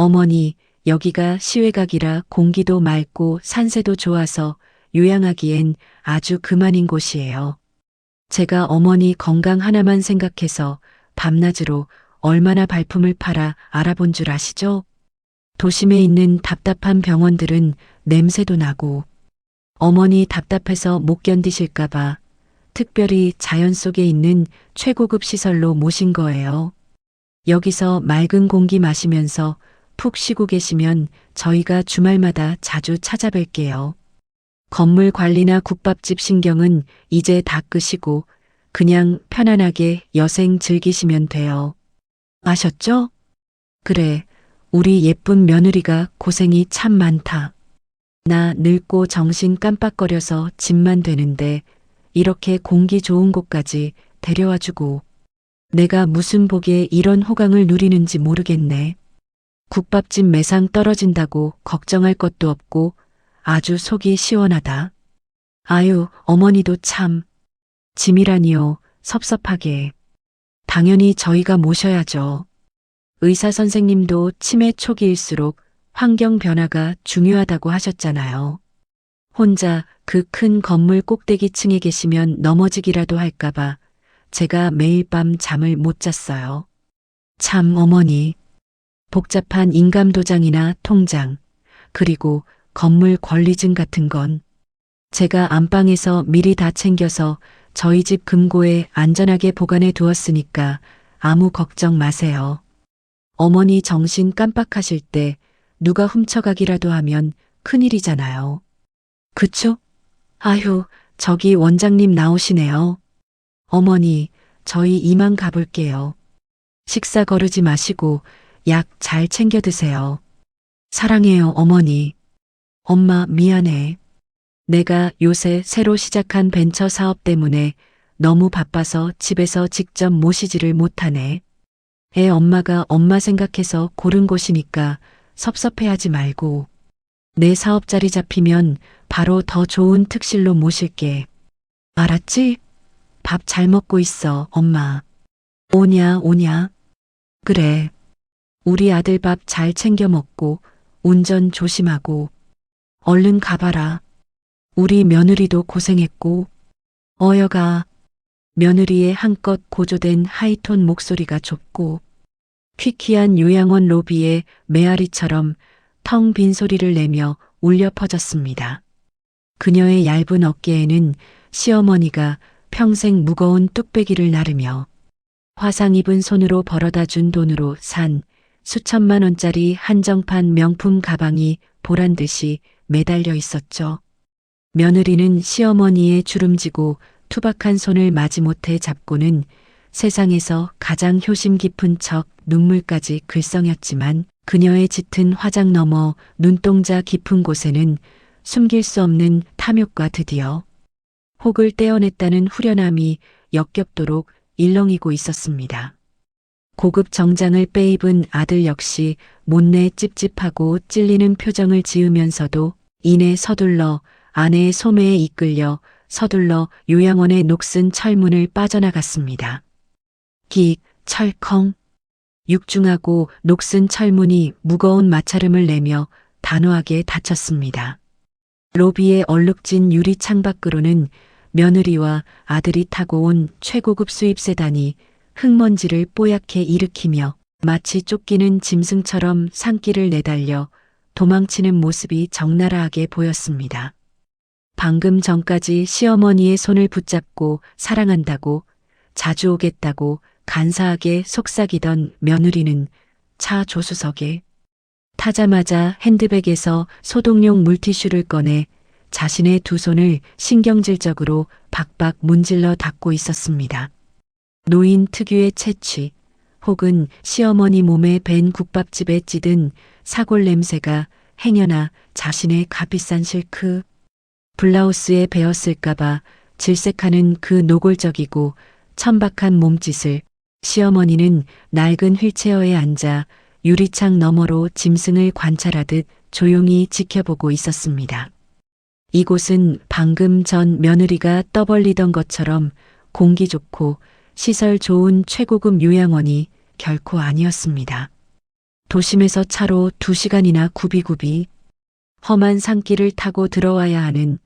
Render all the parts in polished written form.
어머니, 여기가 시외각이라 공기도 맑고 산세도 좋아서 요양하기엔 아주 그만인 곳이에요. 제가 어머니 건강 하나만 생각해서 밤낮으로 얼마나 발품을 팔아 알아본 줄 아시죠? 도심에 있는 답답한 병원들은 냄새도 나고 어머니 답답해서 못 견디실까봐 특별히 자연 속에 있는 최고급 시설로 모신 거예요. 여기서 맑은 공기 마시면서 푹 쉬고 계시면 저희가 주말마다 자주 찾아뵐게요. 건물 관리나 국밥집 신경은 이제 다 끄시고 그냥 편안하게 여생 즐기시면 돼요. 아셨죠? 그래, 우리 예쁜 며느리가 고생이 참 많다. 나 늙고 정신 깜빡거려서 짐만 되는데 이렇게 공기 좋은 곳까지 데려와주고 내가 무슨 복에 이런 호강을 누리는지 모르겠네. 국밥집 매상 떨어진다고 걱정할 것도 없고 아주 속이 시원하다. 아유, 어머니도 참. 짐이라니요, 섭섭하게. 당연히 저희가 모셔야죠. 의사 선생님도 치매 초기일수록 환경 변화가 중요하다고 하셨잖아요. 혼자 그 큰 건물 꼭대기층에 계시면 넘어지기라도 할까봐 제가 매일 밤 잠을 못 잤어요. 참 어머니. 복잡한 인감도장이나 통장, 그리고 건물 권리증 같은 건 제가 안방에서 미리 다 챙겨서 저희 집 금고에 안전하게 보관해 두었으니까 아무 걱정 마세요. 어머니 정신 깜빡하실 때 누가 훔쳐가기라도 하면 큰일이잖아요. 그쵸? 아휴, 저기 원장님 나오시네요. 어머니, 저희 이만 가볼게요. 식사 거르지 마시고 약 잘 챙겨 드세요. 사랑해요, 어머니. 엄마, 미안해. 내가 요새 새로 시작한 벤처 사업 때문에 너무 바빠서 집에서 직접 모시지를 못하네. 애 엄마가 엄마 생각해서 고른 곳이니까 섭섭해하지 말고. 내 사업 자리 잡히면 바로 더 좋은 특실로 모실게. 알았지? 밥 잘 먹고 있어, 엄마. 오냐, 오냐? 그래. 우리 아들 밥 잘 챙겨 먹고 운전 조심하고 얼른 가봐라. 우리 며느리도 고생했고. 어여가. 며느리의 한껏 고조된 하이톤 목소리가 좁고 퀴퀴한 요양원 로비에 메아리처럼 텅 빈 소리를 내며 울려 퍼졌습니다. 그녀의 얇은 어깨에는 시어머니가 평생 무거운 뚝배기를 나르며 화상 입은 손으로 벌어다 준 돈으로 산 수천만 원짜리 한정판 명품 가방이 보란 듯이 매달려 있었죠. 며느리는 시어머니의 주름지고 투박한 손을 마지못해 잡고는 세상에서 가장 효심 깊은 척 눈물까지 글썽였지만 그녀의 짙은 화장 너머 눈동자 깊은 곳에는 숨길 수 없는 탐욕과 드디어 혹을 떼어냈다는 후련함이 역겹도록 일렁이고 있었습니다. 고급 정장을 빼입은 아들 역시 못내 찝찝하고 찔리는 표정을 지으면서도 이내 서둘러 아내의 소매에 이끌려 서둘러 요양원의 녹슨 철문을 빠져나갔습니다. 긱, 철컹. 육중하고 녹슨 철문이 무거운 마찰음을 내며 단호하게 닫혔습니다. 로비의 얼룩진 유리 창밖으로는 며느리와 아들이 타고 온 최고급 수입 세단이 흙먼지를 뽀얗게 일으키며 마치 쫓기는 짐승처럼 산길을 내달려 도망치는 모습이 적나라하게 보였습니다. 방금 전까지 시어머니의 손을 붙잡고 사랑한다고 자주 오겠다고 간사하게 속삭이던 며느리는 차 조수석에 타자마자 핸드백에서 소독용 물티슈를 꺼내 자신의 두 손을 신경질적으로 박박 문질러 닦고 있었습니다. 노인 특유의 채취 혹은 시어머니 몸에 밴 국밥집에 찌든 사골 냄새가 행여나 자신의 값비싼 실크 블라우스에 배었을까봐 질색하는 그 노골적이고 천박한 몸짓을 시어머니는 낡은 휠체어에 앉아 유리창 너머로 짐승을 관찰하듯 조용히 지켜보고 있었습니다. 이곳은 방금 전 며느리가 떠벌리던 것처럼 공기 좋고 시설 좋은 최고급 요양원이 결코 아니었습니다. 도심에서 차로 2시간이나 구비구비 험한 산길을 타고 들어와야 하는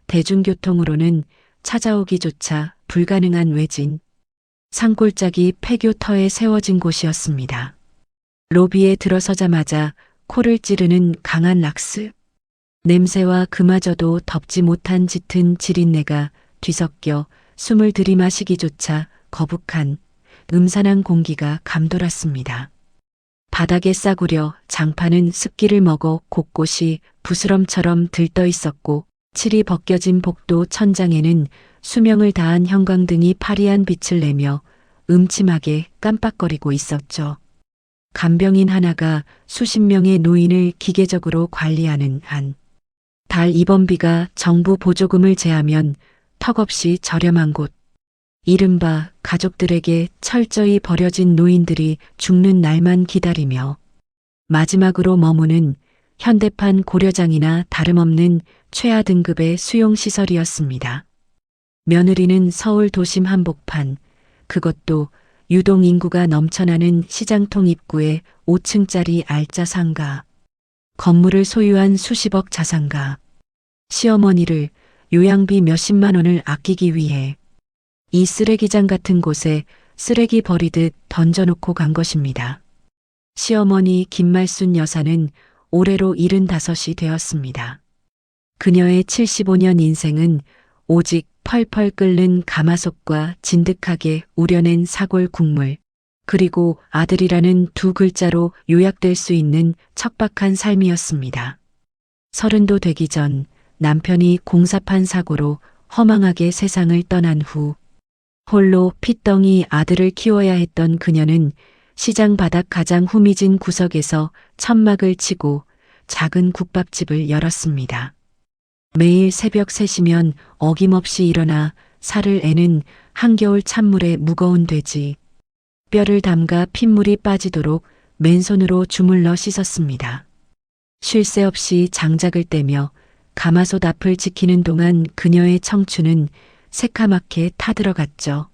대중교통으로는 찾아오기조차 불가능한 외진 산골짜기 폐교터에 세워진 곳이었습니다. 로비에 들어서자마자 코를 찌르는 강한 락스. 냄새와 그마저도 덮지 못한 짙은 지린내가 뒤섞여 숨을 들이마시기조차 거북한 음산한 공기가 감돌았습니다. 바닥에 싸구려 장판은 습기를 먹어 곳곳이 부스럼처럼 들떠 있었고 칠이 벗겨진 복도 천장에는 수명을 다한 형광등이 파리한 빛을 내며 음침하게 깜빡거리고 있었죠. 간병인 하나가 수십 명의 노인을 기계적으로 관리하는 한 달 입원비가 정부 보조금을 제하면 턱없이 저렴한 곳. 이른바 가족들에게 철저히 버려진 노인들이 죽는 날만 기다리며 마지막으로 머무는 현대판 고려장이나 다름없는 최하 등급의 수용시설이었습니다. 며느리는 서울 도심 한복판, 그것도 유동 인구가 넘쳐나는 시장통 입구의 5층짜리 알짜 상가, 건물을 소유한 수십억 자산가, 시어머니를 요양비 몇십만 원을 아끼기 위해 이 쓰레기장 같은 곳에 쓰레기 버리듯 던져놓고 간 것입니다. 시어머니 김말순 여사는 올해로 75이 되었습니다. 그녀의 75년 인생은 오직 펄펄 끓는 가마솥과 진득하게 우려낸 사골 국물, 그리고 아들이라는 두 글자로 요약될 수 있는 척박한 삶이었습니다. 30도 되기 전 남편이 공사판 사고로 허망하게 세상을 떠난 후 홀로 핏덩이 아들을 키워야 했던 그녀는 시장 바닥 가장 후미진 구석에서 천막을 치고 작은 국밥집을 열었습니다. 매일 새벽 3시면 어김없이 일어나 살을 애는 한겨울 찬물에 무거운 돼지, 뼈를 담가 핏물이 빠지도록 맨손으로 주물러 씻었습니다. 쉴 새 없이 장작을 떼며 가마솥 앞을 지키는 동안 그녀의 청춘은 새카맣게 타들어갔죠.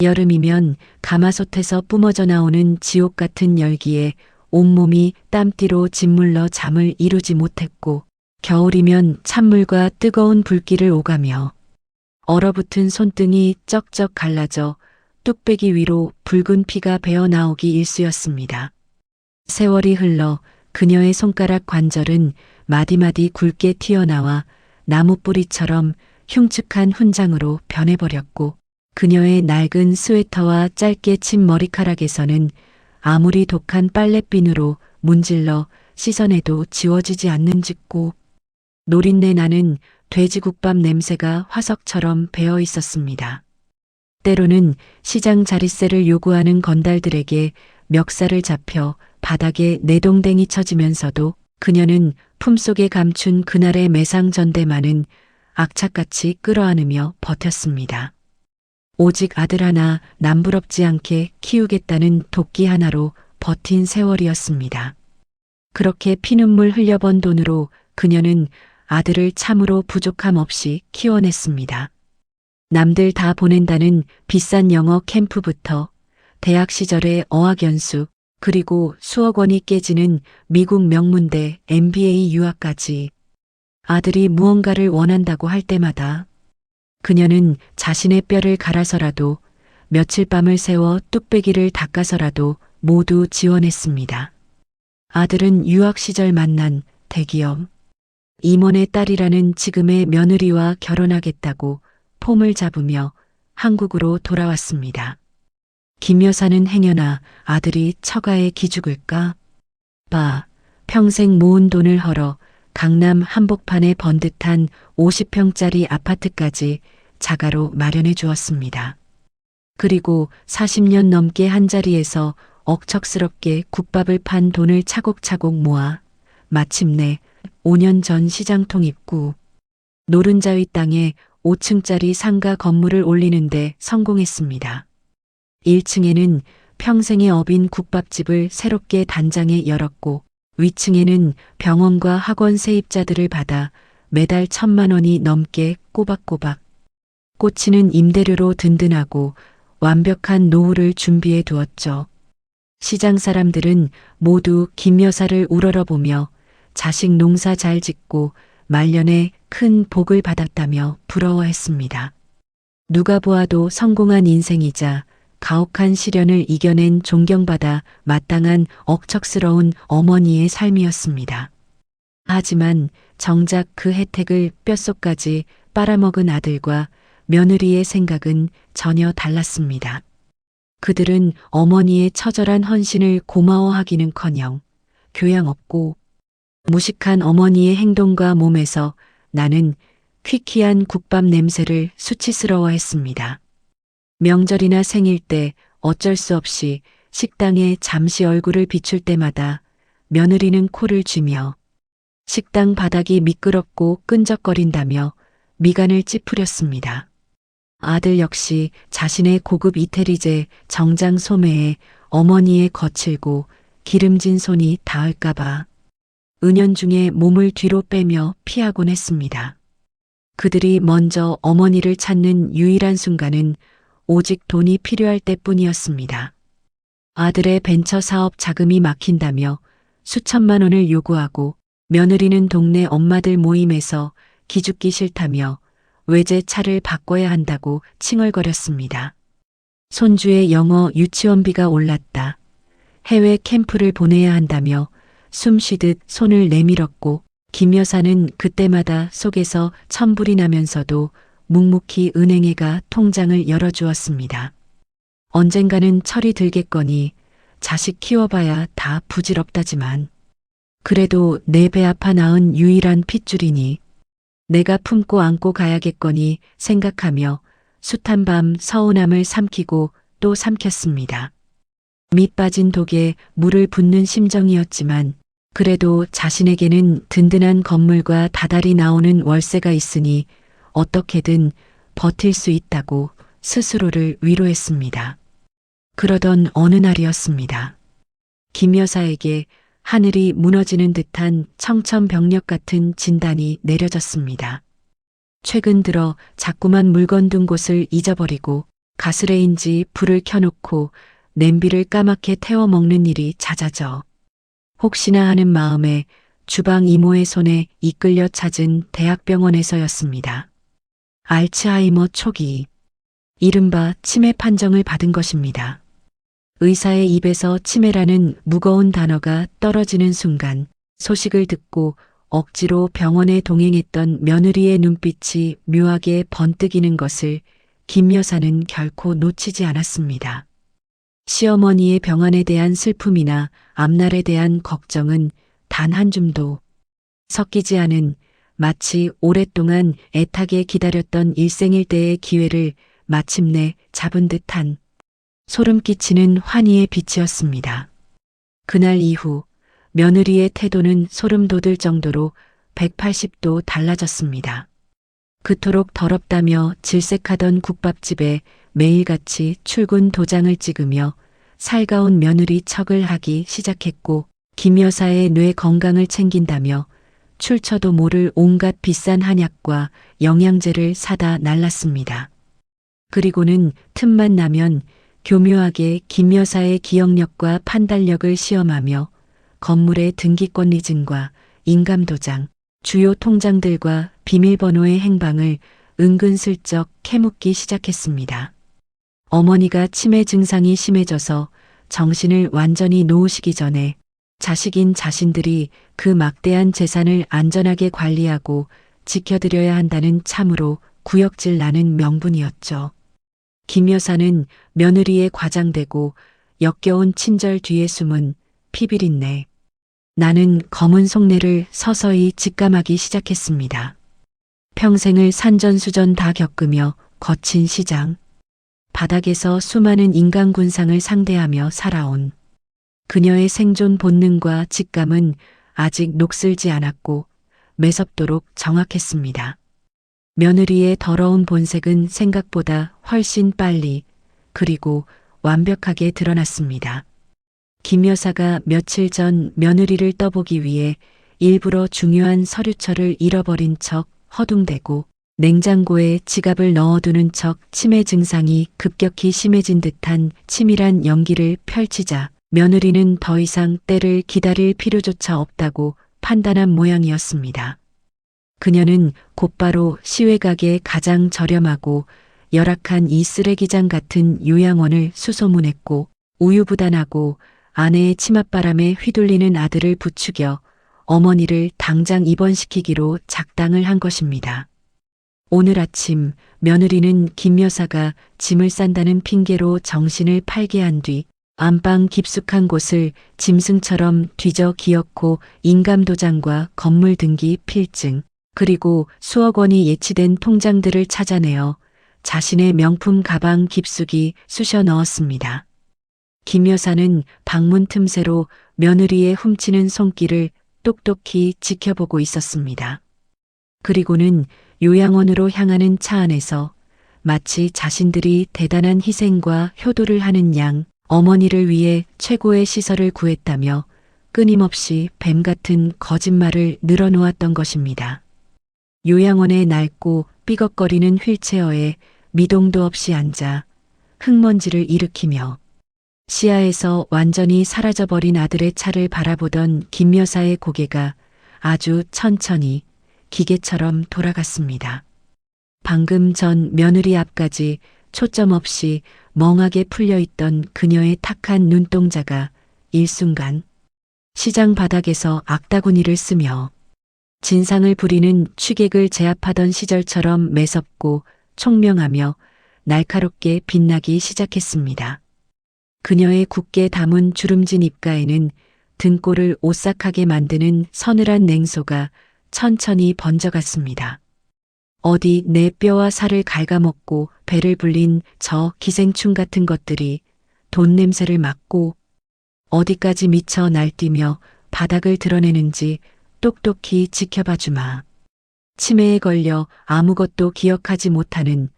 여름이면 가마솥에서 뿜어져 나오는 지옥 같은 열기에 온몸이 땀띠로 짓물러 잠을 이루지 못했고, 겨울이면 찬물과 뜨거운 불길을 오가며 얼어붙은 손등이 쩍쩍 갈라져 뚝배기 위로 붉은 피가 배어 나오기 일쑤였습니다. 세월이 흘러 그녀의 손가락 관절은 마디마디 굵게 튀어나와 나무뿌리처럼 흉측한 훈장으로 변해버렸고, 그녀의 낡은 스웨터와 짧게 친 머리카락에서는 아무리 독한 빨랫비누로 문질러 씻어내도 지워지지 않는 짓고, 노린내 나는 돼지국밥 냄새가 화석처럼 배어 있었습니다. 때로는 시장 자릿세를 요구하는 건달들에게 멱살을 잡혀 바닥에 내동댕이 쳐지면서도 그녀는 품속에 감춘 그날의 매상 전대만은 악착같이 끌어안으며 버텼습니다. 오직 아들 하나 남부럽지 않게 키우겠다는 도끼 하나로 버틴 세월이었습니다. 그렇게 피눈물 흘려번 돈으로 그녀는 아들을 참으로 부족함 없이 키워냈습니다. 남들 다 보낸다는 비싼 영어 캠프부터 대학 시절의 어학연수, 그리고 수억 원이 깨지는 미국 명문대 MBA 유학까지 아들이 무언가를 원한다고 할 때마다 그녀는 자신의 뼈를 갈아서라도 며칠 밤을 새워 뚝배기를 닦아서라도 모두 지원했습니다. 아들은 유학 시절 만난 대기업 임원의 딸이라는 지금의 며느리와 결혼하겠다고 폼을 잡으며 한국으로 돌아왔습니다. 김 여사는 행여나 아들이 처가에 기죽을까 봐 평생 모은 돈을 헐어 강남 한복판에 번듯한 50평짜리 아파트까지 자가로 마련해 주었습니다. 그리고 40년 넘게 한자리에서 억척스럽게 국밥을 판 돈을 차곡차곡 모아 마침내 5년 전 시장통 입구 노른자위 땅에 5층짜리 상가 건물을 올리는데 성공했습니다. 1층에는 평생의 업인 국밥집을 새롭게 단장해 열었고, 위층에는 병원과 학원 세입자들을 받아 매달 1,000만 원이 넘게 꼬박꼬박 꽂히는 임대료로 든든하고 완벽한 노후를 준비해 두었죠. 시장 사람들은 모두 김 여사를 우러러보며 자식 농사 잘 짓고 말년에 큰 복을 받았다며 부러워했습니다. 누가 보아도 성공한 인생이자 가혹한 시련을 이겨낸 존경받아 마땅한 억척스러운 어머니의 삶이었습니다. 하지만 정작 그 혜택을 뼛속까지 빨아먹은 아들과 며느리의 생각은 전혀 달랐습니다. 그들은 어머니의 처절한 헌신을 고마워하기는커녕 교양 없고 무식한 어머니의 행동과 몸에서 나는 퀴퀴한 국밥 냄새를 수치스러워했습니다. 명절이나 생일 때 어쩔 수 없이 식당에 잠시 얼굴을 비출 때마다 며느리는 코를 쥐며 식당 바닥이 미끄럽고 끈적거린다며 미간을 찌푸렸습니다. 아들 역시 자신의 고급 이태리제 정장 소매에 어머니의 거칠고 기름진 손이 닿을까봐 은연중에 몸을 뒤로 빼며 피하곤 했습니다. 그들이 먼저 어머니를 찾는 유일한 순간은 오직 돈이 필요할 때뿐이었습니다. 아들의 벤처 사업 자금이 막힌다며 수천만 원을 요구하고 며느리는 동네 엄마들 모임에서 기죽기 싫다며 외제차를 바꿔야 한다고 칭얼거렸습니다. 손주의 영어 유치원비가 올랐다. 해외 캠프를 보내야 한다며 숨 쉬듯 손을 내밀었고 김 여사는 그때마다 속에서 천불이 나면서도 묵묵히 은행에 가 통장을 열어주었습니다. 언젠가는 철이 들겠거니 자식 키워봐야 다 부질없다지만 그래도 내 배 아파 낳은 유일한 핏줄이니 내가 품고 안고 가야겠거니 생각하며 숱한 밤 서운함을 삼키고 또 삼켰습니다. 밑 빠진 독에 물을 붓는 심정이었지만 그래도 자신에게는 든든한 건물과 다달이 나오는 월세가 있으니 어떻게든 버틸 수 있다고 스스로를 위로했습니다. 그러던 어느 날이었습니다. 김 여사에게 하늘이 무너지는 듯한 청천벽력 같은 진단이 내려졌습니다. 최근 들어 자꾸만 물건 둔 곳을 잊어버리고 가스레인지 불을 켜놓고 냄비를 까맣게 태워 먹는 일이 잦아져 혹시나 하는 마음에 주방 이모의 손에 이끌려 찾은 대학병원에서였습니다. 알츠하이머 초기, 이른바 치매 판정을 받은 것입니다. 의사의 입에서 치매라는 무거운 단어가 떨어지는 순간 소식을 듣고 억지로 병원에 동행했던 며느리의 눈빛이 묘하게 번뜩이는 것을 김 여사는 결코 놓치지 않았습니다. 시어머니의 병환에 대한 슬픔이나 앞날에 대한 걱정은 단 한 줌도 섞이지 않은 마치 오랫동안 애타게 기다렸던 일생일대의 기회를 마침내 잡은 듯한 소름 끼치는 환희의 빛이었습니다. 그날 이후 며느리의 태도는 소름 돋을 정도로 180도 달라졌습니다. 그토록 더럽다며 질색하던 국밥집에 매일같이 출근 도장을 찍으며 살가운 며느리 척을 하기 시작했고 김 여사의 뇌 건강을 챙긴다며 출처도 모를 온갖 비싼 한약과 영양제를 사다 날랐습니다. 그리고는 틈만 나면 교묘하게 김 여사의 기억력과 판단력을 시험하며 건물의 등기권 리증과 인감도장, 주요 통장들과 비밀번호의 행방을 은근슬쩍 캐묻기 시작했습니다. 어머니가 치매 증상이 심해져서 정신을 완전히 놓으시기 전에 자식인 자신들이 그 막대한 재산을 안전하게 관리하고 지켜드려야 한다는 참으로 구역질 나는 명분이었죠. 김 여사는 며느리에 과장되고 역겨운 친절 뒤에 숨은 피비린내, 나는 검은 속내를 서서히 직감하기 시작했습니다. 평생을 산전수전 다 겪으며 거친 시장, 바닥에서 수많은 인간군상을 상대하며 살아온 그녀의 생존 본능과 직감은 아직 녹슬지 않았고 매섭도록 정확했습니다. 며느리의 더러운 본색은 생각보다 훨씬 빨리 그리고 완벽하게 드러났습니다. 김 여사가 며칠 전 며느리를 떠보기 위해 일부러 중요한 서류처를 잃어버린 척 허둥대고 냉장고에 지갑을 넣어두는 척 치매 증상이 급격히 심해진 듯한 치밀한 연기를 펼치자 며느리는 더 이상 때를 기다릴 필요조차 없다고 판단한 모양이었습니다. 그녀는 곧바로 시외각에 가장 저렴하고 열악한 이 쓰레기장 같은 요양원을 수소문했고 우유부단하고 아내의 치맛바람에 휘둘리는 아들을 부추겨 어머니를 당장 입원시키기로 작당을 한 것입니다. 오늘 아침 며느리는 김 여사가 짐을 싼다는 핑계로 정신을 팔게 한 뒤 안방 깊숙한 곳을 짐승처럼 뒤져 기어코 인감도장과 건물 등기 필증 그리고 수억 원이 예치된 통장들을 찾아내어 자신의 명품 가방 깊숙이 쑤셔 넣었습니다. 김 여사는 방문 틈새로 며느리의 훔치는 손길을 똑똑히 지켜보고 있었습니다. 그리고는 요양원으로 향하는 차 안에서 마치 자신들이 대단한 희생과 효도를 하는 양 어머니를 위해 최고의 시설을 구했다며 끊임없이 뱀 같은 거짓말을 늘어놓았던 것입니다. 요양원의 낡고 삐걱거리는 휠체어에 미동도 없이 앉아 흙먼지를 일으키며 시야에서 완전히 사라져버린 아들의 차를 바라보던 김 여사의 고개가 아주 천천히 기계처럼 돌아갔습니다. 방금 전 며느리 앞까지 초점 없이 멍하게 풀려있던 그녀의 탁한 눈동자가 일순간 시장 바닥에서 악다구니를 쓰며 진상을 부리는 취객을 제압하던 시절처럼 매섭고 총명하며 날카롭게 빛나기 시작했습니다. 그녀의 굳게 담은 주름진 입가에는 등골을 오싹하게 만드는 서늘한 냉소가 천천히 번져갔습니다. 어디 내 뼈와 살을 갉아먹고 배를 불린 저 기생충 같은 것들이 돈 냄새를 맡고 어디까지 미쳐 날뛰며 바닥을 드러내는지 똑똑히 지켜봐 주마. 치매에 걸려 아무것도 기억하지 못하는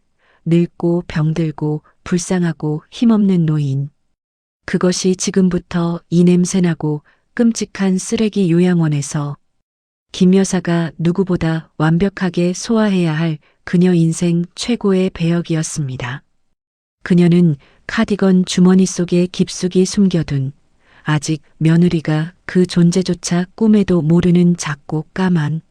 늙고 병들고 불쌍하고 힘없는 노인. 그것이 지금부터 이 냄새나고 끔찍한 쓰레기 요양원에서 김 여사가 누구보다 완벽하게 소화해야 할 그녀 인생 최고의 배역이었습니다. 그녀는 카디건 주머니 속에 깊숙이 숨겨둔 아직 며느리가 그 존재조차 꿈에도 모르는 작고 까만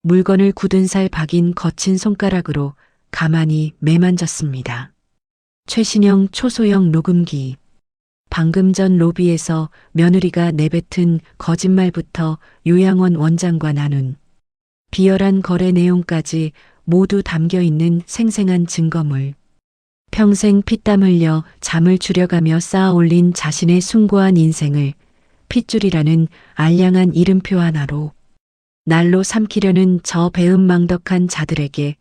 물건을 굳은 살 박인 거친 손가락으로 가만히 매만졌습니다. 최신형 초소형 녹음기. 방금 전 로비에서 며느리가 내뱉은 거짓말부터 요양원 원장과 나눈 비열한 거래 내용까지 모두 담겨 있는 생생한 증거물. 평생 피땀 흘려 잠을 줄여가며 쌓아 올린 자신의 숭고한 인생을 핏줄이라는 알량한 이름표 하나로 날로 삼키려는 저 배은망덕한 자들에게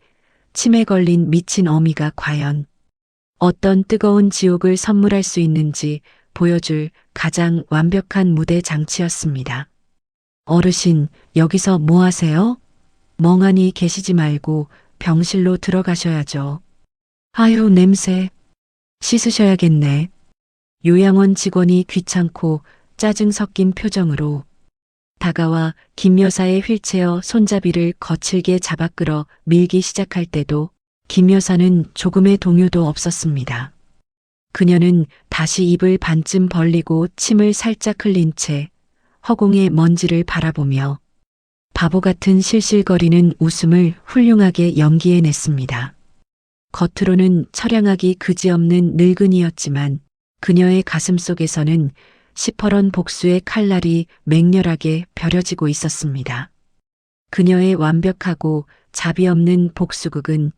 치매 걸린 미친 어미가 과연 어떤 뜨거운 지옥을 선물할 수 있는지 보여줄 가장 완벽한 무대 장치였습니다. 어르신, 여기서 뭐 하세요? 멍하니 계시지 말고 병실로 들어가셔야죠. 아유, 냄새. 씻으셔야겠네. 요양원 직원이 귀찮고 짜증 섞인 표정으로 다가와 김 여사의 휠체어 손잡이를 거칠게 잡아 끌어 밀기 시작할 때도 김 여사는 조금의 동요도 없었습니다. 그녀는 다시 입을 반쯤 벌리고 침을 살짝 흘린 채 허공의 먼지를 바라보며 바보 같은 실실거리는 웃음을 훌륭하게 연기해냈습니다. 겉으로는 처량하기 그지없는 늙은이였지만 그녀의 가슴 속에서는 시퍼런 복수의 칼날이 맹렬하게 벼려지고 있었습니다. 그녀의 완벽하고 자비 없는 복수극은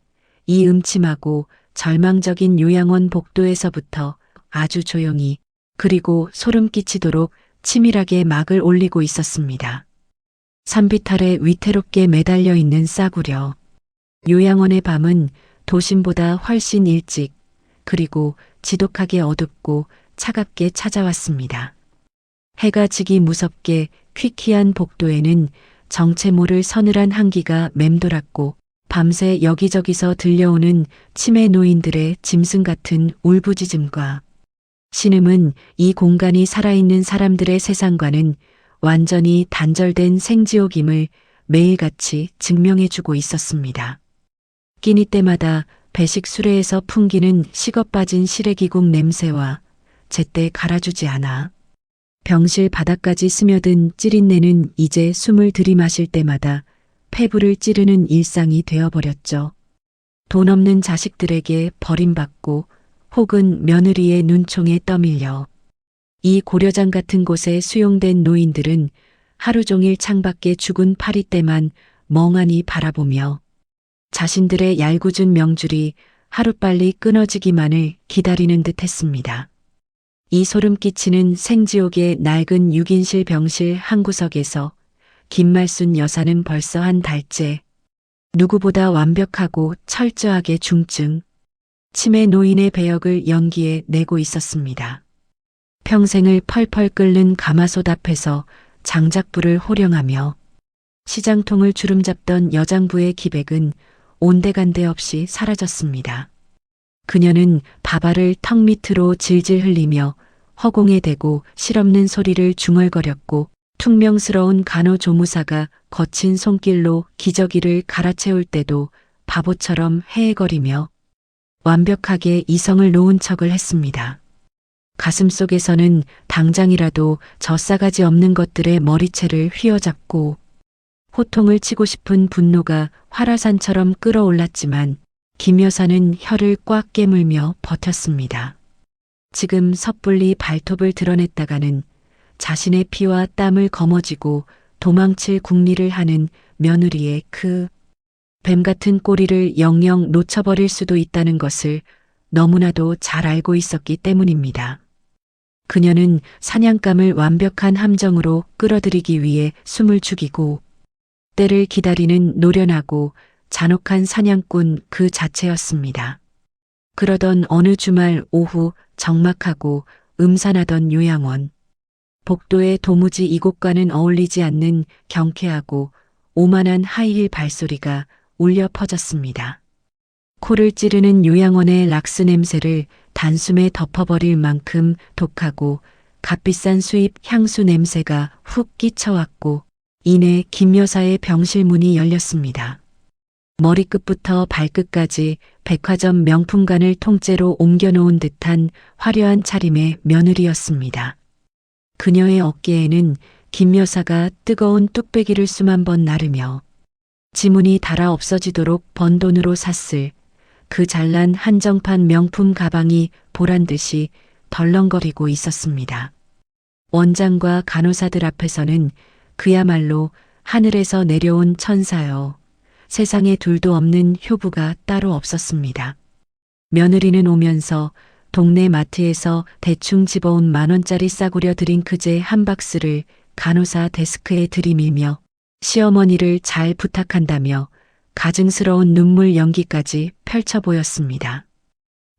이 음침하고 절망적인 요양원 복도에서부터 아주 조용히 그리고 소름 끼치도록 치밀하게 막을 올리고 있었습니다. 산비탈에 위태롭게 매달려 있는 싸구려. 요양원의 밤은 도심보다 훨씬 일찍 그리고 지독하게 어둡고 차갑게 찾아왔습니다. 해가 지기 무섭게 퀴퀴한 복도에는 정체 모를 서늘한 한기가 맴돌았고 밤새 여기저기서 들려오는 치매 노인들의 짐승 같은 울부짖음과 신음은 이 공간이 살아있는 사람들의 세상과는 완전히 단절된 생지옥임을 매일같이 증명해주고 있었습니다. 끼니 때마다 배식 수레에서 풍기는 식어 빠진 시래기국 냄새와 제때 갈아주지 않아 병실 바닥까지 스며든 찌릿내는 이제 숨을 들이마실 때마다 폐부를 찌르는 일상이 되어버렸죠. 돈 없는 자식들에게 버림받고 혹은 며느리의 눈총에 떠밀려 이 고려장 같은 곳에 수용된 노인들은 하루 종일 창밖에 죽은 파리떼만 멍하니 바라보며 자신들의 얄궂은 명줄이 하루빨리 끊어지기만을 기다리는 듯 했습니다. 이 소름 끼치는 생지옥의 낡은 6인실 병실 한 구석에서 김말순 여사는 벌써 한 달째 누구보다 완벽하고 철저하게 중증 치매 노인의 배역을 연기해 내고 있었습니다. 평생을 펄펄 끓는 가마솥 앞에서 장작불을 호령하며 시장통을 주름잡던 여장부의 기백은 온데간데 없이 사라졌습니다. 그녀는 밥알을 턱 밑으로 질질 흘리며 허공에 대고 실없는 소리를 중얼거렸고 퉁명스러운 간호조무사가 거친 손길로 기저귀를 갈아채울 때도 바보처럼 헤헤거리며 완벽하게 이성을 놓은 척을 했습니다. 가슴속에서는 당장이라도 저 싸가지 없는 것들의 머리채를 휘어잡고 호통을 치고 싶은 분노가 활화산처럼 끌어올랐지만 김 여사는 혀를 꽉 깨물며 버텼습니다. 지금 섣불리 발톱을 드러냈다가는 자신의 피와 땀을 거머쥐고 도망칠 궁리를 하는 며느리의 그 뱀 같은 꼬리를 영영 놓쳐버릴 수도 있다는 것을 너무나도 잘 알고 있었기 때문입니다. 그녀는 사냥감을 완벽한 함정으로 끌어들이기 위해 숨을 죽이고 때를 기다리는 노련하고 잔혹한 사냥꾼 그 자체였습니다. 그러던 어느 주말 오후 적막하고 음산하던 요양원. 복도에 도무지 이곳과는 어울리지 않는 경쾌하고 오만한 하이힐 발소리가 울려 퍼졌습니다. 코를 찌르는 요양원의 락스 냄새를 단숨에 덮어버릴 만큼 독하고 값비싼 수입 향수 냄새가 훅 끼쳐왔고 이내 김 여사의 병실 문이 열렸습니다. 머리끝부터 발끝까지 백화점 명품관을 통째로 옮겨놓은 듯한 화려한 차림의 며느리였습니다. 그녀의 어깨에는 김 여사가 뜨거운 뚝배기를 수만 번 나르며 지문이 닳아 없어지도록 번 돈으로 샀을 그 잘난 한정판 명품 가방이 보란듯이 덜렁거리고 있었습니다. 원장과 간호사들 앞에서는 그야말로 하늘에서 내려온 천사여 세상에 둘도 없는 효부가 따로 없었습니다. 며느리는 오면서 동네 마트에서 대충 집어온 10,000원짜리 싸구려 드링크제 한 박스를 간호사 데스크에 들이밀며 시어머니를 잘 부탁한다며 가증스러운 눈물 연기까지 펼쳐 보였습니다.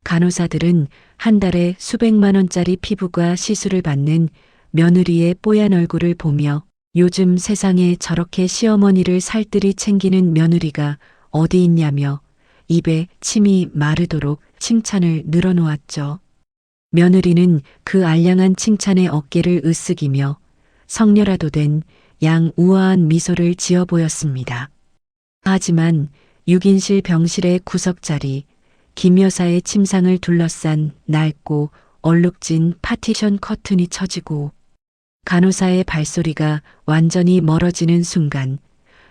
간호사들은 한 달에 수백만 원짜리 피부과 시술을 받는 며느리의 뽀얀 얼굴을 보며 요즘 세상에 저렇게 시어머니를 살뜰히 챙기는 며느리가 어디 있냐며 입에 침이 마르도록 칭찬을 늘어놓았죠. 며느리는 그 알량한 칭찬에 어깨를 으쓱이며 성녀라도 된 양우아한 미소를 지어 보였습니다. 하지만 6인실 병실의 구석자리 김 여사의 침상을 둘러싼 낡고 얼룩진 파티션 커튼이 쳐지고 간호사의 발소리가 완전히 멀어지는 순간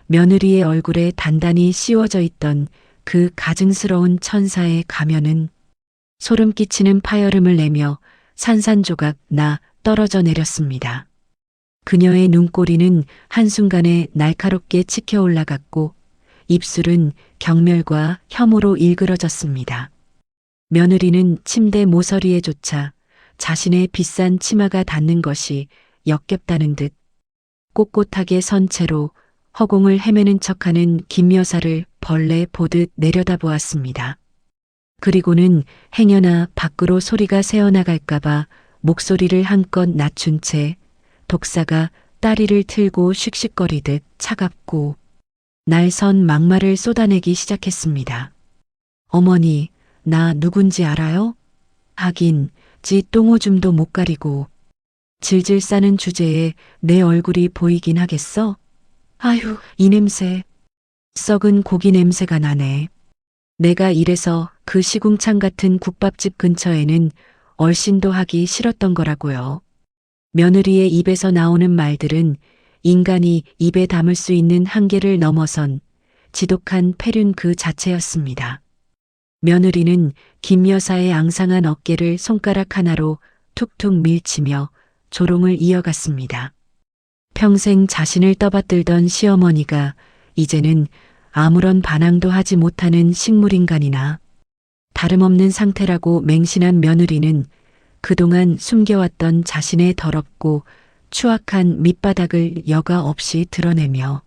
며느리의 얼굴에 단단히 씌워져 있던 그 가증스러운 천사의 가면은 소름 끼치는 파열음을 내며 산산조각 나 떨어져 내렸습니다. 그녀의 눈꼬리는 한순간에 날카롭게 치켜 올라갔고 입술은 경멸과 혐오로 일그러졌습니다. 며느리는 침대 모서리에조차 자신의 비싼 치마가 닿는 것이 역겹다는 듯 꼿꼿하게 선 채로 허공을 헤매는 척하는 김 여사를 벌레 보듯 내려다보았습니다. 그리고는 행여나 밖으로 소리가 새어나갈까봐 목소리를 한껏 낮춘 채 독사가 다리를 틀고 씩씩거리듯 차갑고 날선 막말을 쏟아내기 시작했습니다. 어머니, 나 누군지 알아요? 하긴 지 똥오줌도 못 가리고 질질 싸는 주제에 내 얼굴이 보이긴 하겠어? 아휴, 이 냄새. 썩은 고기 냄새가 나네. 내가 이래서 그 시궁창 같은 국밥집 근처에는 얼씬도 하기 싫었던 거라고요. 며느리의 입에서 나오는 말들은 인간이 입에 담을 수 있는 한계를 넘어선 지독한 패륜 그 자체였습니다. 며느리는 김 여사의 앙상한 어깨를 손가락 하나로 툭툭 밀치며 조롱을 이어갔습니다. 평생 자신을 떠받들던 시어머니가 이제는 아무런 반항도 하지 못하는 식물인간이나 다름없는 상태라고 맹신한 며느리는 그동안 숨겨왔던 자신의 더럽고 추악한 밑바닥을 여과 없이 드러내며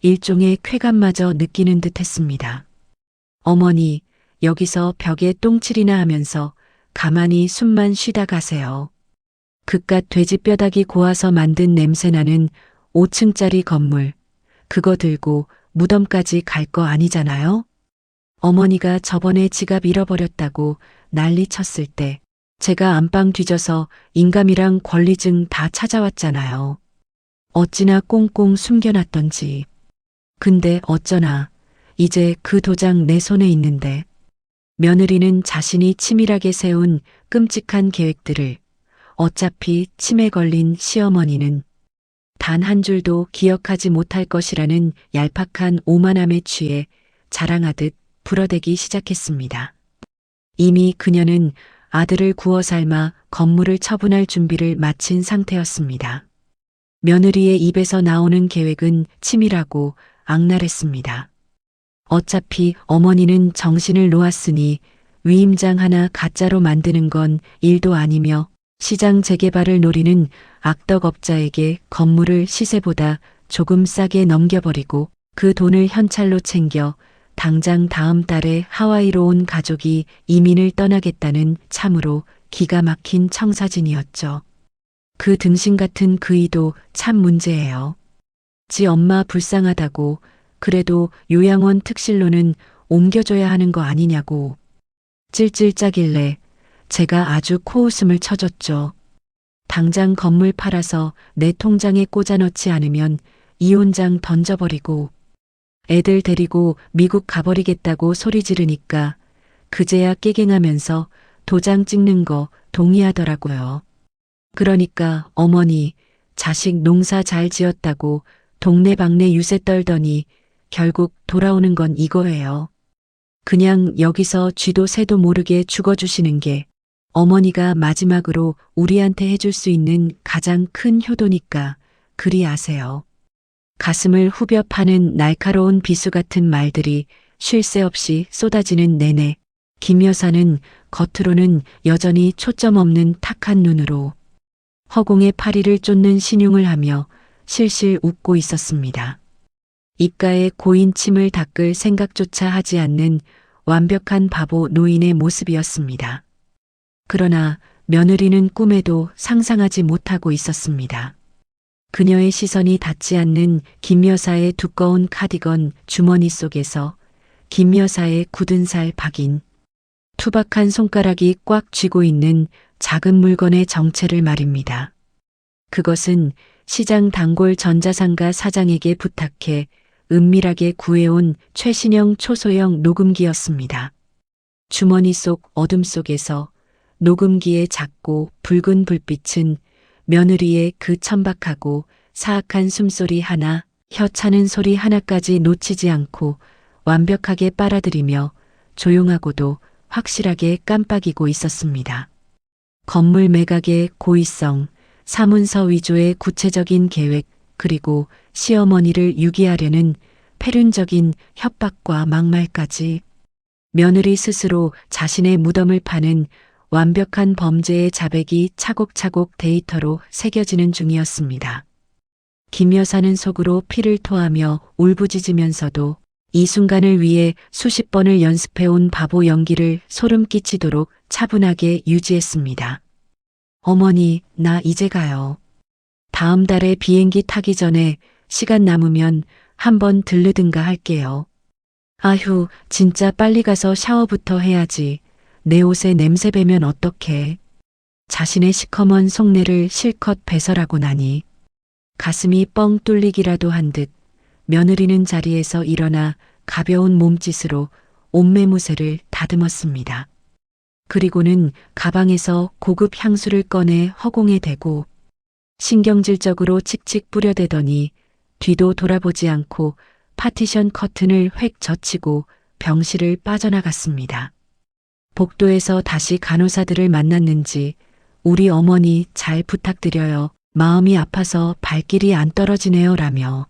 일종의 쾌감마저 느끼는 듯 했습니다. 어머니, 여기서 벽에 똥칠이나 하면서 가만히 숨만 쉬다 가세요. 그깟 돼지뼈다귀 고아서 만든 냄새나는 5층짜리 건물, 그거 들고 무덤까지 갈 거 아니잖아요? 어머니가 저번에 지갑 잃어버렸다고 난리 쳤을 때 제가 안방 뒤져서 인감이랑 권리증 다 찾아왔잖아요. 어찌나 꽁꽁 숨겨놨던지. 근데 어쩌나 이제 그 도장 내 손에 있는데 며느리는 자신이 치밀하게 세운 끔찍한 계획들을 어차피 치매 걸린 시어머니는 단 한 줄도 기억하지 못할 것이라는 얄팍한 오만함에 취해 자랑하듯 불어대기 시작했습니다. 이미 그녀는 아들을 구워 삶아 건물을 처분할 준비를 마친 상태였습니다. 며느리의 입에서 나오는 계획은 치밀하고 악랄했습니다. 어차피 어머니는 정신을 놓았으니 위임장 하나 가짜로 만드는 건 일도 아니며 시장 재개발을 노리는 악덕업자에게 건물을 시세보다 조금 싸게 넘겨버리고 그 돈을 현찰로 챙겨 당장 다음 달에 하와이로 온 가족이 이민을 떠나겠다는 참으로 기가 막힌 청사진이었죠. 그 등신 같은 그이도 참 문제예요. 지 엄마 불쌍하다고 그래도 요양원 특실로는 옮겨줘야 하는 거 아니냐고 찔찔 짜길래 제가 아주 코웃음을 쳐줬죠. 당장 건물 팔아서 내 통장에 꽂아 넣지 않으면 이혼장 던져버리고 애들 데리고 미국 가버리겠다고 소리 지르니까 그제야 깨갱하면서 도장 찍는 거 동의하더라고요. 그러니까 어머니 자식 농사 잘 지었다고 동네방네 유세 떨더니 결국 돌아오는 건 이거예요. 그냥 여기서 쥐도 새도 모르게 죽어주시는 게 어머니가 마지막으로 우리한테 해줄 수 있는 가장 큰 효도니까 그리 아세요. 가슴을 후벼 파는 날카로운 비수 같은 말들이 쉴 새 없이 쏟아지는 내내 김 여사는 겉으로는 여전히 초점 없는 탁한 눈으로 허공의 파리를 쫓는 신용을 하며 실실 웃고 있었습니다. 입가에 고인 침을 닦을 생각조차 하지 않는 완벽한 바보 노인의 모습이었습니다. 그러나 며느리는 꿈에도 상상하지 못하고 있었습니다. 그녀의 시선이 닿지 않는 김 여사의 두꺼운 카디건 주머니 속에서 김 여사의 굳은 살 박인 투박한 손가락이 꽉 쥐고 있는 작은 물건의 정체를 말입니다. 그것은 시장 단골 전자상가 사장에게 부탁해 은밀하게 구해온 최신형 초소형 녹음기였습니다. 주머니 속 어둠 속에서 녹음기의 작고 붉은 불빛은 며느리의 그 천박하고 사악한 숨소리 하나, 혀 차는 소리 하나까지 놓치지 않고 완벽하게 빨아들이며 조용하고도 확실하게 깜빡이고 있었습니다. 건물 매각의 고의성, 사문서 위조의 구체적인 계획, 그리고 시어머니를 유기하려는 패륜적인 협박과 막말까지 며느리 스스로 자신의 무덤을 파는 완벽한 범죄의 자백이 차곡차곡 데이터로 새겨지는 중이었습니다. 김 여사는 속으로 피를 토하며 울부짖으면서도 이 순간을 위해 수십 번을 연습해온 바보 연기를 소름 끼치도록 차분하게 유지했습니다. 어머니, 나 이제 가요. 다음 달에 비행기 타기 전에 시간 남으면 한번 들르든가 할게요. 아휴, 진짜 빨리 가서 샤워부터 해야지. 내 옷에 냄새 배면 어떡해. 자신의 시커먼 속내를 실컷 배설하고 나니 가슴이 뻥 뚫리기라도 한 듯 며느리는 자리에서 일어나 가벼운 몸짓으로 옷매무새를 다듬었습니다. 그리고는 가방에서 고급 향수를 꺼내 허공에 대고 신경질적으로 칙칙 뿌려대더니 뒤도 돌아보지 않고 파티션 커튼을 획 젖히고 병실을 빠져나갔습니다. 복도에서 다시 간호사들을 만났는지 우리 어머니 잘 부탁드려요. 마음이 아파서 발길이 안 떨어지네요 라며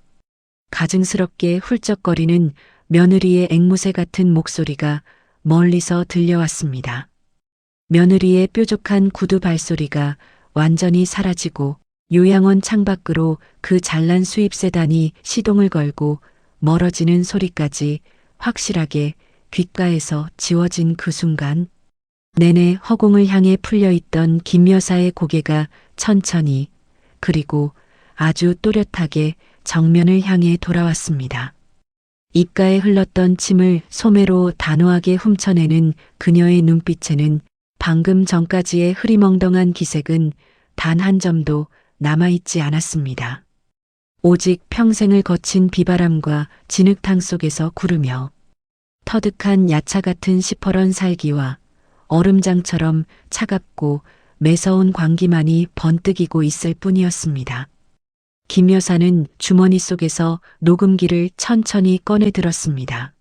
가증스럽게 훌쩍거리는 며느리의 앵무새 같은 목소리가 멀리서 들려왔습니다. 며느리의 뾰족한 구두 발소리가 완전히 사라지고 요양원 창밖으로 그 잘난 수입 세단이 시동을 걸고 멀어지는 소리까지 확실하게 귓가에서 지워진 그 순간 내내 허공을 향해 풀려있던 김 여사의 고개가 천천히 그리고 아주 또렷하게 정면을 향해 돌아왔습니다. 입가에 흘렀던 침을 소매로 단호하게 훔쳐내는 그녀의 눈빛에는 방금 전까지의 흐리멍덩한 기색은 단 한 점도 남아있지 않았습니다. 오직 평생을 거친 비바람과 진흙탕 속에서 구르며 터득한 야차 같은 시퍼런 살기와 얼음장처럼 차갑고 매서운 광기만이 번뜩이고 있을 뿐이었습니다. 김 여사는 주머니 속에서 녹음기를 천천히 꺼내 들었습니다.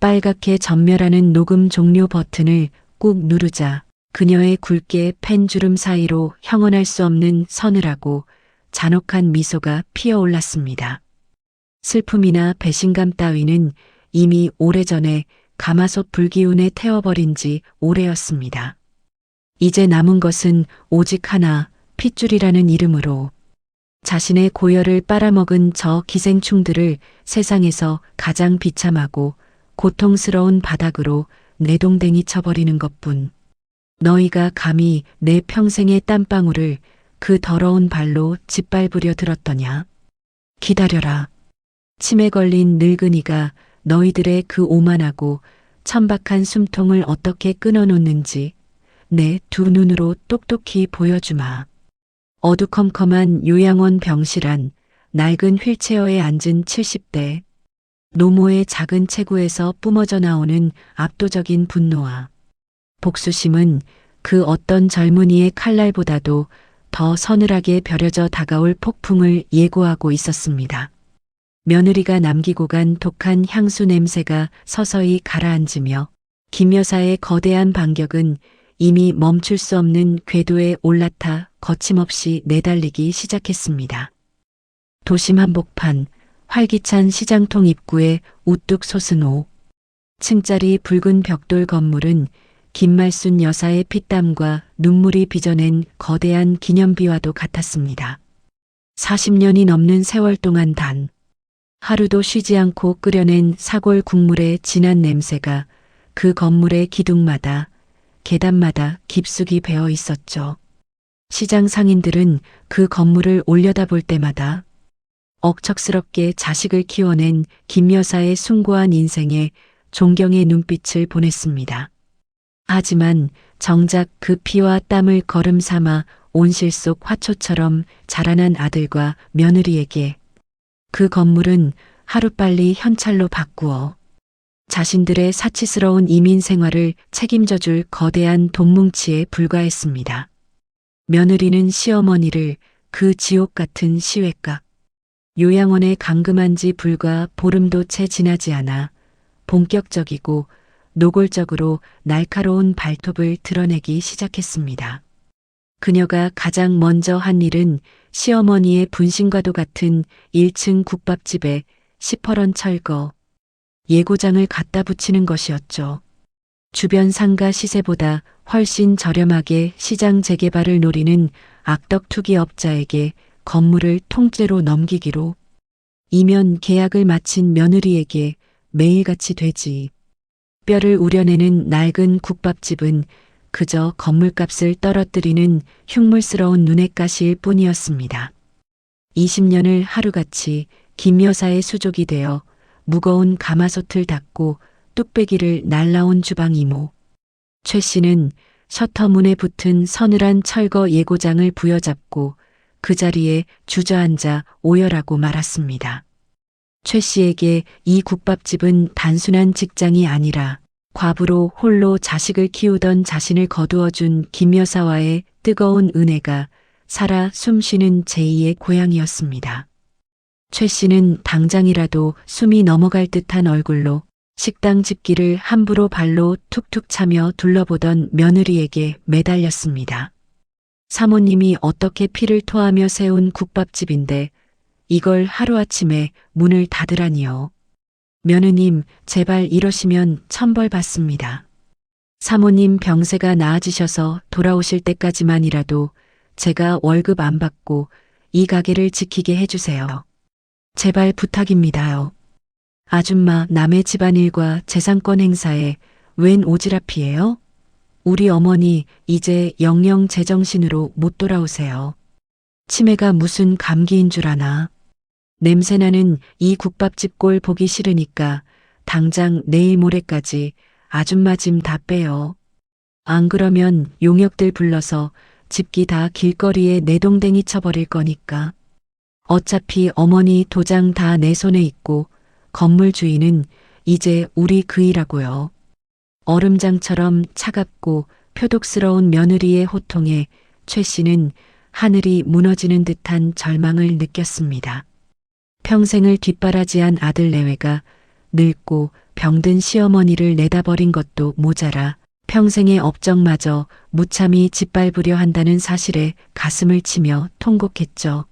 빨갛게 전멸하는 녹음 종료 버튼을 꾹 누르자 그녀의 굵게 팬 주름 사이로 형언할 수 없는 서늘하고 잔혹한 미소가 피어올랐습니다. 슬픔이나 배신감 따위는 이미 오래전에 가마솥 불기운에 태워버린 지 오래였습니다. 이제 남은 것은 오직 하나, 핏줄이라는 이름으로 자신의 고열을 빨아먹은 저 기생충들을 세상에서 가장 비참하고 고통스러운 바닥으로 내동댕이 쳐버리는 것뿐. 너희가 감히 내 평생의 땀방울을 그 더러운 발로 짓밟으려 들었더냐. 기다려라. 침에 걸린 늙은이가 너희들의 그 오만하고 천박한 숨통을 어떻게 끊어놓는지 내 두 눈으로 똑똑히 보여주마. 어두컴컴한 요양원 병실 안 낡은 휠체어에 앉은 70대 노모의 작은 체구에서 뿜어져 나오는 압도적인 분노와 복수심은 그 어떤 젊은이의 칼날보다도 더 서늘하게 벼려져 다가올 폭풍을 예고하고 있었습니다. 며느리가 남기고 간 독한 향수 냄새가 서서히 가라앉으며 김 여사의 거대한 반격은 이미 멈출 수 없는 궤도에 올라타 거침없이 내달리기 시작했습니다. 도심 한복판, 활기찬 시장통 입구에 우뚝 솟은 5층짜리 붉은 벽돌 건물은 김말순 여사의 피땀과 눈물이 빚어낸 거대한 기념비와도 같았습니다. 40년이 넘는 세월 동안 단 하루도 쉬지 않고 끓여낸 사골 국물의 진한 냄새가 그 건물의 기둥마다 계단마다 깊숙이 배어 있었죠. 시장 상인들은 그 건물을 올려다볼 때마다 억척스럽게 자식을 키워낸 김 여사의 숭고한 인생에 존경의 눈빛을 보냈습니다. 하지만 정작 그 피와 땀을 거름 삼아 온실 속 화초처럼 자라난 아들과 며느리에게 그 건물은 하루빨리 현찰로 바꾸어 자신들의 사치스러운 이민 생활을 책임져줄 거대한 돈뭉치에 불과했습니다. 며느리는 시어머니를 그 지옥 같은 시외각 요양원에 감금한 지 불과 보름도 채 지나지 않아 본격적이고 노골적으로 날카로운 발톱을 드러내기 시작했습니다. 그녀가 가장 먼저 한 일은 시어머니의 분신과도 같은 1층 국밥집에 시퍼런 철거, 예고장을 갖다 붙이는 것이었죠. 주변 상가 시세보다 훨씬 저렴하게 시장 재개발을 노리는 악덕 투기업자에게 건물을 통째로 넘기기로 이면 계약을 마친 며느리에게 매일같이 돼지 뼈를 우려내는 낡은 국밥집은 그저 건물값을 떨어뜨리는 흉물스러운 눈엣가시일 뿐이었습니다. 20년을 하루같이 김 여사의 수족이 되어 무거운 가마솥을 닫고 뚝배기를 날라온 주방 이모. 최 씨는 셔터 문에 붙은 서늘한 철거 예고장을 부여잡고 그 자리에 주저앉아 오열하고 말았습니다. 최 씨에게 이 국밥집은 단순한 직장이 아니라 과부로 홀로 자식을 키우던 자신을 거두어준 김 여사와의 뜨거운 은혜가 살아 숨쉬는 제2의 고향이었습니다. 최 씨는 당장이라도 숨이 넘어갈 듯한 얼굴로 식당 집기를 함부로 발로 툭툭 차며 둘러보던 며느리에게 매달렸습니다. 사모님이 어떻게 피를 토하며 세운 국밥집인데 이걸 하루아침에 문을 닫으라니요. 며느님, 제발 이러시면 천벌 받습니다. 사모님 병세가 나아지셔서 돌아오실 때까지만이라도 제가 월급 안 받고 이 가게를 지키게 해주세요. 제발 부탁입니다요. 아줌마 남의 집안일과 재산권 행사에 웬 오지랖이에요? 우리 어머니 이제 영영 제정신으로 못 돌아오세요. 치매가 무슨 감기인 줄 아나. 냄새나는 이 국밥집 꼴 보기 싫으니까 당장 내일 모레까지 아줌마 짐 다 빼요. 안 그러면 용역들 불러서 집기 다 길거리에 내동댕이 쳐버릴 거니까. 어차피 어머니 도장 다 내 손에 있고 건물 주인은 이제 우리 그이라고요. 얼음장처럼 차갑고 표독스러운 며느리의 호통에 최 씨는 하늘이 무너지는 듯한 절망을 느꼈습니다. 평생을 뒷바라지한 아들 내외가 늙고 병든 시어머니를 내다버린 것도 모자라 평생의 업적마저 무참히 짓밟으려 한다는 사실에 가슴을 치며 통곡했죠.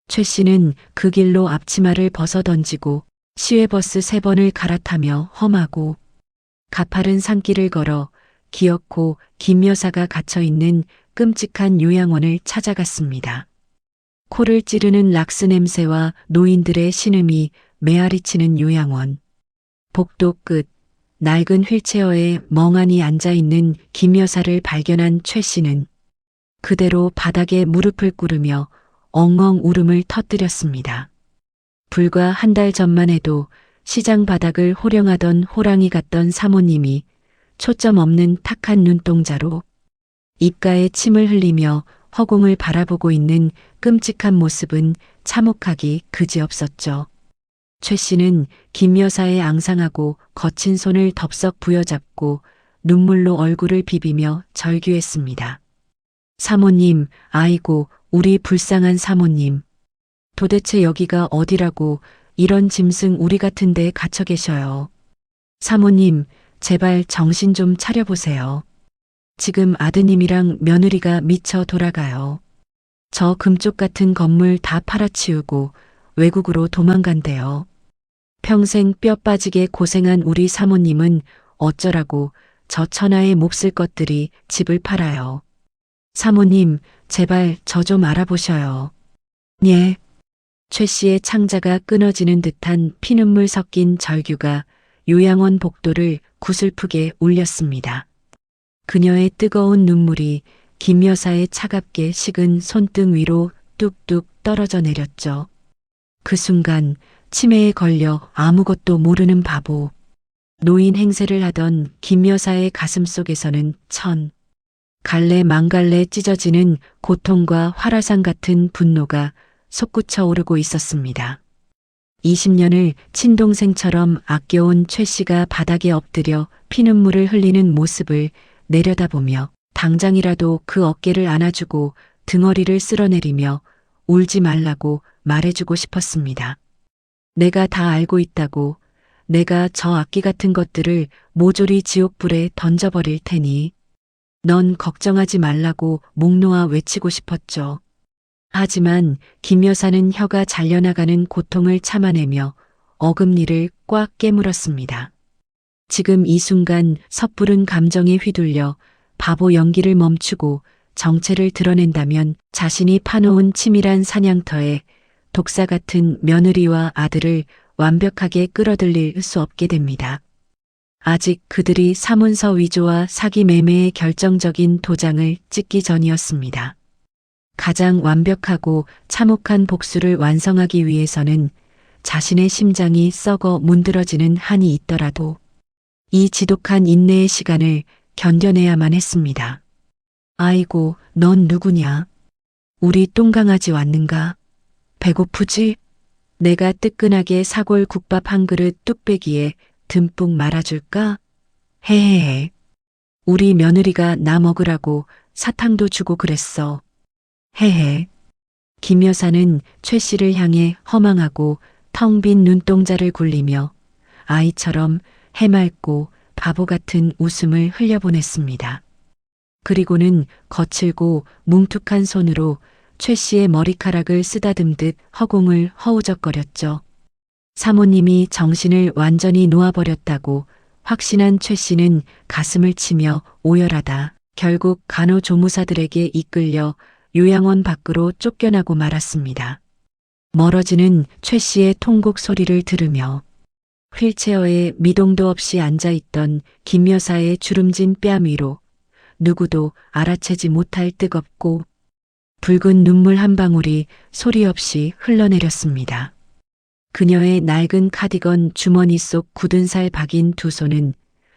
최 씨는 그 길로 앞치마를 벗어던지고 시외버스 3번을 갈아타며 험하고 가파른 산길을 걸어 기어코 김 여사가 갇혀있는 끔찍한 요양원을 찾아갔습니다. 코를 찌르는 락스 냄새와 노인들의 신음이 메아리치는 요양원. 복도 끝 낡은 휠체어에 멍하니 앉아있는 김 여사를 발견한 최 씨는 그대로 바닥에 무릎을 꿇으며 엉엉 울음을 터뜨렸습니다. 불과 한 달 전만 해도 시장 바닥을 호령하던 호랑이 같던 사모님이 초점 없는 탁한 눈동자로 입가에 침을 흘리며 허공을 바라보고 있는 끔찍한 모습은 참혹하기 그지없었죠. 최 씨는 김 여사의 앙상하고 거친 손을 덥석 부여잡고 눈물로 얼굴을 비비며 절규했습니다. 사모님, 아이고, 우리 불쌍한 사모님. 도대체 여기가 어디라고 이런 짐승 우리 같은 데 갇혀 계셔요. 사모님, 제발 정신 좀 차려보세요. 지금 아드님이랑 며느리가 미쳐 돌아가요. 저 금쪽 같은 건물 다 팔아치우고 외국으로 도망간대요. 평생 뼈 빠지게 고생한 우리 사모님은 어쩌라고 저 천하의 몹쓸 것들이 집을 팔아요. 사모님, 제발 저 좀 알아보셔요. 예. 최 씨의 창자가 끊어지는 듯한 피눈물 섞인 절규가 요양원 복도를 구슬프게 울렸습니다. 그녀의 뜨거운 눈물이 김 여사의 차갑게 식은 손등 위로 뚝뚝 떨어져 내렸죠. 그 순간 치매에 걸려 아무것도 모르는 바보. 노인 행세를 하던 김 여사의 가슴 속에서는 갈래 망갈래 찢어지는 고통과 화라산 같은 분노가 솟구쳐 오르고 있었습니다. 20년을 친동생처럼 아껴온 최 씨가 바닥에 엎드려 피눈물을 흘리는 모습을 내려다보며 당장이라도 그 어깨를 안아주고 등허리를 쓸어내리며 울지 말라고 말해주고 싶었습니다. 내가 다 알고 있다고. 내가 저 악기 같은 것들을 모조리 지옥불에 던져버릴 테니 넌 걱정하지 말라고 목 놓아 외치고 싶었죠. 하지만 김 여사는 혀가 잘려나가는 고통을 참아내며 어금니를 꽉 깨물었습니다. 지금 이 순간 섣부른 감정에 휘둘려 바보 연기를 멈추고 정체를 드러낸다면 자신이 파놓은 치밀한 사냥터에 독사 같은 며느리와 아들을 완벽하게 끌어들일 수 없게 됩니다. 아직 그들이 사문서 위조와 사기 매매의 결정적인 도장을 찍기 전이었습니다. 가장 완벽하고 참혹한 복수를 완성하기 위해서는 자신의 심장이 썩어 문드러지는 한이 있더라도 이 지독한 인내의 시간을 견뎌내야만 했습니다. 아이고, 넌 누구냐? 우리 똥강아지 왔는가? 배고프지? 내가 뜨끈하게 사골 국밥 한 그릇 뚝배기에 듬뿍 말아줄까? 헤헤헤. 우리 며느리가 나 먹으라고 사탕도 주고 그랬어. 헤헤. 김 여사는 최 씨를 향해 허망하고 텅 빈 눈동자를 굴리며 아이처럼 해맑고 바보 같은 웃음을 흘려보냈습니다. 그리고는 거칠고 뭉툭한 손으로 최 씨의 머리카락을 쓰다듬듯 허공을 허우적거렸죠. 사모님이 정신을 완전히 놓아버렸다고 확신한 최 씨는 가슴을 치며 오열하다 결국 간호조무사들에게 이끌려 요양원 밖으로 쫓겨나고 말았습니다. 멀어지는 최 씨의 통곡 소리를 들으며 휠체어에 미동도 없이 앉아있던 김 여사의 주름진 뺨 위로 누구도 알아채지 못할 뜨겁고 붉은 눈물 한 방울이 소리 없이 흘러내렸습니다. 그녀의 낡은 카디건 주머니 속 굳은 살 박인 두 손은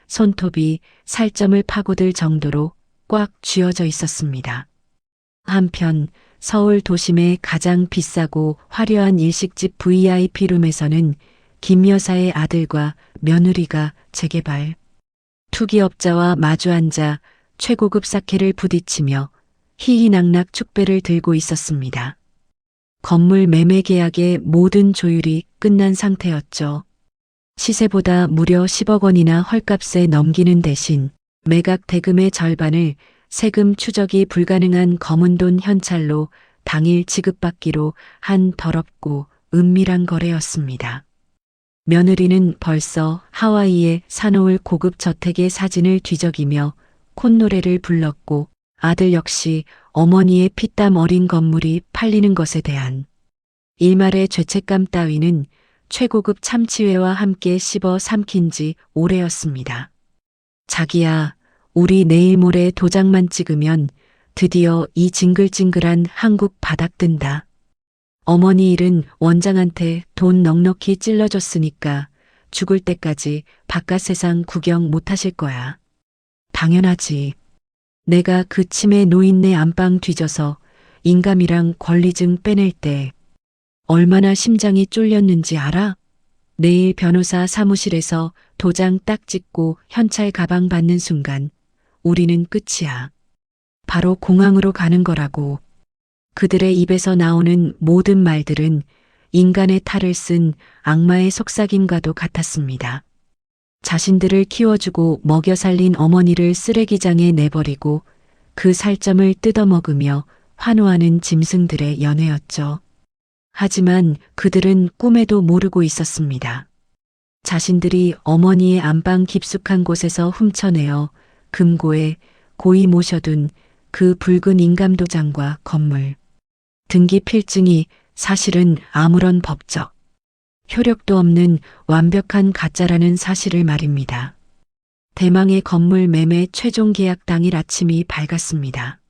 손톱이 살점을 파고들 정도로 꽉 쥐어져 있었습니다. 한편 서울 도심의 가장 비싸고 화려한 일식집 VIP룸에서는 김 여사의 아들과 며느리가 재개발 투기업자와 마주 앉아 최고급 사케를 부딪히며 희희낙낙 축배를 들고 있었습니다. 건물 매매 계약의 모든 조율이 끝난 상태였죠. 시세보다 무려 10억 원이나 헐값에 넘기는 대신 매각 대금의 절반을 세금 추적이 불가능한 검은 돈 현찰로 당일 지급받기로 한 더럽고 은밀한 거래였습니다. 며느리는 벌써 하와이에 사놓을 고급 저택의 사진을 뒤적이며 콧노래를 불렀고 아들 역시 어머니의 피땀 어린 건물이 팔리는 것에 대한 일말의 죄책감 따위는 최고급 참치회와 함께 씹어 삼킨 지 오래였습니다. 자기야, 우리 내일 모레 도장만 찍으면 드디어 이 징글징글한 한국 바닥 뜬다. 어머니 일은 원장한테 돈 넉넉히 찔러줬으니까 죽을 때까지 바깥 세상 구경 못 하실 거야. 당연하지. 내가 그 치매 노인네 안방 뒤져서 인감이랑 권리증 빼낼 때 얼마나 심장이 쫄렸는지 알아? 내일 변호사 사무실에서 도장 딱 찍고 현찰 가방 받는 순간 우리는 끝이야. 바로 공항으로 가는 거라고. 그들의 입에서 나오는 모든 말들은 인간의 탈을 쓴 악마의 속삭임과도 같았습니다. 자신들을 키워주고 먹여 살린 어머니를 쓰레기장에 내버리고 그 살점을 뜯어먹으며 환호하는 짐승들의 연회였죠. 하지만 그들은 꿈에도 모르고 있었습니다. 자신들이 어머니의 안방 깊숙한 곳에서 훔쳐내어 금고에 고이 모셔둔 그 붉은 인감도장과 건물, 등기 필증이 사실은 아무런 법적 효력도 없는 완벽한 가짜라는 사실을 말입니다. 대망의 건물 매매 최종 계약 당일 아침이 밝았습니다.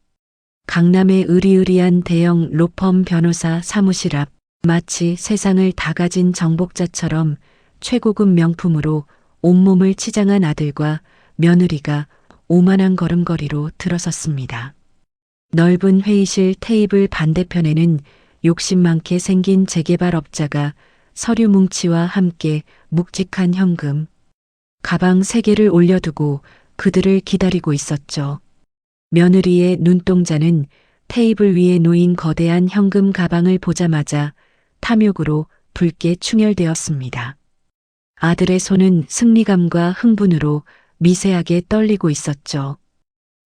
강남의 으리으리한 대형 로펌 변호사 사무실 앞 마치 세상을 다 가진 정복자처럼 최고급 명품으로 온몸을 치장한 아들과 며느리가 오만한 걸음걸이로 들어섰습니다. 넓은 회의실 테이블 반대편에는 욕심 많게 생긴 재개발업자가 서류 뭉치와 함께 묵직한 현금, 가방 3개를 올려두고 그들을 기다리고 있었죠. 며느리의 눈동자는 테이블 위에 놓인 거대한 현금 가방을 보자마자 탐욕으로 붉게 충혈되었습니다. 아들의 손은 승리감과 흥분으로 미세하게 떨리고 있었죠.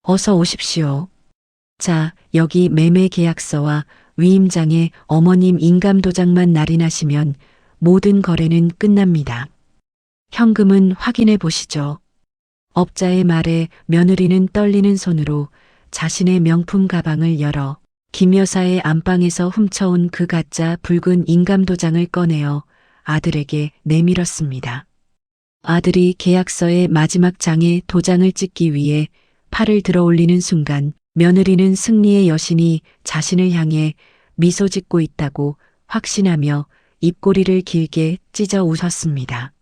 어서 오십시오. 자, 여기 매매 계약서와 위임장에 어머님 인감도장만 날인하시면 모든 거래는 끝납니다. 현금은 확인해 보시죠. 업자의 말에 며느리는 떨리는 손으로 자신의 명품 가방을 열어 김 여사의 안방에서 훔쳐온 그 가짜 붉은 인감도장을 꺼내어 아들에게 내밀었습니다. 아들이 계약서의 마지막 장에 도장을 찍기 위해 팔을 들어 올리는 순간 며느리는 승리의 여신이 자신을 향해 미소 짓고 있다고 확신하며 입꼬리를 길게 찢어 웃었습니다.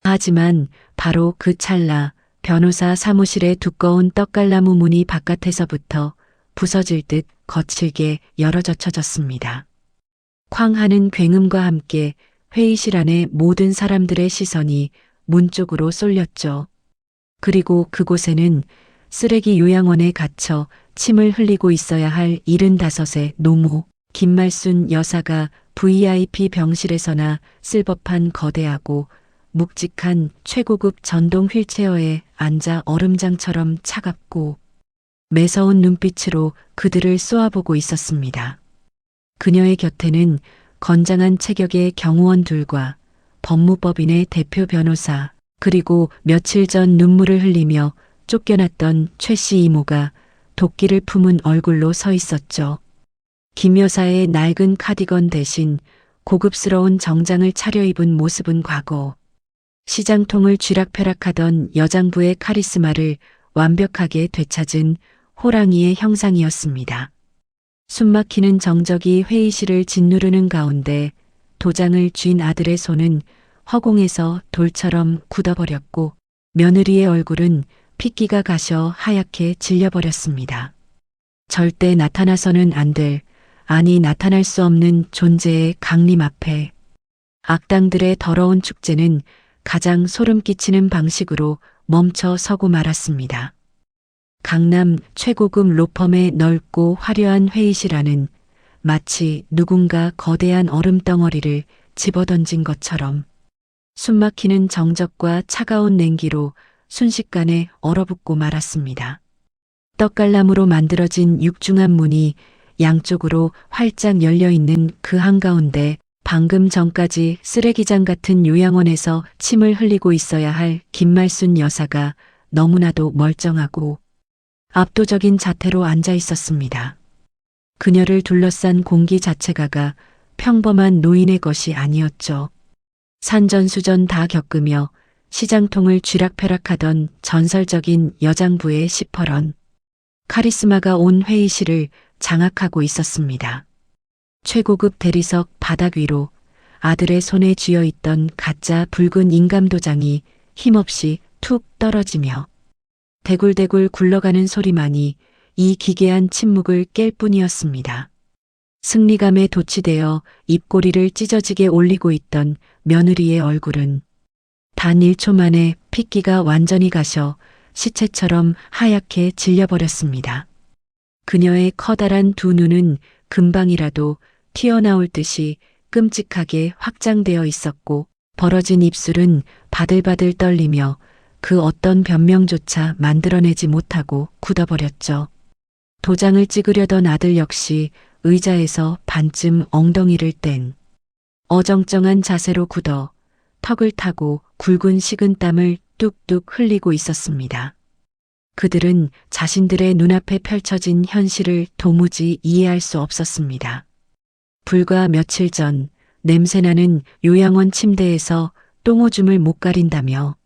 하지만 바로 그 찰나 변호사 사무실의 두꺼운 떡갈나무 문이 바깥에서부터 부서질 듯 거칠게 열어젖혀졌습니다. 쾅 하는 굉음과 함께 회의실 안의 모든 사람들의 시선이 문 쪽으로 쏠렸죠. 그리고 그곳에는 쓰레기 요양원에 갇혀 침을 흘리고 있어야 할 75의 노모 김말순 여사가 VIP 병실에서나 쓸 법한 거대하고 묵직한 최고급 전동 휠체어에 앉아 얼음장처럼 차갑고 매서운 눈빛으로 그들을 쏘아보고 있었습니다. 그녀의 곁에는 건장한 체격의 경호원 둘과 법무법인의 대표 변호사, 그리고 며칠 전 눈물을 흘리며 쫓겨났던 최 씨 이모가 도끼를 품은 얼굴로 서 있었죠. 김 여사의 낡은 카디건 대신 고급스러운 정장을 차려입은 모습은 과거, 시장통을 쥐락펴락하던 여장부의 카리스마를 완벽하게 되찾은 호랑이의 형상이었습니다. 숨막히는 정적이 회의실을 짓누르는 가운데 도장을 쥔 아들의 손은 허공에서 돌처럼 굳어버렸고 며느리의 얼굴은 핏기가 가셔 하얗게 질려버렸습니다. 절대 나타나서는 안 될, 아니 나타날 수 없는 존재의 강림 앞에 악당들의 더러운 축제는 가장 소름 끼치는 방식으로 멈춰 서고 말았습니다. 강남 최고급 로펌의 넓고 화려한 회의실 안은 마치 누군가 거대한 얼음덩어리를 집어던진 것처럼 숨막히는 정적과 차가운 냉기로 순식간에 얼어붙고 말았습니다. 떡갈나무로 만들어진 육중한 문이 양쪽으로 활짝 열려있는 그 한가운데 방금 전까지 쓰레기장 같은 요양원에서 침을 흘리고 있어야 할 김말순 여사가 너무나도 멀쩡하고 압도적인 자태로 앉아 있었습니다. 그녀를 둘러싼 공기 자체가가 평범한 노인의 것이 아니었죠. 산전수전 다 겪으며 시장통을 쥐락펴락하던 전설적인 여장부의 시퍼런 카리스마가 온 회의실을 장악하고 있었습니다. 최고급 대리석 바닥 위로 아들의 손에 쥐어 있던 가짜 붉은 인감도장이 힘없이 툭 떨어지며 대굴대굴 굴러가는 소리만이 이 기괴한 침묵을 깰 뿐이었습니다. 승리감에 도취되어 입꼬리를 찢어지게 올리고 있던 며느리의 얼굴은 단 1초 만에 핏기가 완전히 가셔 시체처럼 하얗게 질려버렸습니다. 그녀의 커다란 두 눈은 금방이라도 튀어나올 듯이 끔찍하게 확장되어 있었고 벌어진 입술은 바들바들 떨리며 그 어떤 변명조차 만들어내지 못하고 굳어버렸죠. 도장을 찍으려던 아들 역시 의자에서 반쯤 엉덩이를 뗀 어정쩡한 자세로 굳어 턱을 타고 굵은 식은땀을 뚝뚝 흘리고 있었습니다. 그들은 자신들의 눈앞에 펼쳐진 현실을 도무지 이해할 수 없었습니다. 불과 며칠 전 냄새나는 요양원 침대에서 똥오줌을 못 가린다며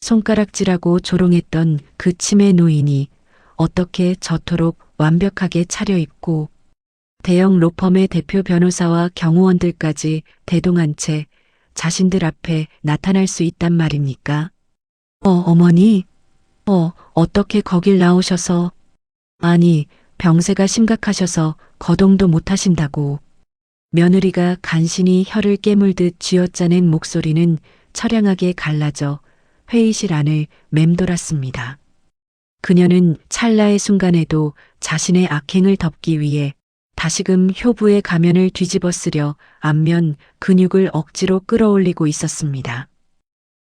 손가락질하고 조롱했던 그 치매 노인이 어떻게 저토록 완벽하게 차려입고 대형 로펌의 대표 변호사와 경호원들까지 대동한 채 자신들 앞에 나타날 수 있단 말입니까? 어머니? 어떻게 거길 나오셔서? 아니, 병세가 심각하셔서 거동도 못 하신다고. 며느리가 간신히 혀를 깨물듯 쥐어짜낸 목소리는 처량하게 갈라져 회의실 안을 맴돌았습니다. 그녀는 찰나의 순간에도 자신의 악행을 덮기 위해 다시금 효부의 가면을 뒤집어 쓰려 안면 근육을 억지로 끌어올리고 있었습니다.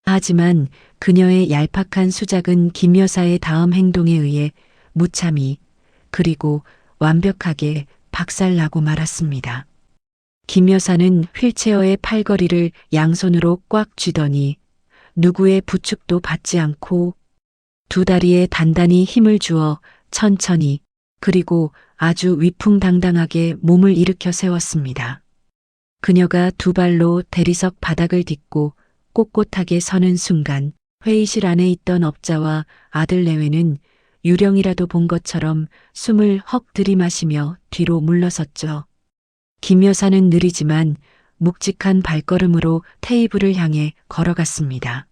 하지만 그녀의 얄팍한 수작은 김 여사의 다음 행동에 의해 무참히 그리고 완벽하게 박살나고 말았습니다. 김 여사는 휠체어의 팔걸이를 양손으로 꽉 쥐더니 누구의 부축도 받지 않고 두 다리에 단단히 힘을 주어 천천히 그리고 아주 위풍당당하게 몸을 일으켜 세웠습니다. 그녀가 두 발로 대리석 바닥을 딛고 꼿꼿하게 서는 순간 회의실 안에 있던 업자와 아들 내외는 유령이라도 본 것처럼 숨을 헉 들이마시며 뒤로 물러섰죠. 김 여사는 느리지만 묵직한 발걸음으로 테이블을 향해 걸어갔습니다.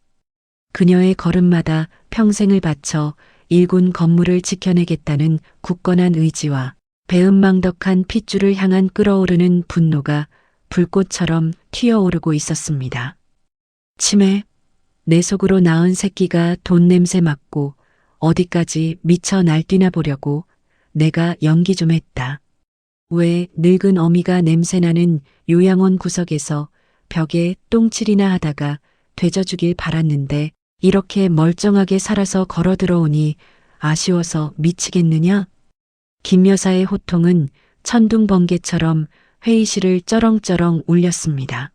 그녀의 걸음마다 평생을 바쳐 일군 건물을 지켜내겠다는 굳건한 의지와 배은망덕한 핏줄을 향한 끓어오르는 분노가 불꽃처럼 튀어오르고 있었습니다. 치매, 내 속으로 낳은 새끼가 돈 냄새 맡고 어디까지 미쳐 날뛰나 보려고 내가 연기 좀 했다. 왜 늙은 어미가 냄새나는 요양원 구석에서 벽에 똥칠이나 하다가 되져주길 바랐는데 이렇게 멀쩡하게 살아서 걸어 들어오니 아쉬워서 미치겠느냐? 김 여사의 호통은 천둥번개처럼 회의실을 쩌렁쩌렁 울렸습니다.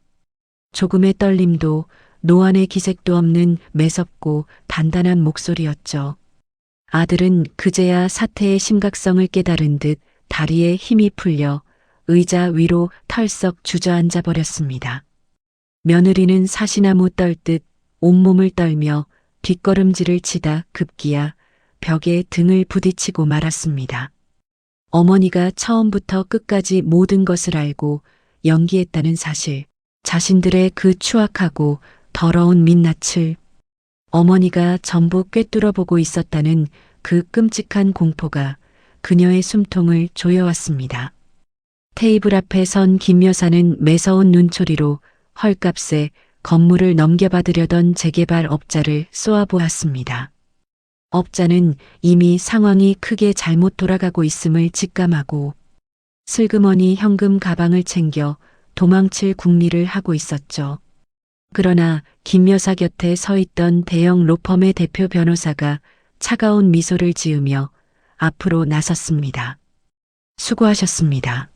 조금의 떨림도 노안의 기색도 없는 매섭고 단단한 목소리였죠. 아들은 그제야 사태의 심각성을 깨달은 듯 다리에 힘이 풀려 의자 위로 털썩 주저앉아 버렸습니다. 며느리는 사시나무 떨듯 온몸을 떨며 뒷걸음질을 치다 급기야 벽에 등을 부딪히고 말았습니다. 어머니가 처음부터 끝까지 모든 것을 알고 연기했다는 사실, 자신들의 그 추악하고 더러운 민낯을 어머니가 전부 꿰뚫어 보고 있었다는 그 끔찍한 공포가 그녀의 숨통을 조여왔습니다. 테이블 앞에 선 김 여사는 매서운 눈초리로 헐값에 건물을 넘겨받으려던 재개발 업자를 쏘아보았습니다. 업자는 이미 상황이 크게 잘못 돌아가고 있음을 직감하고 슬그머니 현금 가방을 챙겨 도망칠 궁리를 하고 있었죠. 그러나 김 여사 곁에 서 있던 대형 로펌의 대표 변호사가 차가운 미소를 지으며 앞으로 나섰습니다. 수고하셨습니다.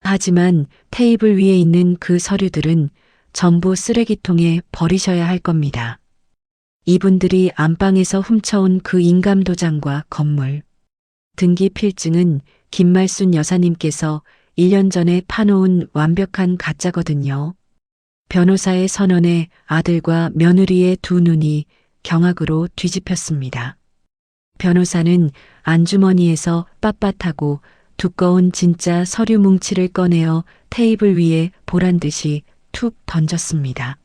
하지만 테이블 위에 있는 그 서류들은 전부 쓰레기통에 버리셔야 할 겁니다. 이분들이 안방에서 훔쳐온 그 인감도장과 건물, 등기 필증은 김말순 여사님께서 1년 전에 파놓은 완벽한 가짜거든요. 변호사의 선언에 아들과 며느리의 두 눈이 경악으로 뒤집혔습니다. 변호사는 안주머니에서 빳빳하고 두꺼운 진짜 서류 뭉치를 꺼내어 테이블 위에 보란 듯이 툭 던졌습니다.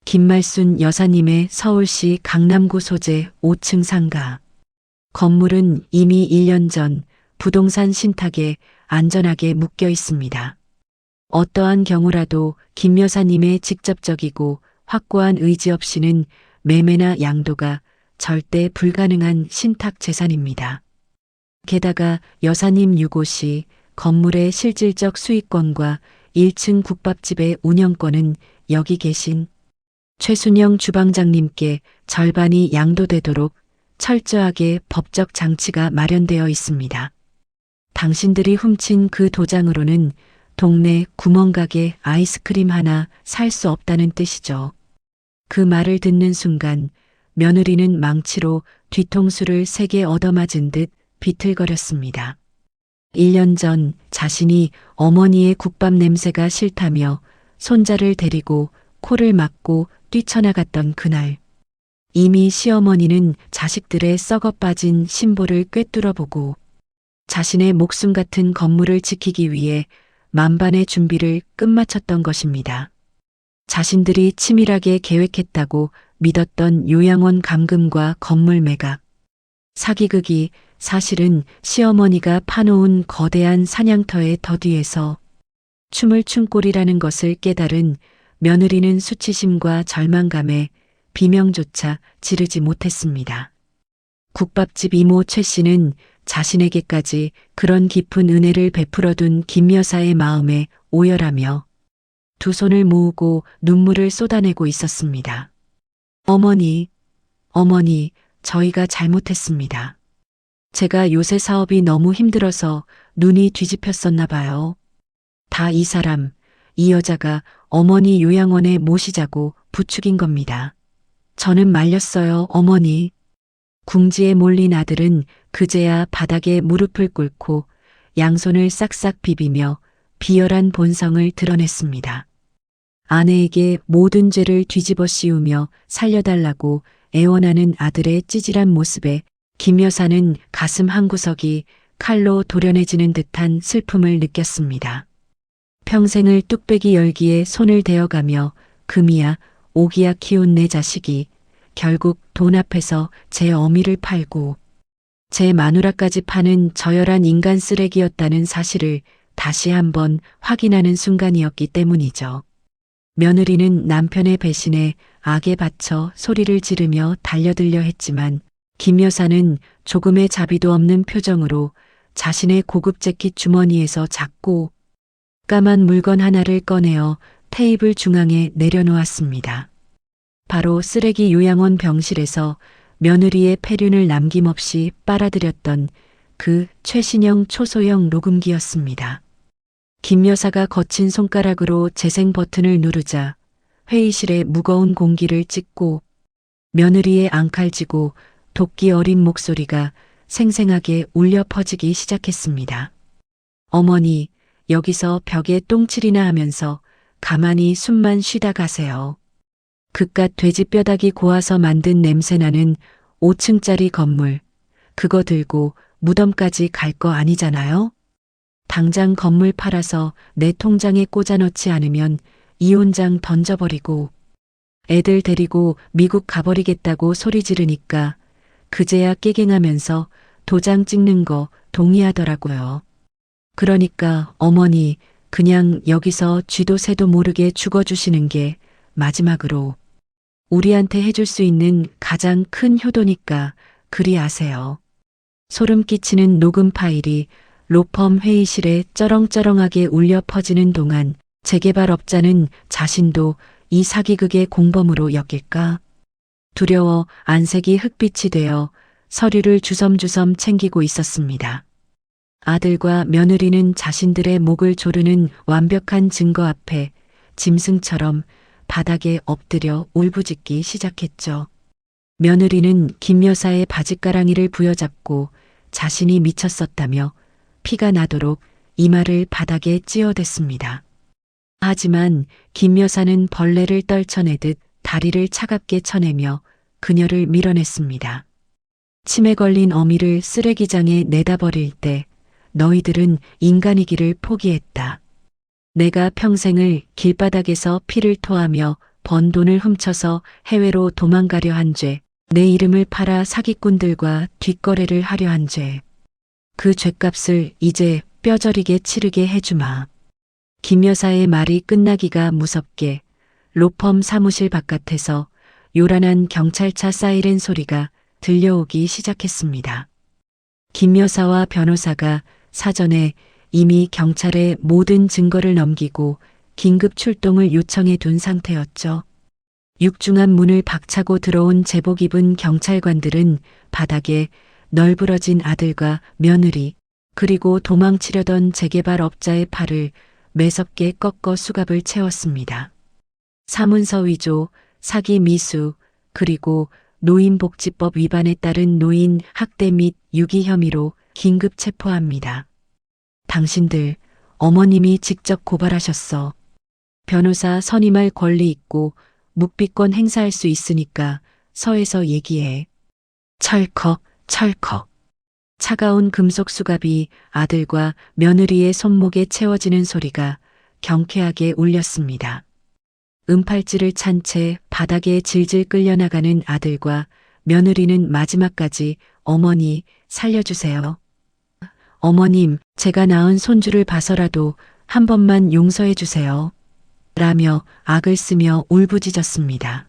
김말순 여사님의 서울시 강남구 소재 5층 상가. 건물은 이미 1년 전 부동산 신탁에 안전하게 묶여 있습니다. 어떠한 경우라도 김 여사님의 직접적이고 확고한 의지 없이는 매매나 양도가 절대 불가능한 신탁 재산입니다. 게다가 여사님 유고 시 건물의 실질적 수익권과 1층 국밥집의 운영권은 여기 계신 최순영 주방장님께 절반이 양도되도록 철저하게 법적 장치가 마련되어 있습니다. 당신들이 훔친 그 도장으로는 동네 구멍가게 아이스크림 하나 살 수 없다는 뜻이죠. 그 말을 듣는 순간 며느리는 망치로 뒤통수를 세게 얻어맞은 듯 비틀거렸습니다. 1년 전 자신이 어머니의 국밥 냄새가 싫다며 손자를 데리고 코를 막고 뛰쳐나갔던 그날. 이미 시어머니는 자식들의 썩어 빠진 신보를 꿰뚫어보고 자신의 목숨 같은 건물을 지키기 위해 만반의 준비를 끝마쳤던 것입니다. 자신들이 치밀하게 계획했다고 믿었던 요양원 감금과 건물 매각, 사기극이 사실은 시어머니가 파놓은 거대한 사냥터의 더 뒤에서 춤을 춘 꼴이라는 것을 깨달은 며느리는 수치심과 절망감에 비명조차 지르지 못했습니다. 국밥집 이모 최 씨는 자신에게까지 그런 깊은 은혜를 베풀어둔 김 여사의 마음에 오열하며 두 손을 모으고 눈물을 쏟아내고 있었습니다. 어머니, 저희가 잘못했습니다. 제가 요새 사업이 너무 힘들어서 눈이 뒤집혔었나 봐요. 다 이 사람, 이 여자가 어머니 요양원에 모시자고 부추긴 겁니다. 저는 말렸어요, 어머니. 궁지에 몰린 아들은 그제야 바닥에 무릎을 꿇고 양손을 싹싹 비비며 비열한 본성을 드러냈습니다. 아내에게 모든 죄를 뒤집어 씌우며 살려달라고 애원하는 아들의 찌질한 모습에 김 여사는 가슴 한구석이 칼로 도려내지는 듯한 슬픔을 느꼈습니다. 평생을 뚝배기 열기에 손을 대어가며 금이야 오기야 키운 내 자식이 결국 돈 앞에서 제 어미를 팔고 제 마누라까지 파는 저열한 인간 쓰레기였다는 사실을 다시 한번 확인하는 순간이었기 때문이죠. 며느리는 남편의 배신에 악에 받쳐 소리를 지르며 달려들려 했지만 김 여사는 조금의 자비도 없는 표정으로 자신의 고급 재킷 주머니에서 작고 까만 물건 하나를 꺼내어 테이블 중앙에 내려놓았습니다. 바로 쓰레기 요양원 병실에서 며느리의 폐륜을 남김없이 빨아들였던 그 최신형 초소형 녹음기였습니다. 김 여사가 거친 손가락으로 재생 버튼을 누르자 회의실의 무거운 공기를 찢고 며느리의 앙칼지고 도끼 어린 목소리가 생생하게 울려 퍼지기 시작했습니다. 어머니, 여기서 벽에 똥칠이나 하면서 가만히 숨만 쉬다 가세요. 그깟 돼지뼈다귀 고아서 만든 냄새나는 5층짜리 건물, 그거 들고 무덤까지 갈 거 아니잖아요? 당장 건물 팔아서 내 통장에 꽂아 넣지 않으면 이혼장 던져버리고 애들 데리고 미국 가버리겠다고 소리 지르니까 그제야 깨갱하면서 도장 찍는 거 동의하더라고요. 그러니까 어머니 그냥 여기서 쥐도 새도 모르게 죽어주시는 게 마지막으로 우리한테 해줄 수 있는 가장 큰 효도니까 그리 아세요. 소름 끼치는 녹음 파일이 로펌 회의실에 쩌렁쩌렁하게 울려 퍼지는 동안 재개발업자는 자신도 이 사기극의 공범으로 엮일까? 두려워 안색이 흑빛이 되어 서류를 주섬주섬 챙기고 있었습니다. 아들과 며느리는 자신들의 목을 조르는 완벽한 증거 앞에 짐승처럼 바닥에 엎드려 울부짖기 시작했죠. 며느리는 김 여사의 바짓가랑이를 부여잡고 자신이 미쳤었다며 피가 나도록 이마를 바닥에 찧어댔습니다. 하지만 김 여사는 벌레를 떨쳐내듯 다리를 차갑게 쳐내며 그녀를 밀어냈습니다. 침에 걸린 어미를 쓰레기장에 내다 버릴 때 너희들은 인간이기를 포기했다. 내가 평생을 길바닥에서 피를 토하며 번 돈을 훔쳐서 해외로 도망가려 한 죄, 내 이름을 팔아 사기꾼들과 뒷거래를 하려 한 죄. 그 죗값을 이제 뼈저리게 치르게 해주마. 김 여사의 말이 끝나기가 무섭게 로펌 사무실 바깥에서 요란한 경찰차 사이렌 소리가 들려오기 시작했습니다. 김 여사와 변호사가 사전에 이미 경찰에 모든 증거를 넘기고 긴급 출동을 요청해 둔 상태였죠. 육중한 문을 박차고 들어온 제복 입은 경찰관들은 바닥에 널브러진 아들과 며느리 그리고 도망치려던 재개발업자의 팔을 매섭게 꺾어 수갑을 채웠습니다. 사문서 위조, 사기 미수, 그리고 노인복지법 위반에 따른 노인 학대 및 유기 혐의로 긴급 체포합니다. 당신들 어머님이 직접 고발하셨어. 변호사 선임할 권리 있고 묵비권 행사할 수 있으니까 서에서 얘기해. 철컥 철컥. 차가운 금속 수갑이 아들과 며느리의 손목에 채워지는 소리가 경쾌하게 울렸습니다. 은팔찌를 찬 채 바닥에 질질 끌려나가는 아들과 며느리는 마지막까지 어머니 살려주세요. 어머님, 제가 낳은 손주를 봐서라도 한 번만 용서해 주세요. 라며 악을 쓰며 울부짖었습니다.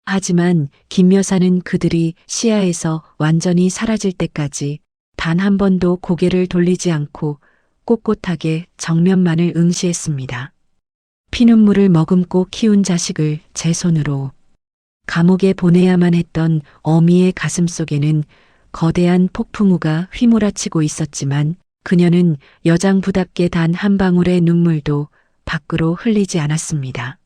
하지만 김 여사는 그들이 시야에서 완전히 사라질 때까지 단 한 번도 고개를 돌리지 않고 꼿꼿하게 정면만을 응시했습니다. 피눈물을 머금고 키운 자식을 제 손으로 감옥에 보내야만 했던 어미의 가슴 속에는 거대한 폭풍우가 휘몰아치고 있었지만 그녀는 여장부답게 단 한 방울의 눈물도 밖으로 흘리지 않았습니다.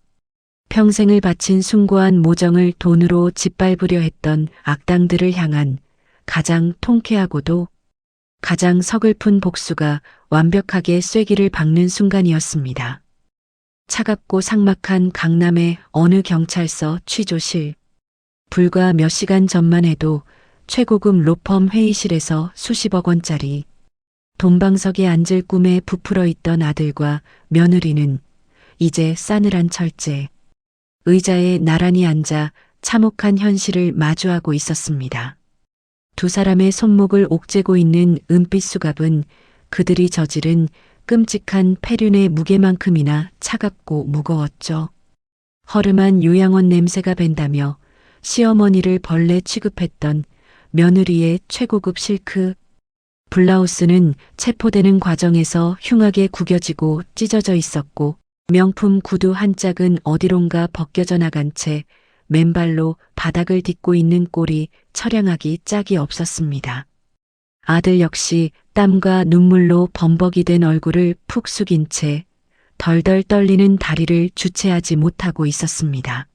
평생을 바친 숭고한 모정을 돈으로 짓밟으려 했던 악당들을 향한 가장 통쾌하고도 가장 서글픈 복수가 완벽하게 쐐기를 박는 순간이었습니다. 차갑고 삭막한 강남의 어느 경찰서 취조실. 불과 몇 시간 전만 해도 최고급 로펌 회의실에서 수십억 원짜리 돈방석에 앉을 꿈에 부풀어 있던 아들과 며느리는 이제 싸늘한 철제, 의자에 나란히 앉아 참혹한 현실을 마주하고 있었습니다. 두 사람의 손목을 옥죄고 있는 은빛 수갑은 그들이 저지른 끔찍한 폐륜의 무게만큼이나 차갑고 무거웠죠. 허름한 요양원 냄새가 밴다며 시어머니를 벌레 취급했던 며느리의 최고급 실크, 블라우스는 체포되는 과정에서 흉하게 구겨지고 찢어져 있었고 명품 구두 한 짝은 어디론가 벗겨져 나간 채 맨발로 바닥을 딛고 있는 꼴이 처량하기 짝이 없었습니다. 아들 역시 땀과 눈물로 범벅이 된 얼굴을 푹 숙인 채 덜덜 떨리는 다리를 주체하지 못하고 있었습니다.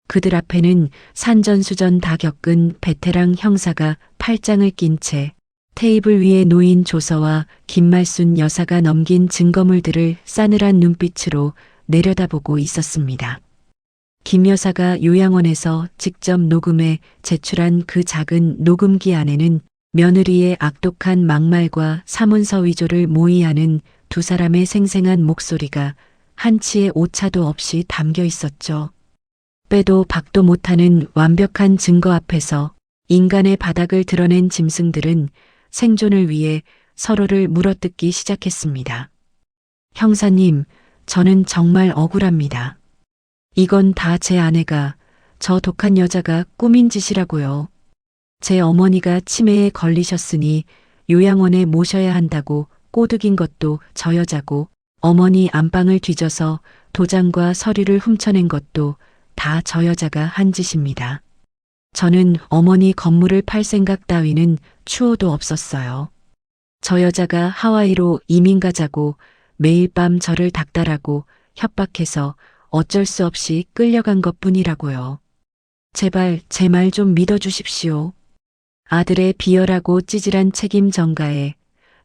그들 앞에는 산전수전 다 겪은 베테랑 형사가 팔짱을 낀 채 테이블 위에 놓인 조서와 김말순 여사가 넘긴 증거물들을 싸늘한 눈빛으로 내려다보고 있었습니다. 김 여사가 요양원에서 직접 녹음해 제출한 그 작은 녹음기 안에는 며느리의 악독한 막말과 사문서 위조를 모의하는 두 사람의 생생한 목소리가 한치의 오차도 없이 담겨 있었죠. 빼도 박도 못하는 완벽한 증거 앞에서 인간의 바닥을 드러낸 짐승들은 생존을 위해 서로를 물어뜯기 시작했습니다. 형사님, 저는 정말 억울합니다. 이건 다 제 아내가, 저 독한 여자가 꾸민 짓이라고요. 제 어머니가 치매에 걸리셨으니 요양원에 모셔야 한다고 꼬드긴 것도 저 여자고, 어머니 안방을 뒤져서 도장과 서류를 훔쳐낸 것도 다 저 여자가 한 짓입니다. 저는 어머니 건물을 팔 생각 따위는 추호도 없었어요. 저 여자가 하와이로 이민 가자고 매일 밤 저를 닥달하고 협박해서 어쩔 수 없이 끌려간 것뿐이라고요. 제발 제 말 좀 믿어주십시오. 아들의 비열하고 찌질한 책임 전가에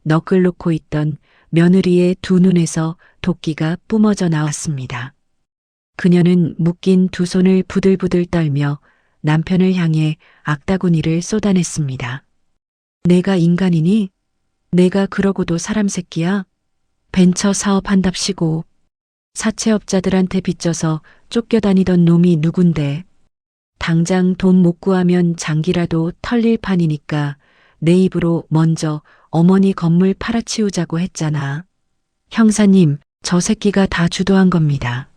너클 놓고 있던 며느리의 두 눈에서 도끼가 뿜어져 나왔습니다. 그녀는 묶인 두 손을 부들부들 떨며 남편을 향해 악다구니를 쏟아냈습니다. 내가 인간이니? 내가 그러고도 사람 새끼야? 벤처 사업한답시고 사채업자들한테 빚져서 쫓겨다니던 놈이 누군데? 당장 돈 못 구하면 장기라도 털릴 판이니까 내 입으로 먼저 어머니 건물 팔아치우자고 했잖아. 형사님, 저 새끼가 다 주도한 겁니다.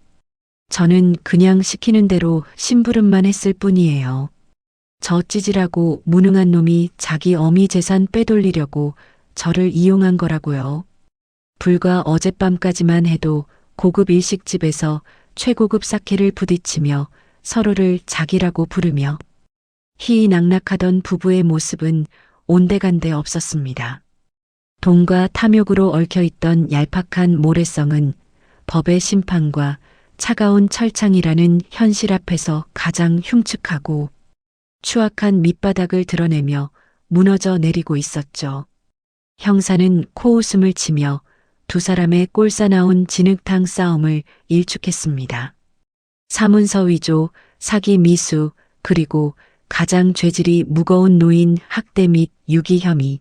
저는 그냥 시키는 대로 심부름만 했을 뿐이에요. 저 찌질하고 무능한 놈이 자기 어미 재산 빼돌리려고 저를 이용한 거라고요. 불과 어젯밤까지만 해도 고급 일식집에서 최고급 사케를 부딪히며 서로를 자기라고 부르며 희희낙낙하던 부부의 모습은 온데간데 없었습니다. 돈과 탐욕으로 얽혀있던 얄팍한 모래성은 법의 심판과 차가운 철창이라는 현실 앞에서 가장 흉측하고 추악한 밑바닥을 드러내며 무너져 내리고 있었죠. 형사는 코웃음을 치며 두 사람의 꼴사나운 진흙탕 싸움을 일축했습니다. 사문서 위조, 사기 미수, 그리고 가장 죄질이 무거운 노인 학대 및 유기 혐의.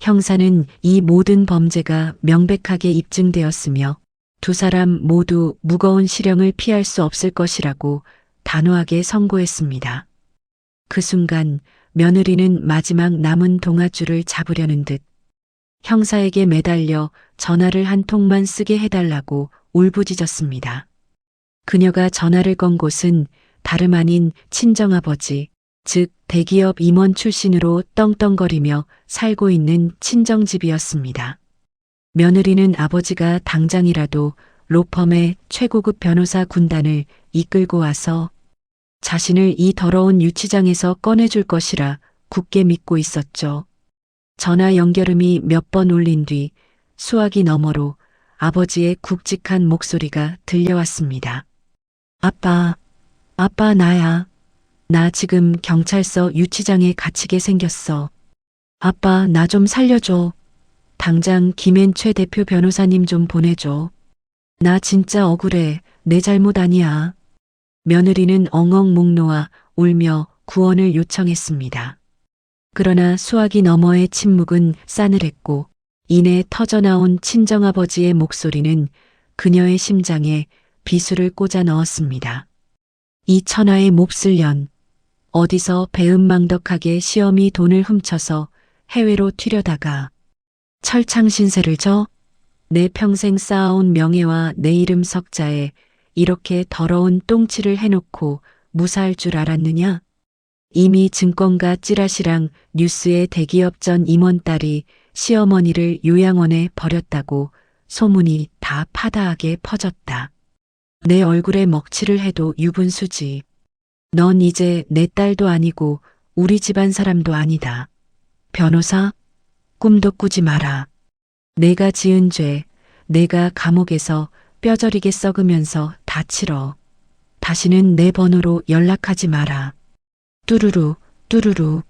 형사는 이 모든 범죄가 명백하게 입증되었으며 두 사람 모두 무거운 실형을 피할 수 없을 것이라고 단호하게 선고했습니다. 그 순간 며느리는 마지막 남은 동아줄을 잡으려는 듯 형사에게 매달려 전화를 한 통만 쓰게 해달라고 울부짖었습니다. 그녀가 전화를 건 곳은 다름 아닌 친정아버지, 즉 대기업 임원 출신으로 떵떵거리며 살고 있는 친정집이었습니다. 며느리는 아버지가 당장이라도 로펌의 최고급 변호사 군단을 이끌고 와서 자신을 이 더러운 유치장에서 꺼내줄 것이라 굳게 믿고 있었죠. 전화 연결음이 몇 번 울린 뒤 수화기 너머로 아버지의 굵직한 목소리가 들려왔습니다. 아빠 나야. 나 지금 경찰서 유치장에 갇히게 생겼어. 아빠 나 좀 살려줘. 당장 김앤 최 대표 변호사님 좀 보내줘. 나 진짜 억울해. 내 잘못 아니야. 며느리는 엉엉 목 놓아 울며 구원을 요청했습니다. 그러나 수화기 너머의 침묵은 싸늘했고 이내 터져나온 친정아버지의 목소리는 그녀의 심장에 비수를 꽂아 넣었습니다. 이 천하의 몹쓸 년. 어디서 배은망덕하게 시어미 돈을 훔쳐서 해외로 튀려다가 철창 신세를 져? 내 평생 쌓아온 명예와 내 이름 석자에 이렇게 더러운 똥칠을 해놓고 무사할 줄 알았느냐? 이미 증권가 찌라시랑 뉴스의 대기업 전 임원 딸이 시어머니를 요양원에 버렸다고 소문이 다 파다하게 퍼졌다. 내 얼굴에 먹칠을 해도 유분수지. 넌 이제 내 딸도 아니고 우리 집안 사람도 아니다. 변호사? 꿈도 꾸지 마라. 내가 지은 죄, 내가 감옥에서 뼈저리게 썩으면서 다 치러. 다시는 내 번호로 연락하지 마라. 뚜루루, 뚜루루.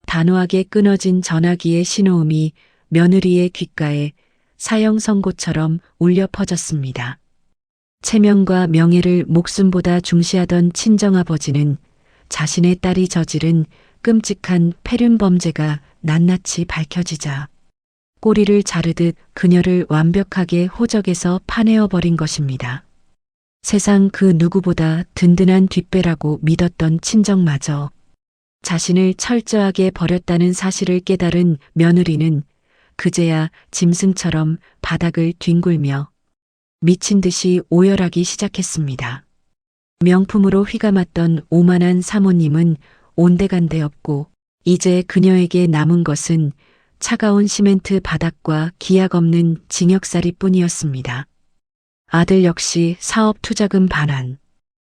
단호하게 끊어진 전화기의 신호음이 며느리의 귓가에 사형 선고처럼 울려 퍼졌습니다. 체면과 명예를 목숨보다 중시하던 친정아버지는 자신의 딸이 저지른 끔찍한 폐륜 범죄가 낱낱이 밝혀지자 꼬리를 자르듯 그녀를 완벽하게 호적에서 파내어 버린 것입니다. 세상 그 누구보다 든든한 뒷배라고 믿었던 친정마저 자신을 철저하게 버렸다는 사실을 깨달은 며느리는 그제야 짐승처럼 바닥을 뒹굴며 미친 듯이 오열하기 시작했습니다. 명품으로 휘감았던 오만한 사모님은 온데간데 없고 이제 그녀에게 남은 것은 차가운 시멘트 바닥과 기약 없는 징역살이 뿐이었습니다. 아들 역시 사업 투자금 반환,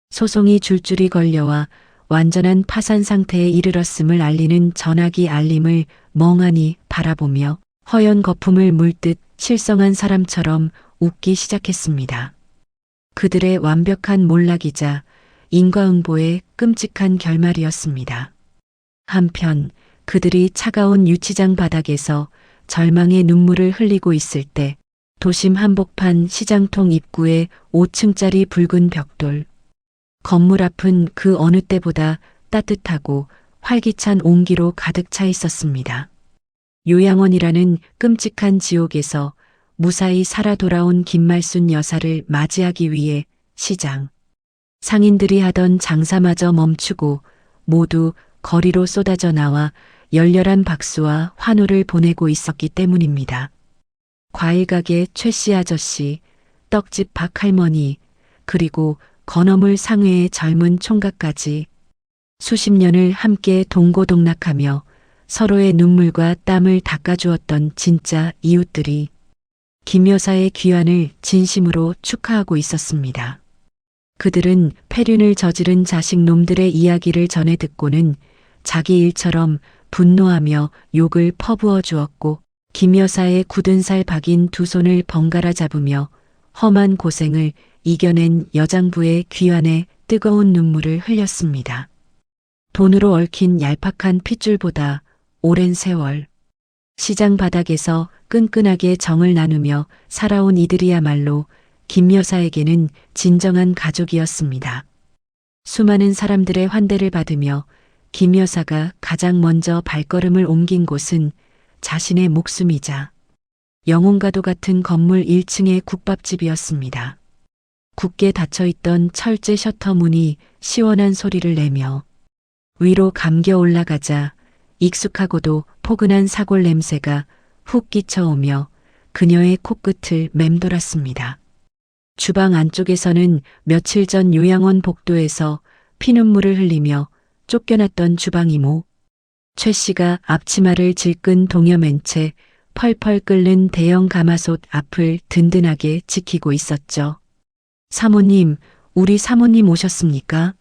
소송이 줄줄이 걸려와 완전한 파산 상태에 이르렀음을 알리는 전화기 알림을 멍하니 바라보며 허연 거품을 물듯 실성한 사람처럼 웃기 시작했습니다. 그들의 완벽한 몰락이자 인과응보의 끔찍한 결말이었습니다. 한편 그들이 차가운 유치장 바닥에서 절망의 눈물을 흘리고 있을 때 도심 한복판 시장통 입구에 5층짜리 붉은 벽돌, 건물 앞은 그 어느 때보다 따뜻하고 활기찬 온기로 가득 차 있었습니다. 요양원이라는 끔찍한 지옥에서 무사히 살아 돌아온 김말순 여사를 맞이하기 위해 시장, 상인들이 하던 장사마저 멈추고 모두 거리로 쏟아져 나와 열렬한 박수와 환호를 보내고 있었기 때문입니다. 과일가게 최씨 아저씨, 떡집 박 할머니, 그리고 건어물 상회의 젊은 총각까지 수십 년을 함께 동고동락하며 서로의 눈물과 땀을 닦아주었던 진짜 이웃들이 김 여사의 귀환을 진심으로 축하하고 있었습니다. 그들은 폐륜을 저지른 자식놈들의 이야기를 전해 듣고는 자기 일처럼 분노하며 욕을 퍼부어 주었고 김 여사의 굳은 살 박인 두 손을 번갈아 잡으며 험한 고생을 이겨낸 여장부의 귀환에 뜨거운 눈물을 흘렸습니다. 돈으로 얽힌 얄팍한 핏줄보다 오랜 세월, 시장 바닥에서 끈끈하게 정을 나누며 살아온 이들이야말로 김 여사에게는 진정한 가족이었습니다. 수많은 사람들의 환대를 받으며 김 여사가 가장 먼저 발걸음을 옮긴 곳은 자신의 목숨이자 영혼과도 같은 건물 1층의 국밥집이었습니다. 굳게 닫혀있던 철제 셔터 문이 시원한 소리를 내며 위로 감겨 올라가자 익숙하고도 포근한 사골 냄새가 훅 끼쳐오며 그녀의 코끝을 맴돌았습니다. 주방 안쪽에서는 며칠 전 요양원 복도에서 피눈물을 흘리며 쫓겨났던 주방 이모 최 씨가 앞치마를 질끈 동여맨 채 펄펄 끓는 대형 가마솥 앞을 든든하게 지키고 있었죠. 사모님, 우리 사모님 오셨습니까?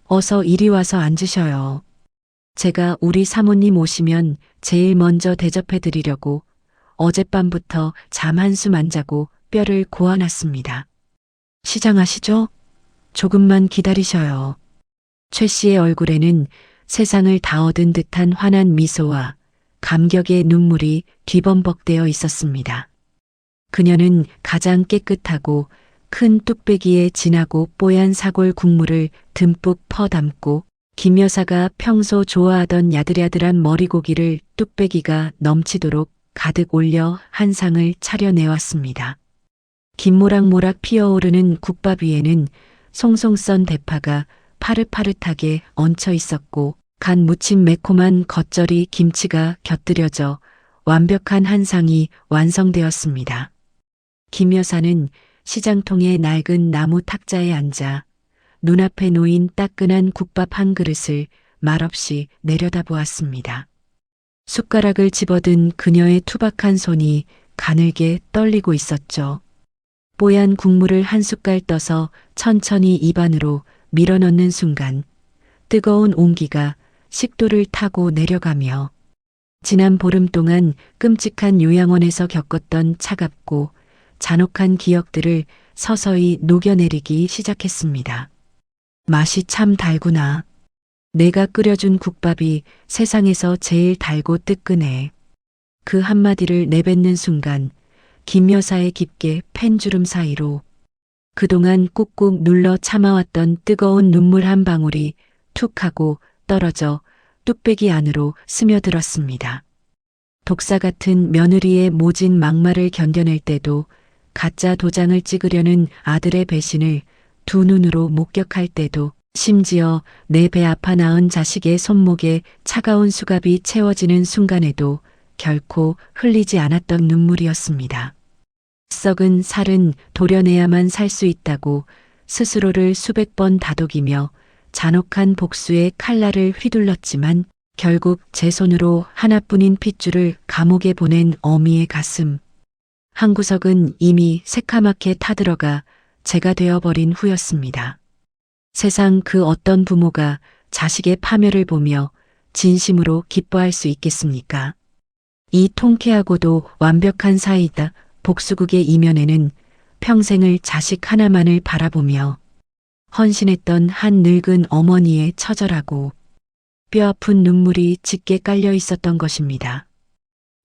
어서 이리 와서 앉으셔요. 제가 우리 사모님 오시면 제일 먼저 대접해 드리려고 어젯밤부터 잠 한숨 안 자고 뼈를 고아놨습니다. 시장하시죠? 조금만 기다리셔요. 최 씨의 얼굴에는 세상을 다 얻은 듯한 환한 미소와 감격의 눈물이 뒤범벅되어 있었습니다. 그녀는 가장 깨끗하고 큰 뚝배기에 진하고 뽀얀 사골 국물을 듬뿍 퍼 담고 김 여사가 평소 좋아하던 야들야들한 머리고기를 뚝배기가 넘치도록 가득 올려 한 상을 차려내왔습니다. 김모락모락 피어오르는 국밥 위에는 송송 썬 대파가 파릇파릇하게 얹혀 있었고 간 무침 매콤한 겉절이 김치가 곁들여져 완벽한 한 상이 완성되었습니다. 김 여사는 시장통의 낡은 나무 탁자에 앉아 눈앞에 놓인 따끈한 국밥 한 그릇을 말없이 내려다보았습니다. 숟가락을 집어든 그녀의 투박한 손이 가늘게 떨리고 있었죠. 뽀얀 국물을 한 숟갈 떠서 천천히 입안으로 밀어넣는 순간 뜨거운 온기가 식도를 타고 내려가며 지난 보름 동안 끔찍한 요양원에서 겪었던 차갑고 잔혹한 기억들을 서서히 녹여내리기 시작했습니다. 맛이 참 달구나. 내가 끓여준 국밥이 세상에서 제일 달고 뜨끈해. 그 한마디를 내뱉는 순간 김 여사의 깊게 팬 주름 사이로 그동안 꾹꾹 눌러 참아왔던 뜨거운 눈물 한 방울이 툭 하고 떨어져 뚝배기 안으로 스며들었습니다. 독사 같은 며느리의 모진 막말을 견뎌낼 때도 가짜 도장을 찍으려는 아들의 배신을 두 눈으로 목격할 때도 심지어 내 배 아파 낳은 자식의 손목에 차가운 수갑이 채워지는 순간에도 결코 흘리지 않았던 눈물이었습니다. 썩은 살은 도려내야만 살 수 있다고 스스로를 수백 번 다독이며 잔혹한 복수의 칼날을 휘둘렀지만 결국 제 손으로 하나뿐인 핏줄을 감옥에 보낸 어미의 가슴. 한 구석은 이미 새카맣게 타들어가 제가 되어버린 후였습니다. 세상 그 어떤 부모가 자식의 파멸을 보며 진심으로 기뻐할 수 있겠습니까? 이 통쾌하고도 완벽한 사이다 복수극의 이면에는 평생을 자식 하나만을 바라보며 헌신했던 한 늙은 어머니의 처절하고 뼈아픈 눈물이 짙게 깔려 있었던 것입니다.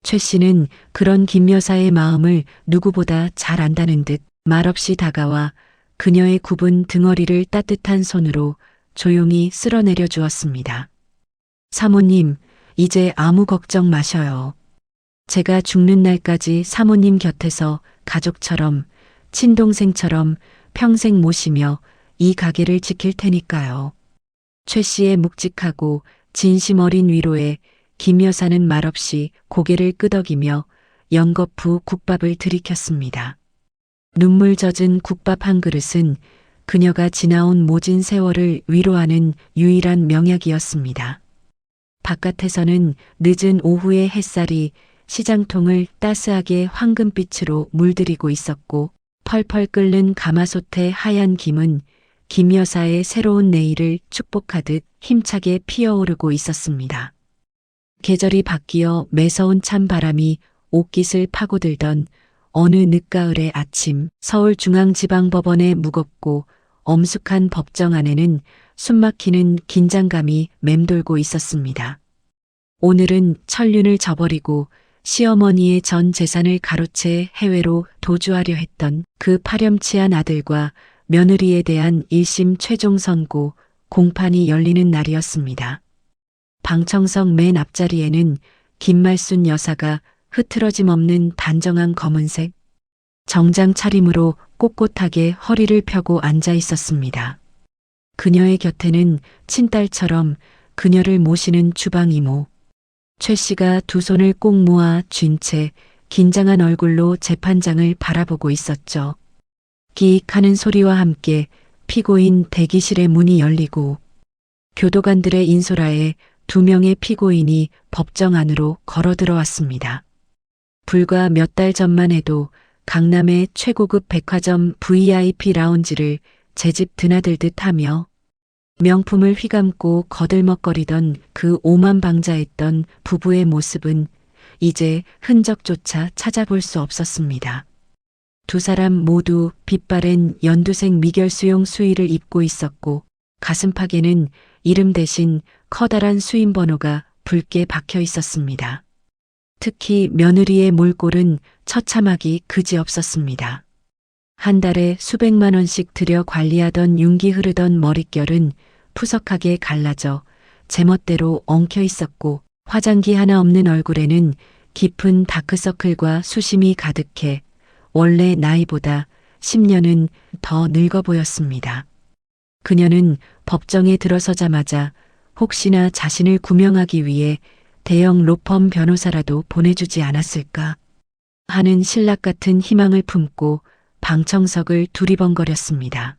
최 씨는 그런 김 여사의 마음을 누구보다 잘 안다는 듯 말없이 다가와 그녀의 굽은 등허리를 따뜻한 손으로 조용히 쓸어내려 주었습니다. 사모님, 이제 아무 걱정 마셔요. 제가 죽는 날까지 사모님 곁에서 가족처럼, 친동생처럼 평생 모시며 이 가게를 지킬 테니까요. 최 씨의 묵직하고 진심 어린 위로에 김 여사는 말없이 고개를 끄덕이며 연거푸 국밥을 들이켰습니다. 눈물 젖은 국밥 한 그릇은 그녀가 지나온 모진 세월을 위로하는 유일한 명약이었습니다. 바깥에서는 늦은 오후의 햇살이 시장통을 따스하게 황금빛으로 물들이고 있었고 펄펄 끓는 가마솥의 하얀 김은 김 여사의 새로운 내일을 축복하듯 힘차게 피어오르고 있었습니다. 계절이 바뀌어 매서운 찬바람이 옷깃을 파고들던 어느 늦가을의 아침, 서울중앙지방법원의 무겁고 엄숙한 법정 안에는 숨막히는 긴장감이 맴돌고 있었습니다. 오늘은 천륜을 저버리고 시어머니의 전 재산을 가로채 해외로 도주하려 했던 그 파렴치한 아들과 며느리에 대한 1심 최종 선고 공판이 열리는 날이었습니다. 방청석 맨 앞자리에는 김말순 여사가 흐트러짐 없는 단정한 검은색 정장 차림으로 꼿꼿하게 허리를 펴고 앉아 있었습니다. 그녀의 곁에는 친딸처럼 그녀를 모시는 주방 이모. 최 씨가 두 손을 꼭 모아 쥔 채 긴장한 얼굴로 재판장을 바라보고 있었죠. 끼익 하는 소리와 함께 피고인 대기실의 문이 열리고 교도관들의 인솔하에 두 명의 피고인이 법정 안으로 걸어 들어왔습니다. 불과 몇 달 전만 해도 강남의 최고급 백화점 VIP 라운지를 제 집 드나들듯 하며 명품을 휘감고 거들먹거리던 그 오만방자했던 부부의 모습은 이제 흔적조차 찾아볼 수 없었습니다. 두 사람 모두 빛바랜 연두색 미결수용 수의를 입고 있었고 가슴팍에는 이름 대신 커다란 수임번호가 붉게 박혀 있었습니다. 특히 며느리의 몰골은 처참하기 그지없었습니다. 한 달에 수백만 원씩 들여 관리하던 윤기 흐르던 머릿결은 푸석하게 갈라져 제멋대로 엉켜 있었고 화장기 하나 없는 얼굴에는 깊은 다크서클과 수심이 가득해 원래 나이보다 10년은 더 늙어 보였습니다. 그녀는 법정에 들어서자마자 혹시나 자신을 구명하기 위해 대형 로펌 변호사라도 보내주지 않았을까 하는 신락 같은 희망을 품고 방청석을 두리번거렸습니다.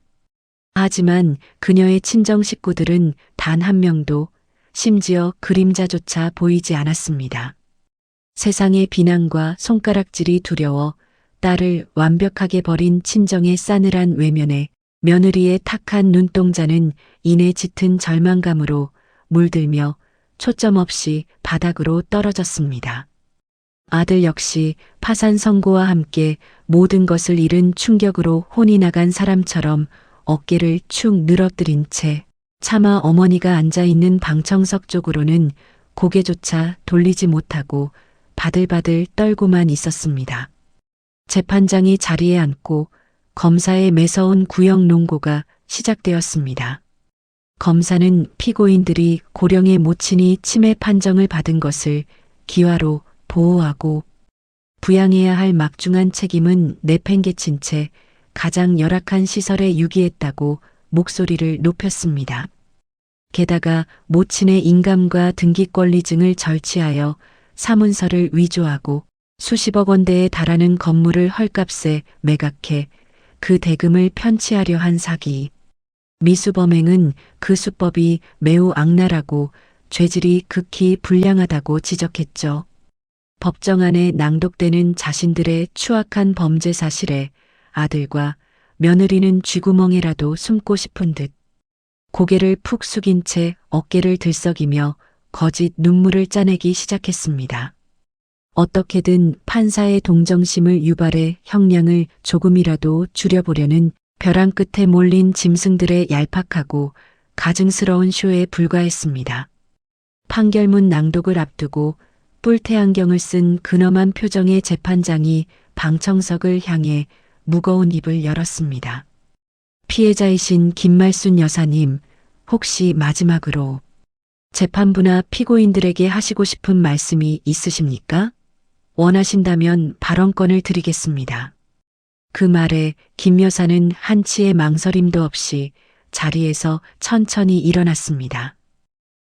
하지만 그녀의 친정 식구들은 단 한 명도 심지어 그림자조차 보이지 않았습니다. 세상의 비난과 손가락질이 두려워 딸을 완벽하게 버린 친정의 싸늘한 외면에 며느리의 탁한 눈동자는 이내 짙은 절망감으로 물들며 초점 없이 바닥으로 떨어졌습니다. 아들 역시 파산 선고와 함께 모든 것을 잃은 충격으로 혼이 나간 사람처럼 어깨를 축 늘어뜨린 채 차마 어머니가 앉아있는 방청석 쪽으로는 고개조차 돌리지 못하고 바들바들 떨고만 있었습니다. 재판장이 자리에 앉고 검사의 매서운 구형 논고가 시작되었습니다. 검사는 피고인들이 고령의 모친이 치매 판정을 받은 것을 기화로 보호하고 부양해야 할 막중한 책임은 내팽개친 채 가장 열악한 시설에 유기했다고 목소리를 높였습니다. 게다가 모친의 인감과 등기권리증을 절취하여 사문서를 위조하고 수십억 원대에 달하는 건물을 헐값에 매각해 그 대금을 편취하려 한 사기. 미수범행은 그 수법이 매우 악랄하고 죄질이 극히 불량하다고 지적했죠. 법정 안에 낭독되는 자신들의 추악한 범죄 사실에 아들과 며느리는 쥐구멍에라도 숨고 싶은 듯 고개를 푹 숙인 채 어깨를 들썩이며 거짓 눈물을 짜내기 시작했습니다. 어떻게든 판사의 동정심을 유발해 형량을 조금이라도 줄여보려는 벼랑 끝에 몰린 짐승들의 얄팍하고 가증스러운 쇼에 불과했습니다. 판결문 낭독을 앞두고 뿔테 안경을 쓴 근엄한 표정의 재판장이 방청석을 향해 무거운 입을 열었습니다. 피해자이신 김말순 여사님, 혹시 마지막으로 재판부나 피고인들에게 하시고 싶은 말씀이 있으십니까? 원하신다면 발언권을 드리겠습니다. 그 말에 김 여사는 한치의 망설임도 없이 자리에서 천천히 일어났습니다.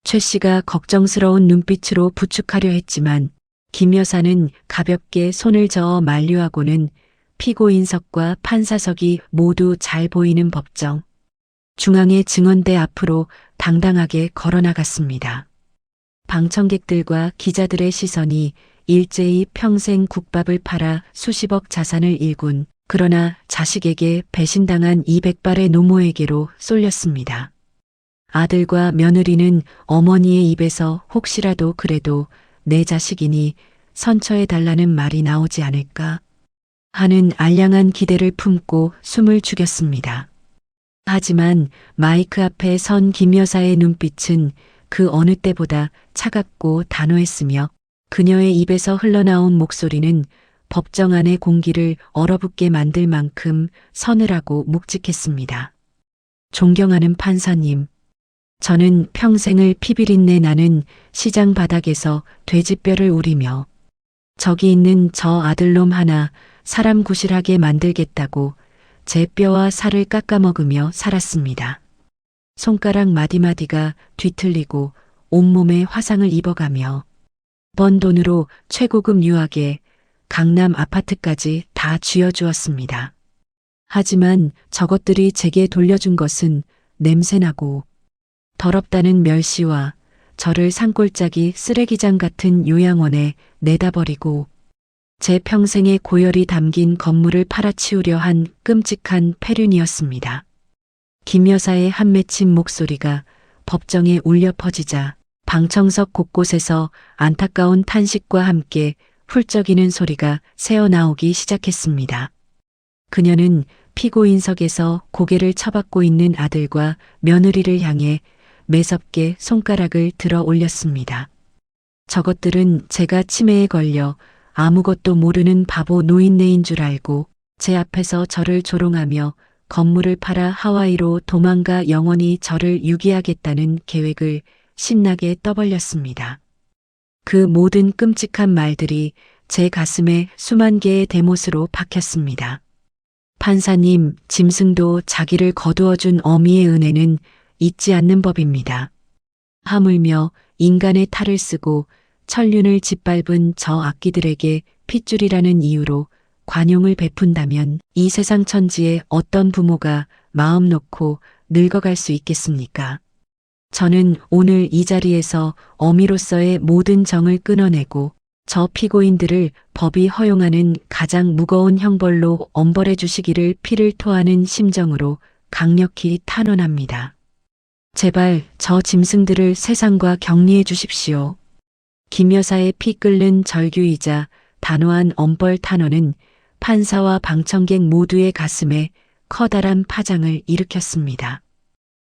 최 씨가 걱정스러운 눈빛으로 부축하려 했지만 김 여사는 가볍게 손을 저어 만류하고는 피고인석과 판사석이 모두 잘 보이는 법정 중앙의 증언대 앞으로 당당하게 걸어나갔습니다. 방청객들과 기자들의 시선이 일제히 평생 국밥을 팔아 수십억 자산을 일군 그러나 자식에게 배신당한 200발의 노모에게로 쏠렸습니다. 아들과 며느리는 어머니의 입에서 혹시라도 그래도 내 자식이니 선처해달라는 말이 나오지 않을까 하는 알량한 기대를 품고 숨을 죽였습니다. 하지만 마이크 앞에 선 김 여사의 눈빛은 그 어느 때보다 차갑고 단호했으며 그녀의 입에서 흘러나온 목소리는 법정 안의 공기를 얼어붙게 만들 만큼 서늘하고 묵직했습니다. 존경하는 판사님, 저는 평생을 피비린내 나는 시장 바닥에서 돼지뼈를 우리며 저기 있는 저 아들놈 하나 사람 구실하게 만들겠다고 제 뼈와 살을 깎아먹으며 살았습니다. 손가락 마디마디가 뒤틀리고 온몸에 화상을 입어가며 번 돈으로 최고급 유학에 강남 아파트까지 다 쥐어주었습니다. 하지만 저것들이 제게 돌려준 것은 냄새나고 더럽다는 멸시와 저를 산골짜기 쓰레기장 같은 요양원에 내다버리고 제 평생의 고열이 담긴 건물을 팔아치우려 한 끔찍한 패륜이었습니다. 김 여사의 한 맺힌 목소리가 법정에 울려 퍼지자 방청석 곳곳에서 안타까운 탄식과 함께 훌쩍이는 소리가 새어나오기 시작했습니다. 그녀는 피고인석에서 고개를 쳐박고 있는 아들과 며느리를 향해 매섭게 손가락을 들어 올렸습니다. 저것들은 제가 치매에 걸려 아무것도 모르는 바보 노인네인 줄 알고 제 앞에서 저를 조롱하며 건물을 팔아 하와이로 도망가 영원히 저를 유기하겠다는 계획을 신나게 떠벌렸습니다. 그 모든 끔찍한 말들이 제 가슴에 수만 개의 대못으로 박혔습니다. 판사님, 짐승도 자기를 거두어준 어미의 은혜는 잊지 않는 법입니다. 하물며 인간의 탈을 쓰고 천륜을 짓밟은 저 악기들에게 핏줄이라는 이유로 관용을 베푼다면 이 세상 천지에 어떤 부모가 마음 놓고 늙어갈 수 있겠습니까? 저는 오늘 이 자리에서 어미로서의 모든 정을 끊어내고 저 피고인들을 법이 허용하는 가장 무거운 형벌로 엄벌해 주시기를 피를 토하는 심정으로 강력히 탄원합니다. 제발 저 짐승들을 세상과 격리해 주십시오. 김 여사의 피 끓는 절규이자 단호한 엄벌 탄원은 판사와 방청객 모두의 가슴에 커다란 파장을 일으켰습니다.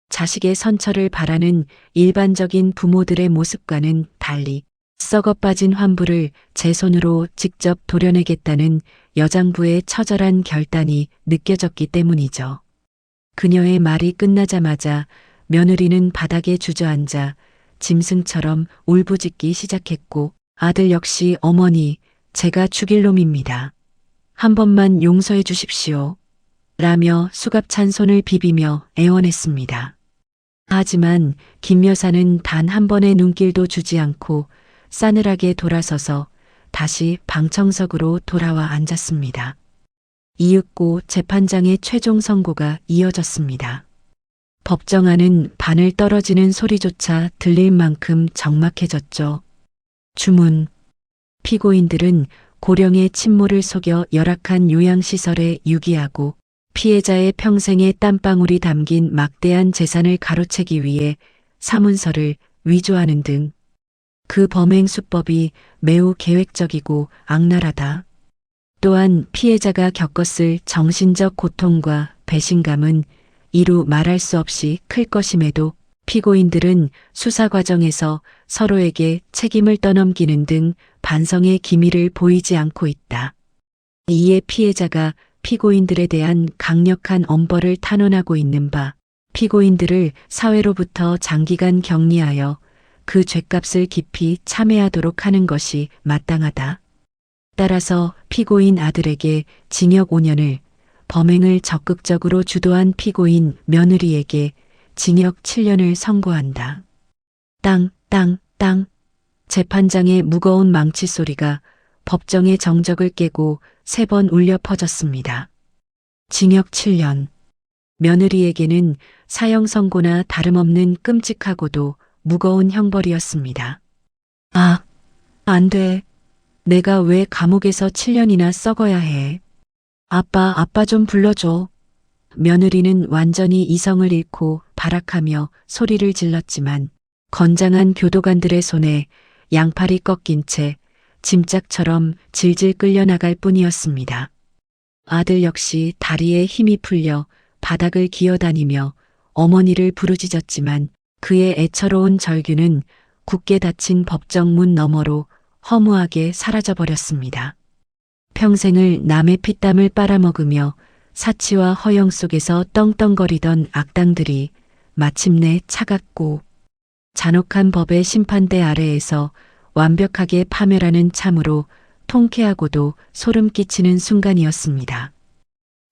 자식의 선처를 바라는 일반적인 부모들의 모습과는 달리 썩어 빠진 환부를 제 손으로 직접 도려내겠다는 여장부의 처절한 결단이 느껴졌기 때문이죠. 그녀의 말이 끝나자마자 며느리는 바닥에 주저앉아 짐승처럼 울부짖기 시작했고 아들 역시 어머니, 제가 죽일 놈입니다. 한 번만 용서해 주십시오. 라며 수갑찬 손을 비비며 애원했습니다. 하지만 김 여사는 단 한 번의 눈길도 주지 않고 싸늘하게 돌아서서 다시 방청석으로 돌아와 앉았습니다. 이윽고 재판장의 최종 선고가 이어졌습니다. 법정 안은 바늘 떨어지는 소리조차 들릴 만큼 적막해졌죠. 주문. 피고인들은 고령의 친모를 속여 열악한 요양시설에 유기하고 피해자의 평생의 땀방울이 담긴 막대한 재산을 가로채기 위해 사문서를 위조하는 등 그 범행 수법이 매우 계획적이고 악랄하다. 또한 피해자가 겪었을 정신적 고통과 배신감은 이루 말할 수 없이 클 것임에도 피고인들은 수사 과정에서 서로에게 책임을 떠넘기는 등 반성의 기미를 보이지 않고 있다. 이에 피해자가 피고인들에 대한 강력한 엄벌을 탄원하고 있는 바 피고인들을 사회로부터 장기간 격리하여 그 죗값을 깊이 참회하도록 하는 것이 마땅하다. 따라서 피고인 아들에게 징역 5년을, 범행을 적극적으로 주도한 피고인 며느리에게 징역 7년을 선고한다. 땅, 땅, 땅. 재판장의 무거운 망치 소리가 법정의 정적을 깨고 3번 울려 퍼졌습니다. 징역 7년. 며느리에게는 사형 선고나 다름없는 끔찍하고도 무거운 형벌이었습니다. 아, 안 돼. 내가 왜 감옥에서 7년이나 썩어야 해. 아빠 좀 불러줘. 며느리는 완전히 이성을 잃고 발악하며 소리를 질렀지만 건장한 교도관들의 손에 양팔이 꺾인 채 짐짝처럼 질질 끌려나갈 뿐이었습니다. 아들 역시 다리에 힘이 풀려 바닥을 기어다니며 어머니를 부르짖었지만 그의 애처로운 절규는 굳게 닫힌 법정 문 너머로 허무하게 사라져버렸습니다. 평생을 남의 피땀을 빨아먹으며 사치와 허영 속에서 떵떵거리던 악당들이 마침내 차갑고 잔혹한 법의 심판대 아래에서 완벽하게 파멸하는 참으로 통쾌하고도 소름 끼치는 순간이었습니다.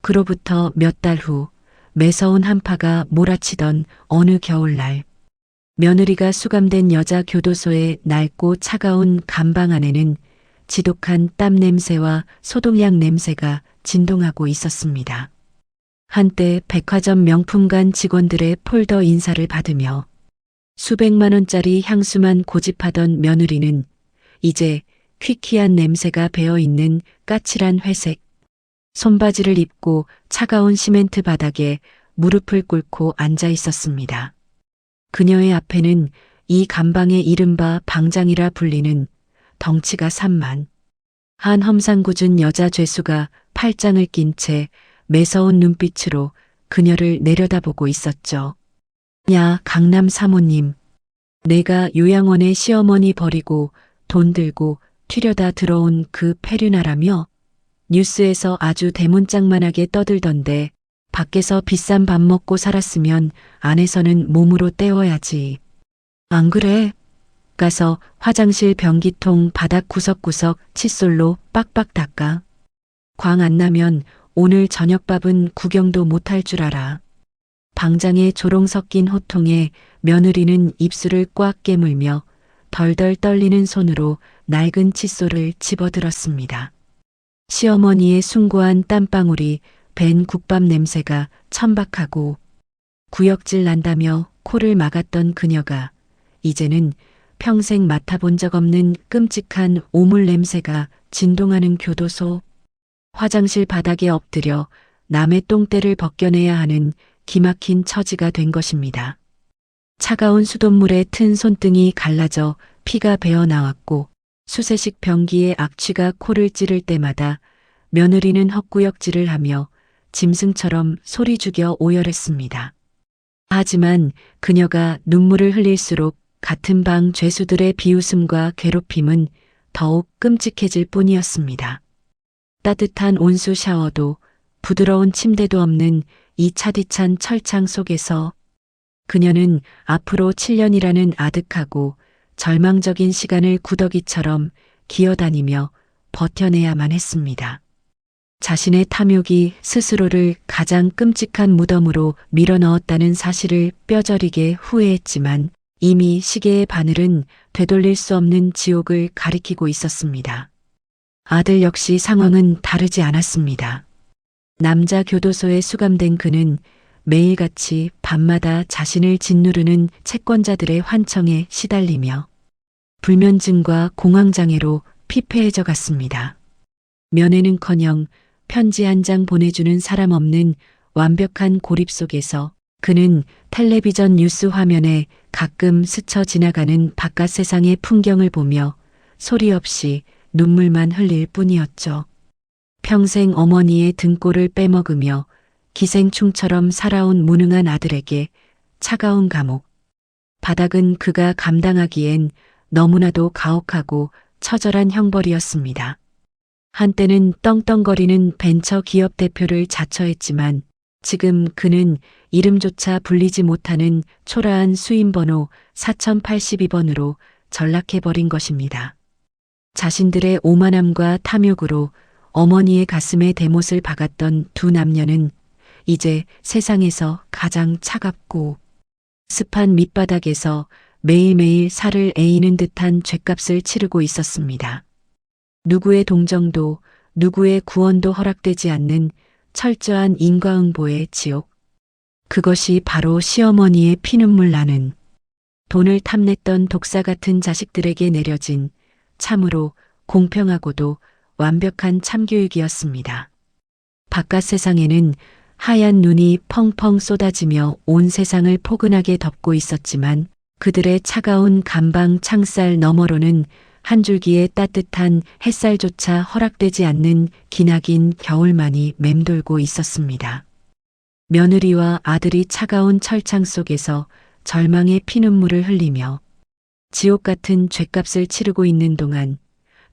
그로부터 몇 달 후 매서운 한파가 몰아치던 어느 겨울날 며느리가 수감된 여자 교도소의 낡고 차가운 감방 안에는 지독한 땀 냄새와 소독약 냄새가 진동하고 있었습니다. 한때 백화점 명품관 직원들의 폴더 인사를 받으며 수백만 원짜리 향수만 고집하던 며느리는 이제 퀴퀴한 냄새가 배어있는 까칠한 회색 손바지를 입고 차가운 시멘트 바닥에 무릎을 꿇고 앉아 있었습니다. 그녀의 앞에는 이 감방의 이른바 방장이라 불리는 덩치가 산만 한 험상궂은 여자 죄수가 팔짱을 낀 채 매서운 눈빛으로 그녀를 내려다보고 있었죠. 야, 강남 사모님. 내가 요양원에 시어머니 버리고 돈 들고 튀려다 들어온 그 페류나라며? 뉴스에서 아주 대문짝만하게 떠들던데 밖에서 비싼 밥 먹고 살았으면 안에서는 몸으로 때워야지. 안 그래? 가서 화장실 변기통 바닥 구석구석 칫솔로 빡빡 닦아. 광 안 나면 오늘 저녁밥은 구경도 못할 줄 알아. 방장의 조롱 섞인 호통에 며느리는 입술을 꽉 깨물며 덜덜 떨리는 손으로 낡은 칫솔을 집어들었습니다. 시어머니의 숭고한 땀방울이 밴 국밥 냄새가 천박하고 구역질 난다며 코를 막았던 그녀가 이제는 평생 맡아본 적 없는 끔찍한 오물 냄새가 진동하는 교도소. 화장실 바닥에 엎드려 남의 똥대를 벗겨내야 하는 기막힌 처지가 된 것입니다. 차가운 수돗물에 튼 손등이 갈라져 피가 배어 나왔고 수세식 변기에 악취가 코를 찌를 때마다 며느리는 헛구역질을 하며 짐승처럼 소리 죽여 오열했습니다. 하지만 그녀가 눈물을 흘릴수록 같은 방 죄수들의 비웃음과 괴롭힘은 더욱 끔찍해질 뿐이었습니다. 따뜻한 온수 샤워도 부드러운 침대도 없는 이 차디찬 철창 속에서 그녀는 앞으로 7년이라는 아득하고 절망적인 시간을 구더기처럼 기어다니며 버텨내야만 했습니다. 자신의 탐욕이 스스로를 가장 끔찍한 무덤으로 밀어넣었다는 사실을 뼈저리게 후회했지만 이미 시계의 바늘은 되돌릴 수 없는 지옥을 가리키고 있었습니다. 아들 역시 상황은 다르지 않았습니다. 남자 교도소에 수감된 그는 매일같이 밤마다 자신을 짓누르는 채권자들의 환청에 시달리며 불면증과 공황장애로 피폐해져 갔습니다. 면회는커녕 편지 한 장 보내주는 사람 없는 완벽한 고립 속에서 그는 텔레비전 뉴스 화면에 가끔 스쳐 지나가는 바깥 세상의 풍경을 보며 소리 없이 눈물만 흘릴 뿐이었죠. 평생 어머니의 등골을 빼먹으며 기생충처럼 살아온 무능한 아들에게 차가운 감옥. 바닥은 그가 감당하기엔 너무나도 가혹하고 처절한 형벌이었습니다. 한때는 떵떵거리는 벤처 기업 대표를 자처했지만 지금 그는 이름조차 불리지 못하는 초라한 수임번호 4082번으로 전락해버린 것입니다. 자신들의 오만함과 탐욕으로 어머니의 가슴에 대못을 박았던 두 남녀는 이제 세상에서 가장 차갑고 습한 밑바닥에서 매일매일 살을 에이는 듯한 죗값을 치르고 있었습니다. 누구의 동정도 누구의 구원도 허락되지 않는 철저한 인과응보의 지옥. 그것이 바로 시어머니의 피눈물 나는 돈을 탐냈던 독사 같은 자식들에게 내려진 참으로 공평하고도 완벽한 참교육이었습니다. 바깥 세상에는 하얀 눈이 펑펑 쏟아지며 온 세상을 포근하게 덮고 있었지만 그들의 차가운 감방 창살 너머로는 한 줄기의 따뜻한 햇살조차 허락되지 않는 기나긴 겨울만이 맴돌고 있었습니다. 며느리와 아들이 차가운 철창 속에서 절망의 피눈물을 흘리며 지옥 같은 죗값을 치르고 있는 동안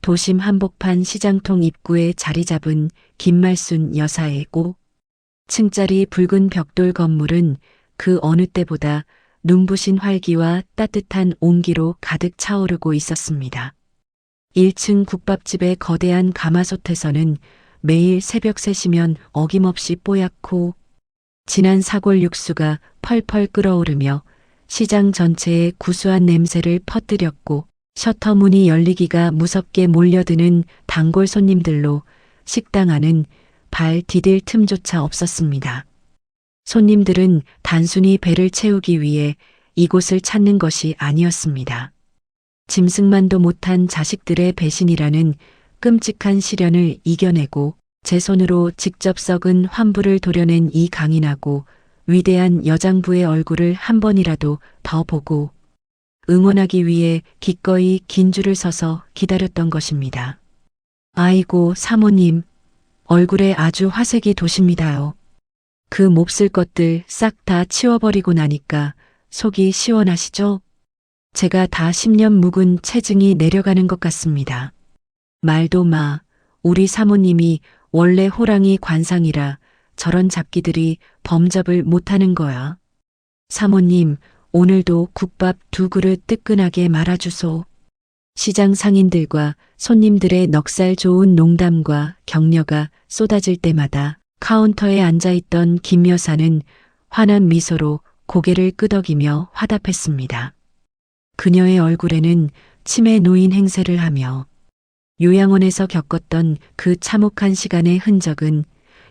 도심 한복판 시장통 입구에 자리 잡은 김말순 여사의 5층짜리 붉은 벽돌 건물은 그 어느 때보다 눈부신 활기와 따뜻한 온기로 가득 차오르고 있었습니다. 1층 국밥집의 거대한 가마솥에서는 매일 새벽 3시면 어김없이 뽀얗고 진한 사골 육수가 펄펄 끓어오르며 시장 전체에 구수한 냄새를 퍼뜨렸고 셔터 문이 열리기가 무섭게 몰려드는 단골 손님들로 식당 안은 발 디딜 틈조차 없었습니다. 손님들은 단순히 배를 채우기 위해 이곳을 찾는 것이 아니었습니다. 짐승만도 못한 자식들의 배신이라는 끔찍한 시련을 이겨내고 제 손으로 직접 썩은 환부를 도려낸 이 강인하고 위대한 여장부의 얼굴을 한 번이라도 더 보고 응원하기 위해 기꺼이 긴 줄을 서서 기다렸던 것입니다. 아이고 사모님, 얼굴에 아주 화색이 도십니다요. 그 몹쓸 것들 싹 다 치워버리고 나니까 속이 시원하시죠? 제가 다 10년 묵은 체증이 내려가는 것 같습니다. 말도 마, 우리 사모님이 원래 호랑이 관상이라 저런 잡기들이 범접을 못하는 거야. 사모님, 오늘도 국밥 2그릇 뜨끈하게 말아주소. 시장 상인들과 손님들의 넉살 좋은 농담과 격려가 쏟아질 때마다 카운터에 앉아있던 김 여사는 환한 미소로 고개를 끄덕이며 화답했습니다. 그녀의 얼굴에는 치매 노인 행세를 하며 요양원에서 겪었던 그 참혹한 시간의 흔적은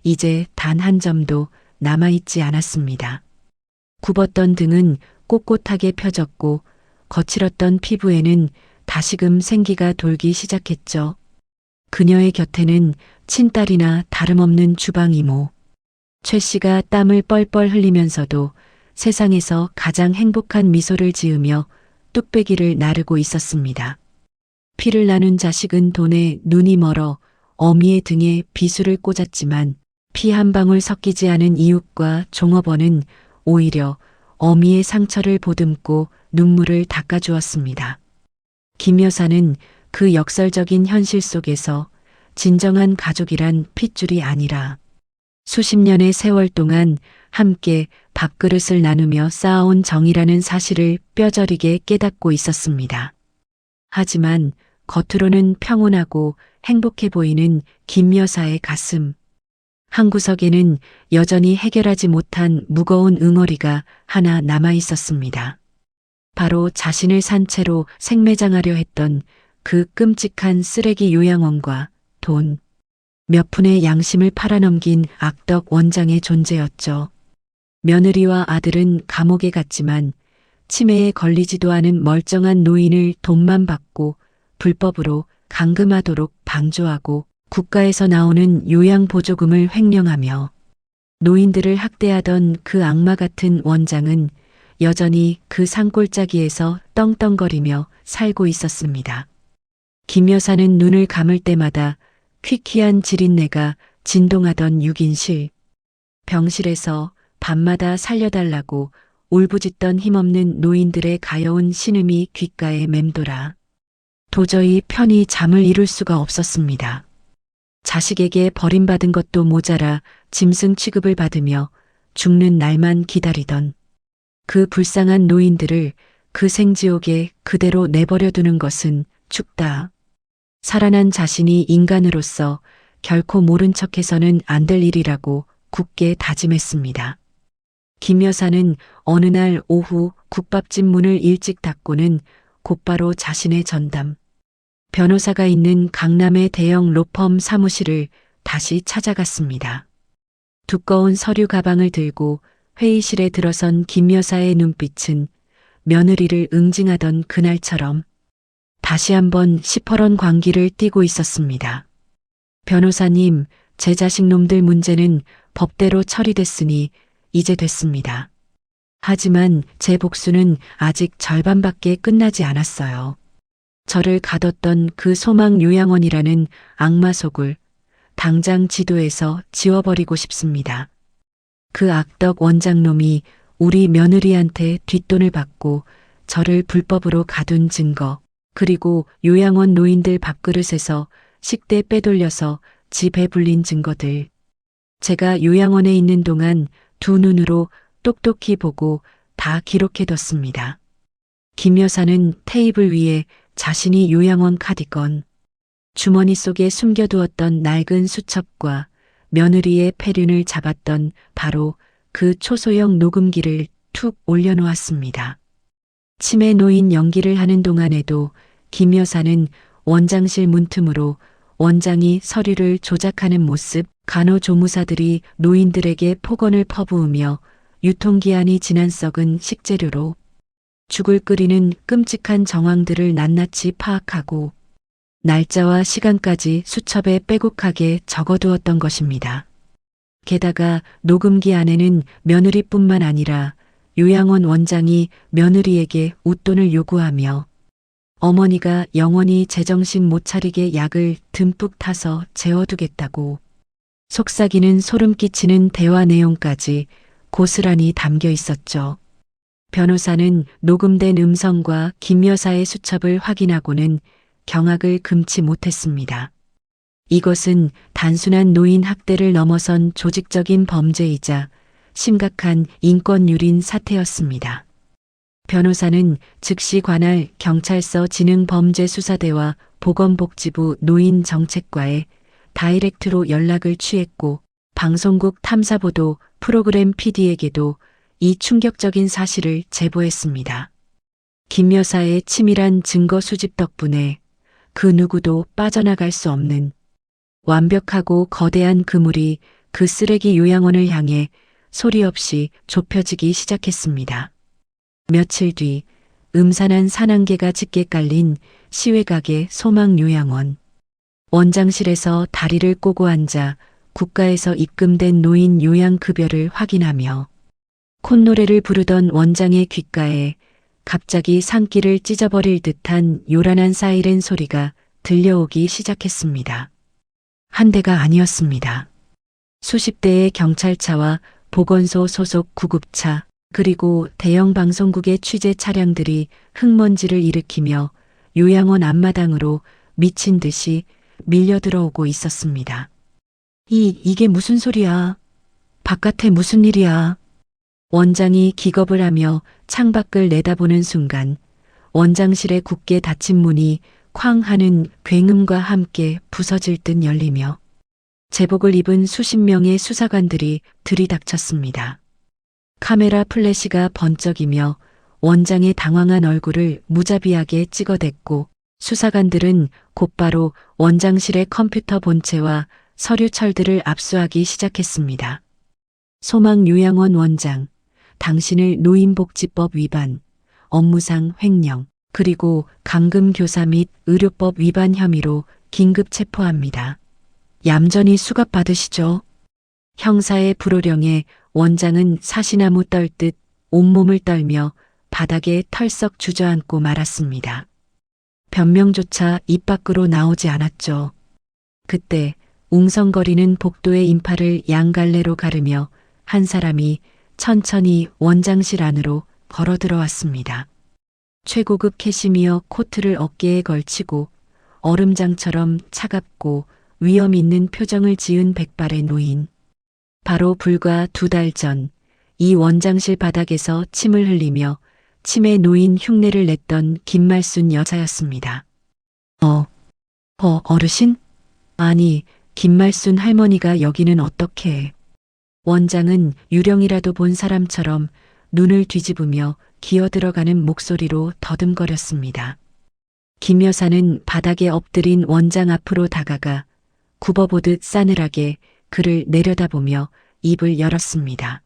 이제 단 한 점도 남아있지 않았습니다. 굽었던 등은 꼿꼿하게 펴졌고 거칠었던 피부에는 다시금 생기가 돌기 시작했죠. 그녀의 곁에는 친딸이나 다름없는 주방 이모. 최 씨가 땀을 뻘뻘 흘리면서도 세상에서 가장 행복한 미소를 지으며 뚝배기를 나르고 있었습니다. 피를 나눈 자식은 돈에 눈이 멀어 어미의 등에 비수를 꽂았지만 피 한 방울 섞이지 않은 이웃과 종업원은 오히려 어미의 상처를 보듬고 눈물을 닦아주었습니다. 김 여사는 그 역설적인 현실 속에서 진정한 가족이란 핏줄이 아니라 수십 년의 세월 동안 함께 밥그릇을 나누며 쌓아온 정이라는 사실을 뼈저리게 깨닫고 있었습니다. 하지만 겉으로는 평온하고 행복해 보이는 김 여사의 가슴. 한 구석에는 여전히 해결하지 못한 무거운 응어리가 하나 남아 있었습니다. 바로 자신을 산 채로 생매장하려 했던 그 끔찍한 쓰레기 요양원과 돈. 몇 푼의 양심을 팔아넘긴 악덕 원장의 존재였죠. 며느리와 아들은 감옥에 갔지만 치매에 걸리지도 않은 멀쩡한 노인을 돈만 받고 불법으로 감금하도록 방조하고 국가에서 나오는 요양보조금을 횡령하며 노인들을 학대하던 그 악마 같은 원장은 여전히 그 산골짜기에서 떵떵거리며 살고 있었습니다. 김 여사는 눈을 감을 때마다 퀴퀴한 지린내가 진동하던 6인실. 병실에서 밤마다 살려달라고 울부짖던 힘없는 노인들의 가여운 신음이 귓가에 맴돌아 도저히 편히 잠을 이룰 수가 없었습니다. 자식에게 버림받은 것도 모자라 짐승 취급을 받으며 죽는 날만 기다리던 그 불쌍한 노인들을 그 생지옥에 그대로 내버려 두는 것은 죽다. 살아난 자신이 인간으로서 결코 모른 척해서는 안 될 일이라고 굳게 다짐했습니다. 김 여사는 어느 날 오후 국밥집 문을 일찍 닫고는 곧바로 자신의 전담, 변호사가 있는 강남의 대형 로펌 사무실을 다시 찾아갔습니다. 두꺼운 서류 가방을 들고 회의실에 들어선 김 여사의 눈빛은 며느리를 응징하던 그날처럼 다시 한번 시퍼런 광기를 띠고 있었습니다. 변호사님, 제 자식 놈들 문제는 법대로 처리됐으니 이제 됐습니다. 하지만 제 복수는 아직 절반밖에 끝나지 않았어요. 저를 가뒀던 그 소망 요양원이라는 악마 속을 당장 지도에서 지워버리고 싶습니다. 그 악덕 원장놈이 우리 며느리한테 뒷돈을 받고 저를 불법으로 가둔 증거, 그리고 요양원 노인들 밥그릇에서 식대 빼돌려서 집에 불린 증거들. 제가 요양원에 있는 동안 두 눈으로 똑똑히 보고 다 기록해뒀습니다. 김 여사는 테이블 위에 자신이 요양원 카디건, 주머니 속에 숨겨두었던 낡은 수첩과 며느리의 폐륜을 잡았던 바로 그 초소형 녹음기를 툭 올려놓았습니다. 치매 노인 연기를 하는 동안에도 김 여사는 원장실 문틈으로 원장이 서류를 조작하는 모습, 간호조무사들이 노인들에게 폭언을 퍼부으며 유통기한이 지난 썩은 식재료로 죽을 끓이는 끔찍한 정황들을 낱낱이 파악하고 날짜와 시간까지 수첩에 빼곡하게 적어두었던 것입니다. 게다가 녹음기 안에는 며느리뿐만 아니라 요양원 원장이 며느리에게 웃돈을 요구하며 어머니가 영원히 제정신 못 차리게 약을 듬뿍 타서 재워두겠다고 속삭이는 소름 끼치는 대화 내용까지 고스란히 담겨 있었죠. 변호사는 녹음된 음성과 김 여사의 수첩을 확인하고는 경악을 금치 못했습니다. 이것은 단순한 노인 학대를 넘어선 조직적인 범죄이자 심각한 인권유린 사태였습니다. 변호사는 즉시 관할 경찰서 지능범죄수사대와 보건복지부 노인정책과에 다이렉트로 연락을 취했고 방송국 탐사보도 프로그램 PD에게도 이 충격적인 사실을 제보했습니다. 김 여사의 치밀한 증거 수집 덕분에 그 누구도 빠져나갈 수 없는 완벽하고 거대한 그물이 그 쓰레기 요양원을 향해 소리 없이 좁혀지기 시작했습니다. 며칠 뒤 음산한 산안개가 짙게 깔린 시외각의 소망요양원. 원장실에서 다리를 꼬고 앉아 국가에서 입금된 노인 요양급여를 확인하며 콧노래를 부르던 원장의 귓가에 갑자기 산기를 찢어버릴 듯한 요란한 사이렌 소리가 들려오기 시작했습니다. 한 대가 아니었습니다. 수십 대의 경찰차와 보건소 소속 구급차, 그리고 대형 방송국의 취재 차량들이 흙먼지를 일으키며 요양원 앞마당으로 미친 듯이 밀려 들어오고 있었습니다. 이게 무슨 소리야? 바깥에 무슨 일이야? 원장이 기겁을 하며 창밖을 내다보는 순간 원장실의 굳게 닫힌 문이 쾅 하는 굉음과 함께 부서질 듯 열리며 제복을 입은 수십 명의 수사관들이 들이닥쳤습니다. 카메라 플래시가 번쩍이며 원장의 당황한 얼굴을 무자비하게 찍어댔고 수사관들은 곧바로 원장실의 컴퓨터 본체와 서류 철들을 압수하기 시작했습니다. 소망요양원 원장, 당신을 노인복지법 위반, 업무상 횡령, 그리고 감금교사 및 의료법 위반 혐의로 긴급 체포합니다. 얌전히 수갑받으시죠. 형사의 불호령에 원장은 사시나무 떨듯 온몸을 떨며 바닥에 털썩 주저앉고 말았습니다. 변명조차 입 밖으로 나오지 않았죠. 그때 웅성거리는 복도의 인파를 양갈래로 가르며 한 사람이 천천히 원장실 안으로 걸어 들어왔습니다. 최고급 캐시미어 코트를 어깨에 걸치고 얼음장처럼 차갑고 위험 있는 표정을 지은 백발의 노인. 바로 불과 2달 전 이 원장실 바닥에서 침을 흘리며 치매 노인 흉내를 냈던 김말순 여자였습니다. 어르신? 아니, 김말순 할머니가 여기는 어떻게? 원장은 유령이라도 본 사람처럼 눈을 뒤집으며 기어들어가는 목소리로 더듬거렸습니다. 김 여사는 바닥에 엎드린 원장 앞으로 다가가 굽어보듯 싸늘하게 그를 내려다보며 입을 열었습니다.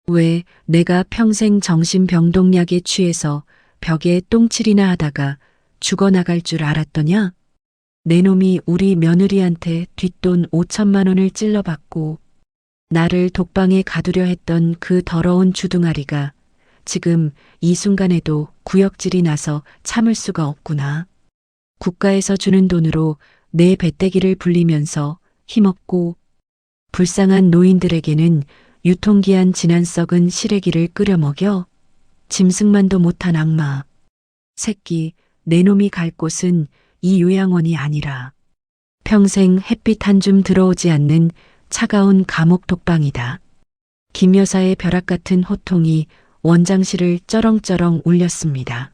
왜 내가 평생 정신병동약에 취해서 벽에 똥칠이나 하다가 죽어나갈 줄 알았더냐? 내 놈이 우리 며느리한테 뒷돈 5천만 원을 찔러받고 나를 독방에 가두려 했던 그 더러운 주둥아리가 지금 이 순간에도 구역질이 나서 참을 수가 없구나. 국가에서 주는 돈으로 내 배때기를 불리면서 힘없고 불쌍한 노인들에게는 유통기한 지난 썩은 시래기를 끓여 먹여? 짐승만도 못한 악마. 새끼, 내 놈이 갈 곳은 이 요양원이 아니라 평생 햇빛 한 줌 들어오지 않는 차가운 감옥 독방이다. 김 여사의 벼락 같은 호통이 원장실을 쩌렁쩌렁 울렸습니다.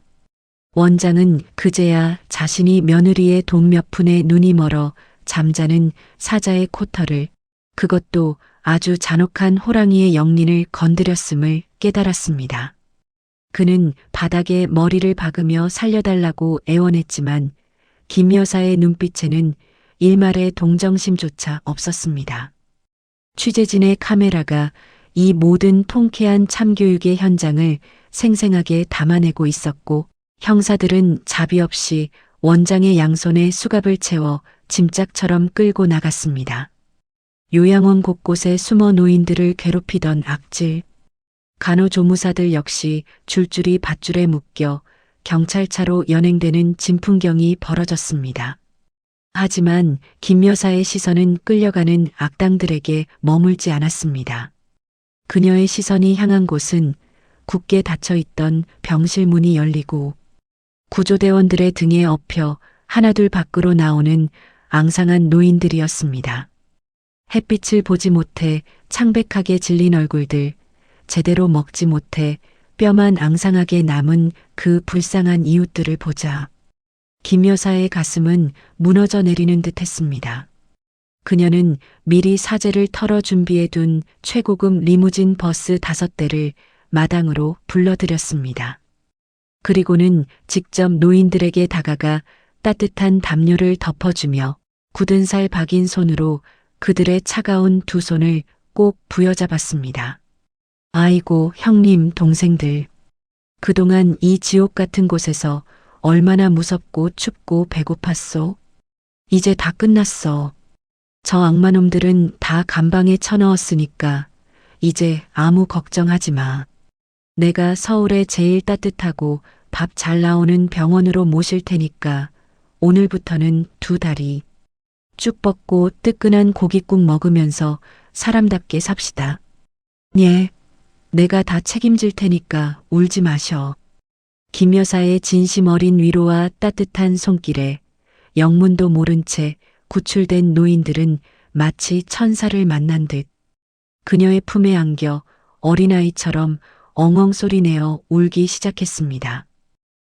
원장은 그제야 자신이 며느리의 돈 몇 푼에 눈이 멀어 잠자는 사자의 코털을, 그것도 아주 잔혹한 호랑이의 영린을 건드렸음을 깨달았습니다. 그는 바닥에 머리를 박으며 살려달라고 애원했지만 김 여사의 눈빛에는 일말의 동정심조차 없었습니다. 취재진의 카메라가 이 모든 통쾌한 참교육의 현장을 생생하게 담아내고 있었고 형사들은 자비 없이 원장의 양손에 수갑을 채워 짐짝처럼 끌고 나갔습니다. 요양원 곳곳에 숨어 노인들을 괴롭히던 악질, 간호조무사들 역시 줄줄이 밧줄에 묶여 경찰차로 연행되는 진풍경이 벌어졌습니다. 하지만 김 여사의 시선은 끌려가는 악당들에게 머물지 않았습니다. 그녀의 시선이 향한 곳은 굳게 닫혀있던 병실 문이 열리고 구조대원들의 등에 엎여 하나둘 밖으로 나오는 앙상한 노인들이었습니다. 햇빛을 보지 못해 창백하게 질린 얼굴들, 제대로 먹지 못해 뼈만 앙상하게 남은 그 불쌍한 이웃들을 보자 김 여사의 가슴은 무너져 내리는 듯 했습니다. 그녀는 미리 사제를 털어 준비해둔 최고급 리무진 버스 5대를 마당으로 불러들였습니다. 그리고는 직접 노인들에게 다가가 따뜻한 담요를 덮어주며 굳은 살 박인 손으로 그들의 차가운 두 손을 꼭 부여잡았습니다. 아이고 형님 동생들. 그동안 이 지옥 같은 곳에서 얼마나 무섭고 춥고 배고팠소. 이제 다 끝났어. 저 악마놈들은 다 감방에 쳐넣었으니까 이제 아무 걱정하지 마. 내가 서울에 제일 따뜻하고 밥 잘 나오는 병원으로 모실 테니까 오늘부터는 2다리 쭉 뻗고 뜨끈한 고깃국 먹으면서 사람답게 삽시다. 예, 내가 다 책임질 테니까 울지 마셔. 김 여사의 진심 어린 위로와 따뜻한 손길에 영문도 모른 채 구출된 노인들은 마치 천사를 만난 듯 그녀의 품에 안겨 어린아이처럼 엉엉 소리내어 울기 시작했습니다.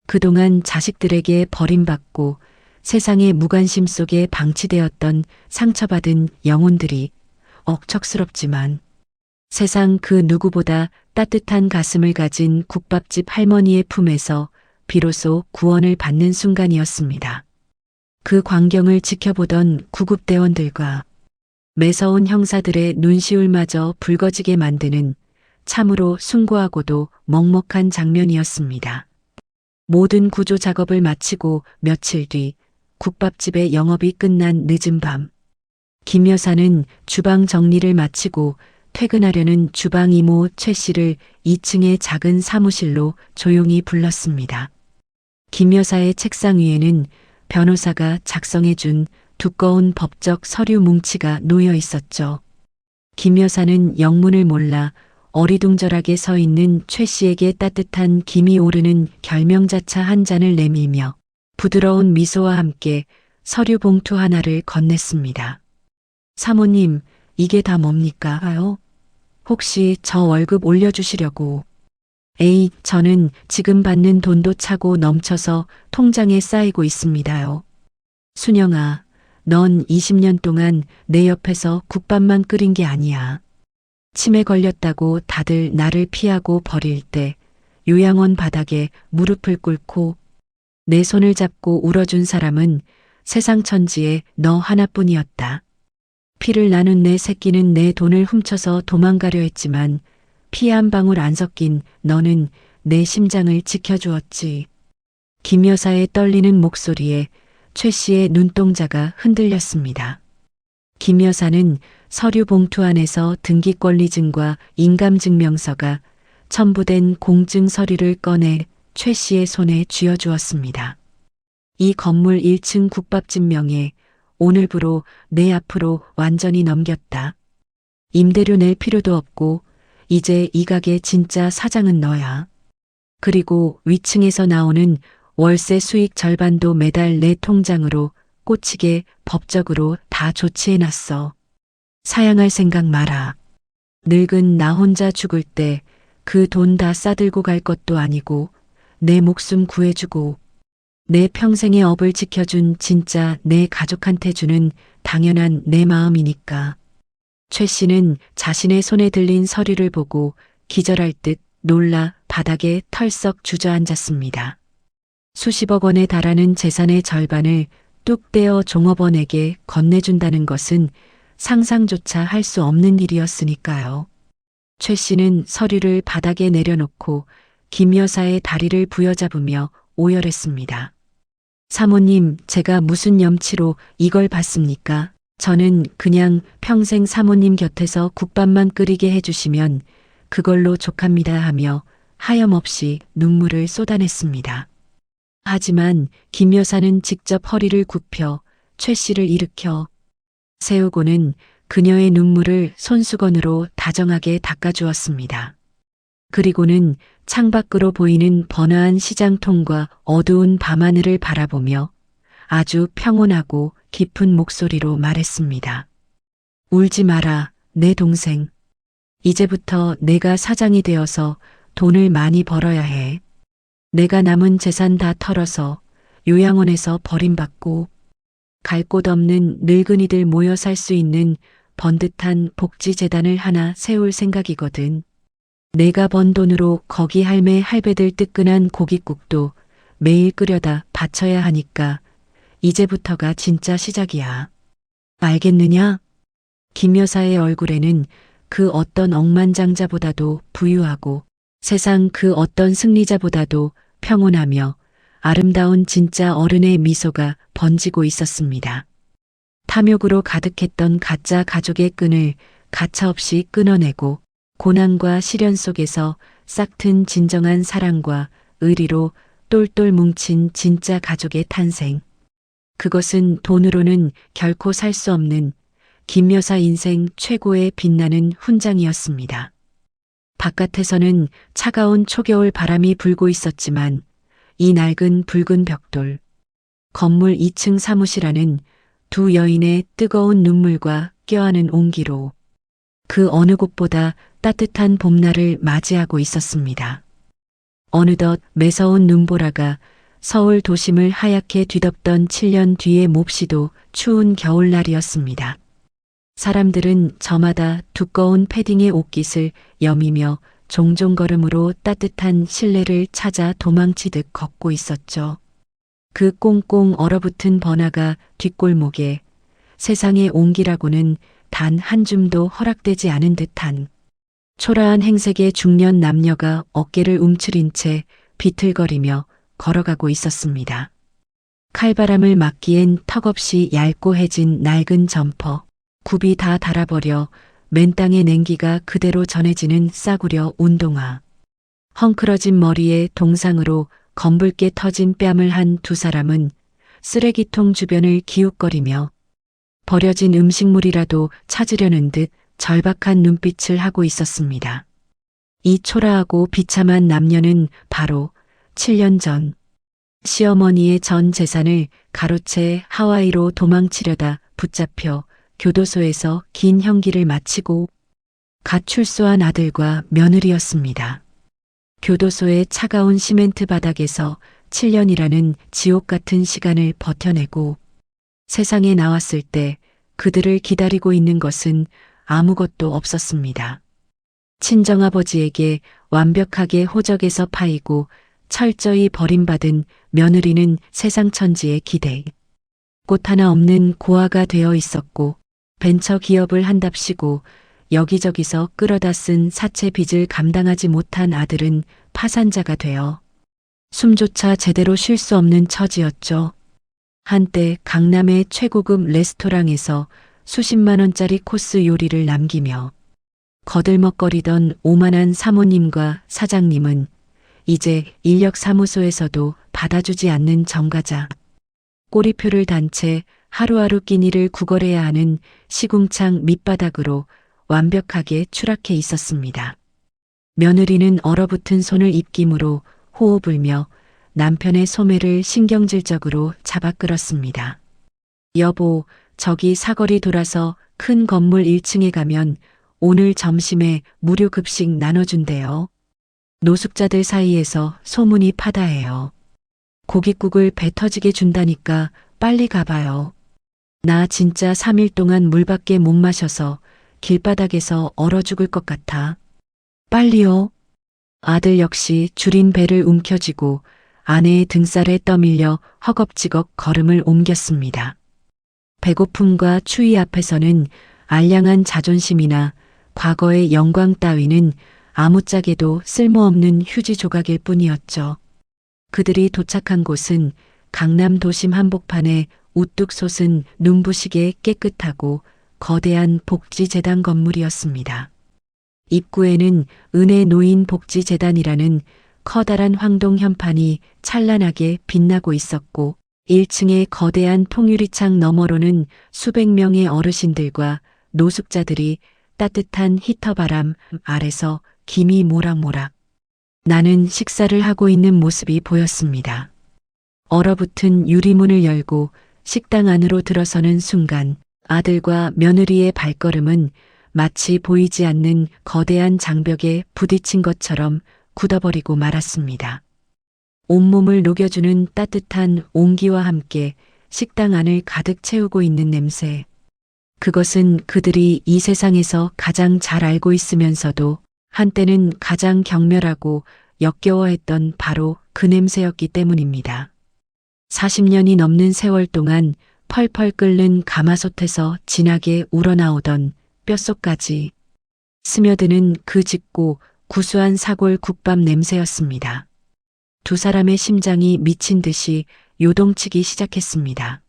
그동안 자식들에게 버림받고 세상의 무관심 속에 방치되었던 상처받은 영혼들이 억척스럽지만 세상 그 누구보다 따뜻한 가슴을 가진 국밥집 할머니의 품에서 비로소 구원을 받는 순간이었습니다. 그 광경을 지켜보던 구급대원들과 매서운 형사들의 눈시울마저 붉어지게 만드는 참으로 숭고하고도 먹먹한 장면이었습니다. 모든 구조 작업을 마치고 며칠 뒤 국밥집의 영업이 끝난 늦은 밤, 김 여사는 주방 정리를 마치고 퇴근하려는 주방 이모 최 씨를 2층의 작은 사무실로 조용히 불렀습니다. 김 여사의 책상 위에는 변호사가 작성해준 두꺼운 법적 서류 뭉치가 놓여 있었죠. 김 여사는 영문을 몰라 어리둥절하게 서 있는 최 씨에게 따뜻한 김이 오르는 결명자차 한 잔을 내밀며 부드러운 미소와 함께 서류 봉투 하나를 건넸습니다. 사모님, 이게 다 뭡니까?요? 혹시 저 월급 올려주시려고. 에이, 저는 지금 받는 돈도 차고 넘쳐서 통장에 쌓이고 있습니다요. 순영아, 넌 20년 동안 내 옆에서 국밥만 끓인 게 아니야. 치매 걸렸다고 다들 나를 피하고 버릴 때 요양원 바닥에 무릎을 꿇고 내 손을 잡고 울어준 사람은 세상 천지에 너 하나뿐이었다. 피를 나눈 내 새끼는 내 돈을 훔쳐서 도망가려 했지만 피 한 방울 안 섞인 너는 내 심장을 지켜주었지. 김 여사의 떨리는 목소리에 최 씨의 눈동자가 흔들렸습니다. 김 여사는 서류 봉투 안에서 등기권리증과 인감증명서가 첨부된 공증 서류를 꺼내 최 씨의 손에 쥐어주었습니다. 이 건물 1층 국밥집 명에 오늘부로 내 앞으로 완전히 넘겼다. 임대료 낼 필요도 없고 이제 이 가게 진짜 사장은 너야. 그리고 위층에서 나오는 월세 수익 절반도 매달 내 통장으로 꽂히게 법적으로 다 조치해놨어. 사양할 생각 마라. 늙은 나 혼자 죽을 때 그 돈 다 싸들고 갈 것도 아니고 내 목숨 구해주고 내 평생의 업을 지켜준 진짜 내 가족한테 주는 당연한 내 마음이니까. 최 씨는 자신의 손에 들린 서류를 보고 기절할 듯 놀라 바닥에 털썩 주저앉았습니다. 수십억 원에 달하는 재산의 절반을 뚝 떼어 종업원에게 건네준다는 것은 상상조차 할 수 없는 일이었으니까요. 최 씨는 서류를 바닥에 내려놓고 김 여사의 다리를 부여잡으며 오열했습니다. 사모님, 제가 무슨 염치로 이걸 받습니까? 저는 그냥 평생 사모님 곁에서 국밥만 끓이게 해주시면 그걸로 족합니다 하며 하염없이 눈물을 쏟아냈습니다. 하지만 김 여사는 직접 허리를 굽혀 최 씨를 일으켜 세우고는 그녀의 눈물을 손수건으로 다정하게 닦아주었습니다. 그리고는 창밖으로 보이는 번화한 시장통과 어두운 밤하늘을 바라보며 아주 평온하고 깊은 목소리로 말했습니다. 울지 마라, 내 동생. 이제부터 내가 사장이 되어서 돈을 많이 벌어야 해. 내가 남은 재산 다 털어서 요양원에서 버림받고 갈 곳 없는 늙은이들 모여 살 수 있는 번듯한 복지재단을 하나 세울 생각이거든. 내가 번 돈으로 거기 할매 할배들 뜨끈한 고깃국도 매일 끓여다 바쳐야 하니까 이제부터가 진짜 시작이야. 알겠느냐? 김 여사의 얼굴에는 그 어떤 억만장자보다도 부유하고 세상 그 어떤 승리자보다도 평온하며 아름다운 진짜 어른의 미소가 번지고 있었습니다. 탐욕으로 가득했던 가짜 가족의 끈을 가차없이 끊어내고 고난과 시련 속에서 싹튼 진정한 사랑과 의리로 똘똘 뭉친 진짜 가족의 탄생. 그것은 돈으로는 결코 살 수 없는 김 여사 인생 최고의 빛나는 훈장이었습니다. 바깥에서는 차가운 초겨울 바람이 불고 있었지만 이 낡은 붉은 벽돌, 건물 2층 사무실 안은 두 여인의 뜨거운 눈물과 껴안은 온기로 그 어느 곳보다 따뜻한 봄날을 맞이하고 있었습니다. 어느덧 매서운 눈보라가 서울 도심을 하얗게 뒤덮던 7년 뒤의 몹시도 추운 겨울날이었습니다. 사람들은 저마다 두꺼운 패딩의 옷깃을 여미며 종종 걸음으로 따뜻한 실내를 찾아 도망치듯 걷고 있었죠. 그 꽁꽁 얼어붙은 번화가 뒷골목에 세상의 온기라고는 단 한 줌도 허락되지 않은 듯한 초라한 행색의 중년 남녀가 어깨를 움츠린 채 비틀거리며 걸어가고 있었습니다. 칼바람을 막기엔 턱없이 얇고 해진 낡은 점퍼, 굽이 다 닳아버려 맨 땅의 냉기가 그대로 전해지는 싸구려 운동화. 헝클어진 머리에 동상으로 검붉게 터진 뺨을 한 두 사람은 쓰레기통 주변을 기웃거리며 버려진 음식물이라도 찾으려는 듯 절박한 눈빛을 하고 있었습니다. 이 초라하고 비참한 남녀는 바로 7년 전 시어머니의 전 재산을 가로채 하와이로 도망치려다 붙잡혀 교도소에서 긴 형기를 마치고 갓 출소한 아들과 며느리였습니다. 교도소의 차가운 시멘트 바닥에서 7년이라는 지옥 같은 시간을 버텨내고 세상에 나왔을 때 그들을 기다리고 있는 것은 아무것도 없었습니다. 친정아버지에게 완벽하게 호적에서 파이고 철저히 버림받은 며느리는 세상 천지의 기대. 꽃 하나 없는 고아가 되어 있었고 벤처 기업을 한답시고 여기저기서 끌어다 쓴 사채 빚을 감당하지 못한 아들은 파산자가 되어 숨조차 제대로 쉴 수 없는 처지였죠. 한때 강남의 최고급 레스토랑에서 수십만 원짜리 코스 요리를 남기며 거들먹거리던 오만한 사모님과 사장님은 이제 인력사무소에서도 받아주지 않는 정가자, 꼬리표를 단 채 하루하루 끼니를 구걸해야 하는 시궁창 밑바닥으로 완벽하게 추락해 있었습니다. 며느리는 얼어붙은 손을 입김으로 호호 불며 남편의 소매를 신경질적으로 잡아 끌었습니다. 여보, 저기 사거리 돌아서 큰 건물 1층에 가면 오늘 점심에 무료 급식 나눠준대요. 노숙자들 사이에서 소문이 파다해요. 고깃국을 배 터지게 준다니까 빨리 가봐요. 나 진짜 3일 동안 물밖에 못 마셔서 길바닥에서 얼어 죽을 것 같아. 빨리요. 아들 역시 줄인 배를 움켜쥐고 아내의 등살에 떠밀려 허겁지겁 걸음을 옮겼습니다. 배고픔과 추위 앞에서는 알량한 자존심이나 과거의 영광 따위는 아무짝에도 쓸모없는 휴지 조각일 뿐이었죠. 그들이 도착한 곳은 강남 도심 한복판에 우뚝 솟은 눈부시게 깨끗하고 거대한 복지재단 건물이었습니다. 입구에는 은혜 노인 복지재단이라는 커다란 황동 현판이 찬란하게 빛나고 있었고 1층의 거대한 통유리창 너머로는 수백 명의 어르신들과 노숙자들이 따뜻한 히터바람 아래서 김이 모락모락 나는 식사를 하고 있는 모습이 보였습니다. 얼어붙은 유리문을 열고 식당 안으로 들어서는 순간 아들과 며느리의 발걸음은 마치 보이지 않는 거대한 장벽에 부딪힌 것처럼 굳어버리고 말았습니다. 온몸을 녹여주는 따뜻한 온기와 함께 식당 안을 가득 채우고 있는 냄새. 그것은 그들이 이 세상에서 가장 잘 알고 있으면서도 한때는 가장 경멸하고 역겨워했던 바로 그 냄새였기 때문입니다. 40년이 넘는 세월 동안 펄펄 끓는 가마솥에서 진하게 우러나오던 뼛속까지 스며드는 그 짙고 구수한 사골 국밥 냄새였습니다. 두 사람의 심장이 미친 듯이 요동치기 시작했습니다.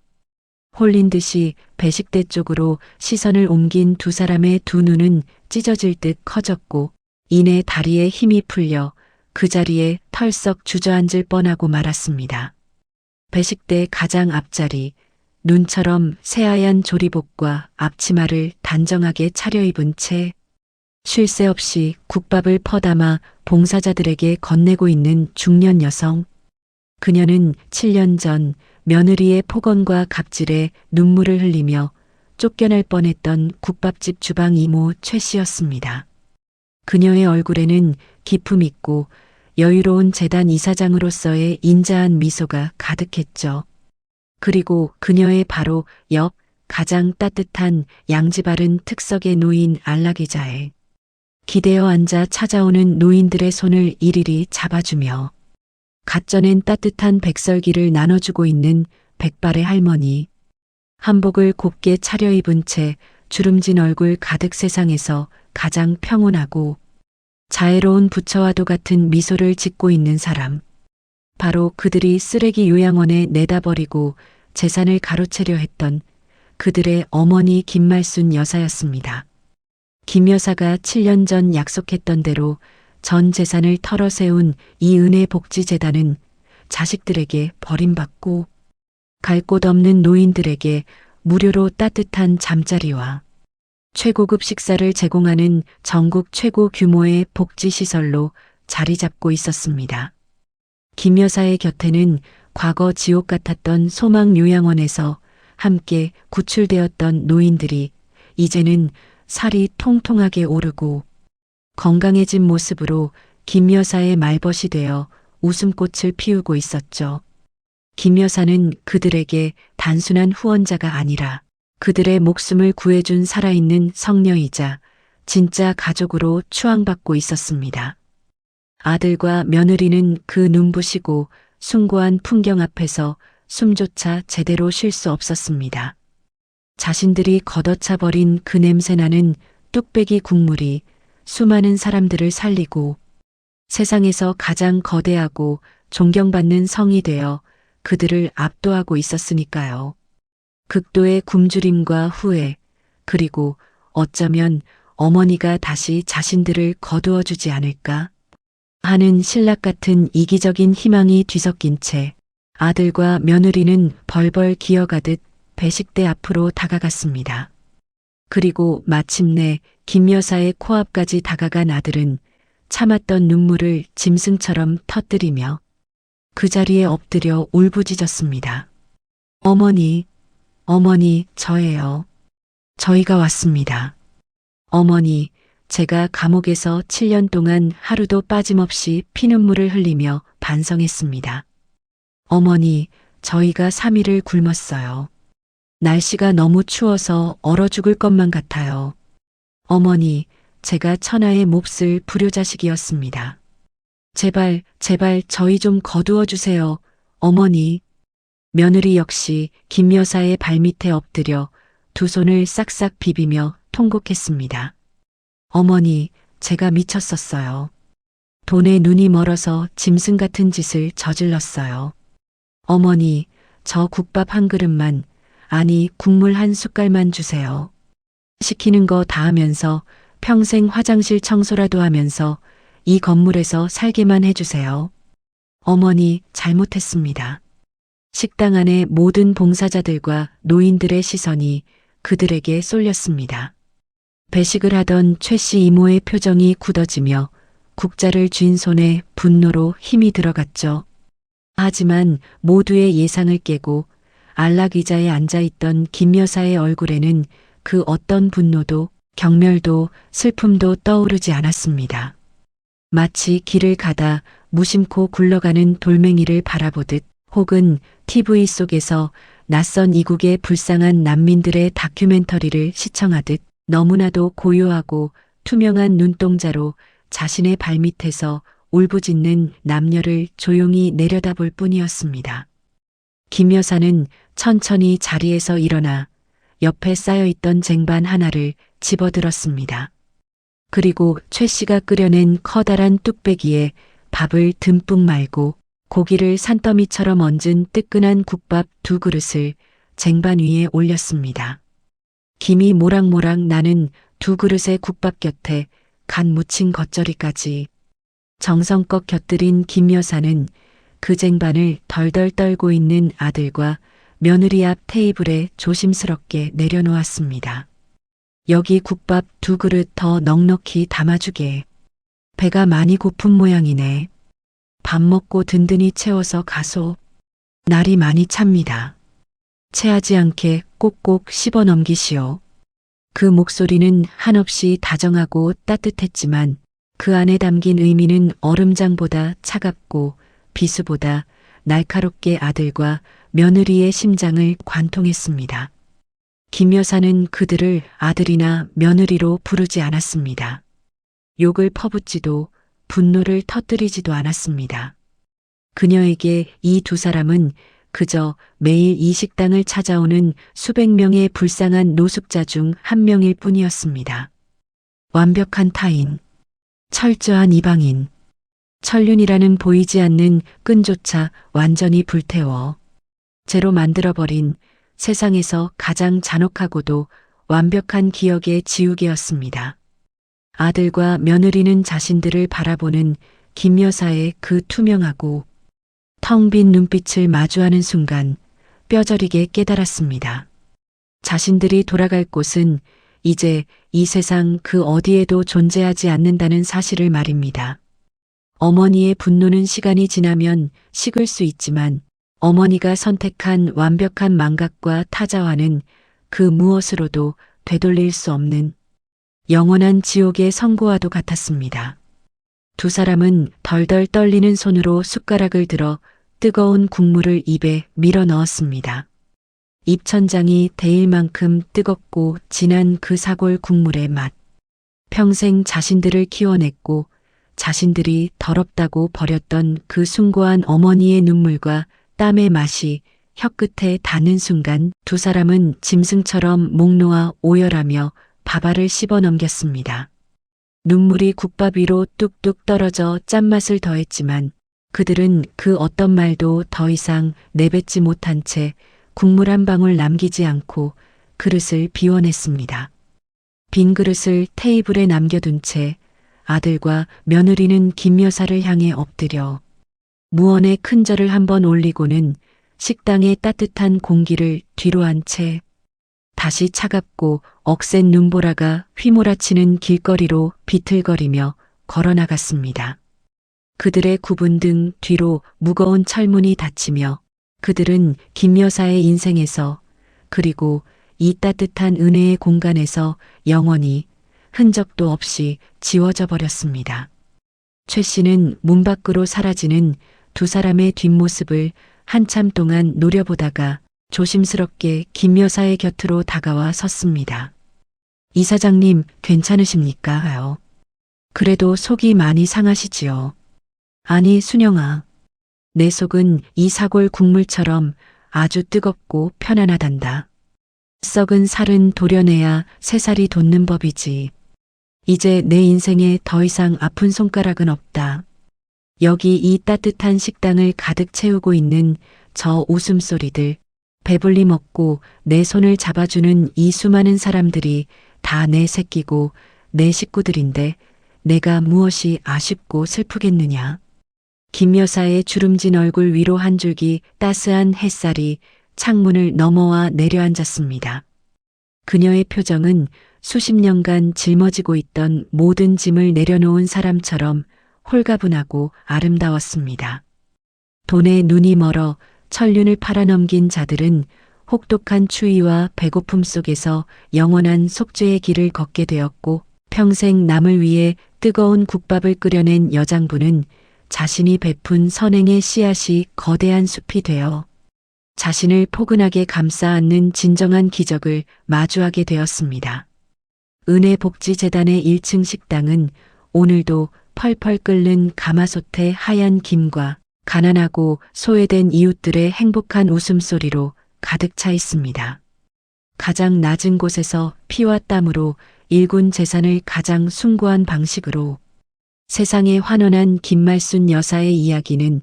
홀린 듯이 배식대 쪽으로 시선을 옮긴 두 사람의 두 눈은 찢어질 듯 커졌고 이내 다리에 힘이 풀려 그 자리에 털썩 주저앉을 뻔하고 말았습니다. 배식대 가장 앞자리, 눈처럼 새하얀 조리복과 앞치마를 단정하게 차려입은 채 쉴 새 없이 국밥을 퍼담아 봉사자들에게 건네고 있는 중년 여성. 그녀는 7년 전 며느리의 폭언과 갑질에 눈물을 흘리며 쫓겨날 뻔했던 국밥집 주방 이모 최 씨였습니다. 그녀의 얼굴에는 기품 있고 여유로운 재단 이사장으로서의 인자한 미소가 가득했죠. 그리고 그녀의 바로 옆 가장 따뜻한 양지 바른 특석에 놓인 안락의자에 기대어 앉아 찾아오는 노인들의 손을 일일이 잡아주며 갓 쪄낸 따뜻한 백설기를 나눠주고 있는 백발의 할머니. 한복을 곱게 차려입은 채 주름진 얼굴 가득 세상에서 가장 평온하고 자애로운 부처와도 같은 미소를 짓고 있는 사람. 바로 그들이 쓰레기 요양원에 내다버리고 재산을 가로채려 했던 그들의 어머니 김말순 여사였습니다. 김 여사가 7년 전 약속했던 대로 전 재산을 털어세운 이은혜 복지재단은 자식들에게 버림받고 갈 곳 없는 노인들에게 무료로 따뜻한 잠자리와 최고급 식사를 제공하는 전국 최고 규모의 복지시설로 자리 잡고 있었습니다. 김 여사의 곁에는 과거 지옥 같았던 소망요양원에서 함께 구출되었던 노인들이 이제는 살이 통통하게 오르고 건강해진 모습으로 김 여사의 말벗이 되어 웃음꽃을 피우고 있었죠. 김 여사는 그들에게 단순한 후원자가 아니라 그들의 목숨을 구해준 살아있는 성녀이자 진짜 가족으로 추앙받고 있었습니다. 아들과 며느리는 그 눈부시고 숭고한 풍경 앞에서 숨조차 제대로 쉴 수 없었습니다. 자신들이 걷어차 버린 그 냄새나는 뚝배기 국물이 수많은 사람들을 살리고 세상에서 가장 거대하고 존경받는 성이 되어 그들을 압도하고 있었으니까요. 극도의 굶주림과 후회, 그리고 어쩌면 어머니가 다시 자신들을 거두어 주지 않을까 하는 신락 같은 이기적인 희망이 뒤섞인 채 아들과 며느리는 벌벌 기어가듯 배식대 앞으로 다가갔습니다. 그리고 마침내 김 여사의 코앞까지 다가간 아들은 참았던 눈물을 짐승처럼 터뜨리며 그 자리에 엎드려 울부짖었습니다. 어머니, 어머니, 저예요. 저희가 왔습니다. 어머니, 제가 감옥에서 7년 동안 하루도 빠짐없이 피눈물을 흘리며 반성했습니다. 어머니, 저희가 3일을 굶었어요. 날씨가 너무 추워서 얼어 죽을 것만 같아요. 어머니, 제가 천하의 몹쓸 불효자식이었습니다. 제발, 제발 저희 좀 거두어 주세요. 어머니. 며느리 역시 김 여사의 발밑에 엎드려 두 손을 싹싹 비비며 통곡했습니다. 어머니, 제가 미쳤었어요. 돈에 눈이 멀어서 짐승 같은 짓을 저질렀어요. 어머니, 저 국밥 한 그릇만, 아니 국물 한 숟갈만 주세요. 시키는 거 다 하면서 평생 화장실 청소라도 하면서 이 건물에서 살게만 해주세요. 어머니, 잘못했습니다. 식당 안의 모든 봉사자들과 노인들의 시선이 그들에게 쏠렸습니다. 배식을 하던 최 씨 이모의 표정이 굳어지며 국자를 쥔 손에 분노로 힘이 들어갔죠. 하지만 모두의 예상을 깨고 안락의자에 앉아있던 김 여사의 얼굴에는 그 어떤 분노도 경멸도 슬픔도 떠오르지 않았습니다. 마치 길을 가다 무심코 굴러가는 돌멩이를 바라보듯 혹은 TV 속에서 낯선 이국의 불쌍한 난민들의 다큐멘터리를 시청하듯 너무나도 고요하고 투명한 눈동자로 자신의 발밑에서 울부짖는 남녀를 조용히 내려다볼 뿐이었습니다. 김 여사는 천천히 자리에서 일어나 옆에 쌓여있던 쟁반 하나를 집어들었습니다. 그리고 최 씨가 끓여낸 커다란 뚝배기에 밥을 듬뿍 말고 고기를 산더미처럼 얹은 뜨끈한 국밥 2그릇을 쟁반 위에 올렸습니다. 김이 모락모락 나는 2그릇의 국밥 곁에 간 묻힌 겉절이까지 정성껏 곁들인 김 여사는 그 쟁반을 덜덜 떨고 있는 아들과 며느리 앞 테이블에 조심스럽게 내려놓았습니다. 여기 국밥 2그릇 더 넉넉히 담아주게. 배가 많이 고픈 모양이네. 밥 먹고 든든히 채워서 가소. 날이 많이 찹니다. 체하지 않게 꼭꼭 씹어 넘기시오. 그 목소리는 한없이 다정하고 따뜻했지만 그 안에 담긴 의미는 얼음장보다 차갑고 비수보다 날카롭게 아들과 며느리의 심장을 관통했습니다. 김 여사는 그들을 아들이나 며느리로 부르지 않았습니다. 욕을 퍼붓지도 분노를 터뜨리지도 않았습니다. 그녀에게 이 2사람은 그저 매일 이 식당을 찾아오는 수백 명의 불쌍한 노숙자 중 한 명일 뿐이었습니다. 완벽한 타인, 철저한 이방인, 천륜이라는 보이지 않는 끈조차 완전히 불태워 재로 만들어버린 세상에서 가장 잔혹하고도 완벽한 기억의 지우개였습니다. 아들과 며느리는 자신들을 바라보는 김 여사의 그 투명하고 텅 빈 눈빛을 마주하는 순간 뼈저리게 깨달았습니다. 자신들이 돌아갈 곳은 이제 이 세상 그 어디에도 존재하지 않는다는 사실을 말입니다. 어머니의 분노는 시간이 지나면 식을 수 있지만 어머니가 선택한 완벽한 망각과 타자화는 그 무엇으로도 되돌릴 수 없는 영원한 지옥의 선고와도 같았습니다. 2사람은 덜덜 떨리는 손으로 숟가락을 들어 뜨거운 국물을 입에 밀어 넣었습니다. 입천장이 데일 만큼 뜨겁고 진한 그 사골 국물의 맛. 평생 자신들을 키워냈고 자신들이 더럽다고 버렸던 그 숭고한 어머니의 눈물과 땀의 맛이 혀끝에 닿는 순간 2사람은 짐승처럼 목 놓아 오열하며 밥알을 씹어 넘겼습니다. 눈물이 국밥 위로 뚝뚝 떨어져 짠맛을 더했지만 그들은 그 어떤 말도 더 이상 내뱉지 못한 채 국물 한 방울 남기지 않고 그릇을 비워냈습니다. 빈 그릇을 테이블에 남겨둔 채 아들과 며느리는 김 여사를 향해 엎드려 무언의 큰 절을 한번 올리고는 식당의 따뜻한 공기를 뒤로 한 채 다시 차갑고 억센 눈보라가 휘몰아치는 길거리로 비틀거리며 걸어나갔습니다. 그들의 구분 등 뒤로 무거운 철문이 닫히며 그들은 김 여사의 인생에서 그리고 이 따뜻한 은혜의 공간에서 영원히 흔적도 없이 지워져 버렸습니다. 최 씨는 문 밖으로 사라지는 2사람의 뒷모습을 한참 동안 노려보다가 조심스럽게 김 여사의 곁으로 다가와 섰습니다. 이사장님 괜찮으십니까? 그래도 속이 많이 상하시지요. 아니 순영아, 내 속은 이 사골 국물처럼 아주 뜨겁고 편안하단다. 썩은 살은 도려내야 새살이 돋는 법이지. 이제 내 인생에 더 이상 아픈 손가락은 없다. 여기 이 따뜻한 식당을 가득 채우고 있는 저 웃음소리들, 배불리 먹고 내 손을 잡아주는 이 수많은 사람들이 다 내 새끼고 내 식구들인데 내가 무엇이 아쉽고 슬프겠느냐. 김 여사의 주름진 얼굴 위로 한 줄기 따스한 햇살이 창문을 넘어와 내려앉았습니다. 그녀의 표정은 수십 년간 짊어지고 있던 모든 짐을 내려놓은 사람처럼 홀가분하고 아름다웠습니다. 돈에 눈이 멀어 천륜을 팔아넘긴 자들은 혹독한 추위와 배고픔 속에서 영원한 속죄의 길을 걷게 되었고 평생 남을 위해 뜨거운 국밥을 끓여낸 여장부는 자신이 베푼 선행의 씨앗이 거대한 숲이 되어 자신을 포근하게 감싸 안는 진정한 기적을 마주하게 되었습니다. 은혜복지재단의 1층 식당은 오늘도 펄펄 끓는 가마솥의 하얀 김과 가난하고 소외된 이웃들의 행복한 웃음소리로 가득 차 있습니다. 가장 낮은 곳에서 피와 땀으로 일군 재산을 가장 숭고한 방식으로 세상에 환원한 김말순 여사의 이야기는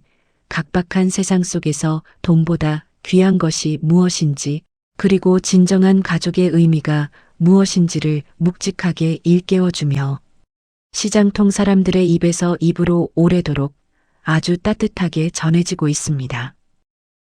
각박한 세상 속에서 돈보다 귀한 것이 무엇인지, 그리고 진정한 가족의 의미가 무엇인지를 묵직하게 일깨워주며 시장통 사람들의 입에서 입으로 오래도록 아주 따뜻하게 전해지고 있습니다.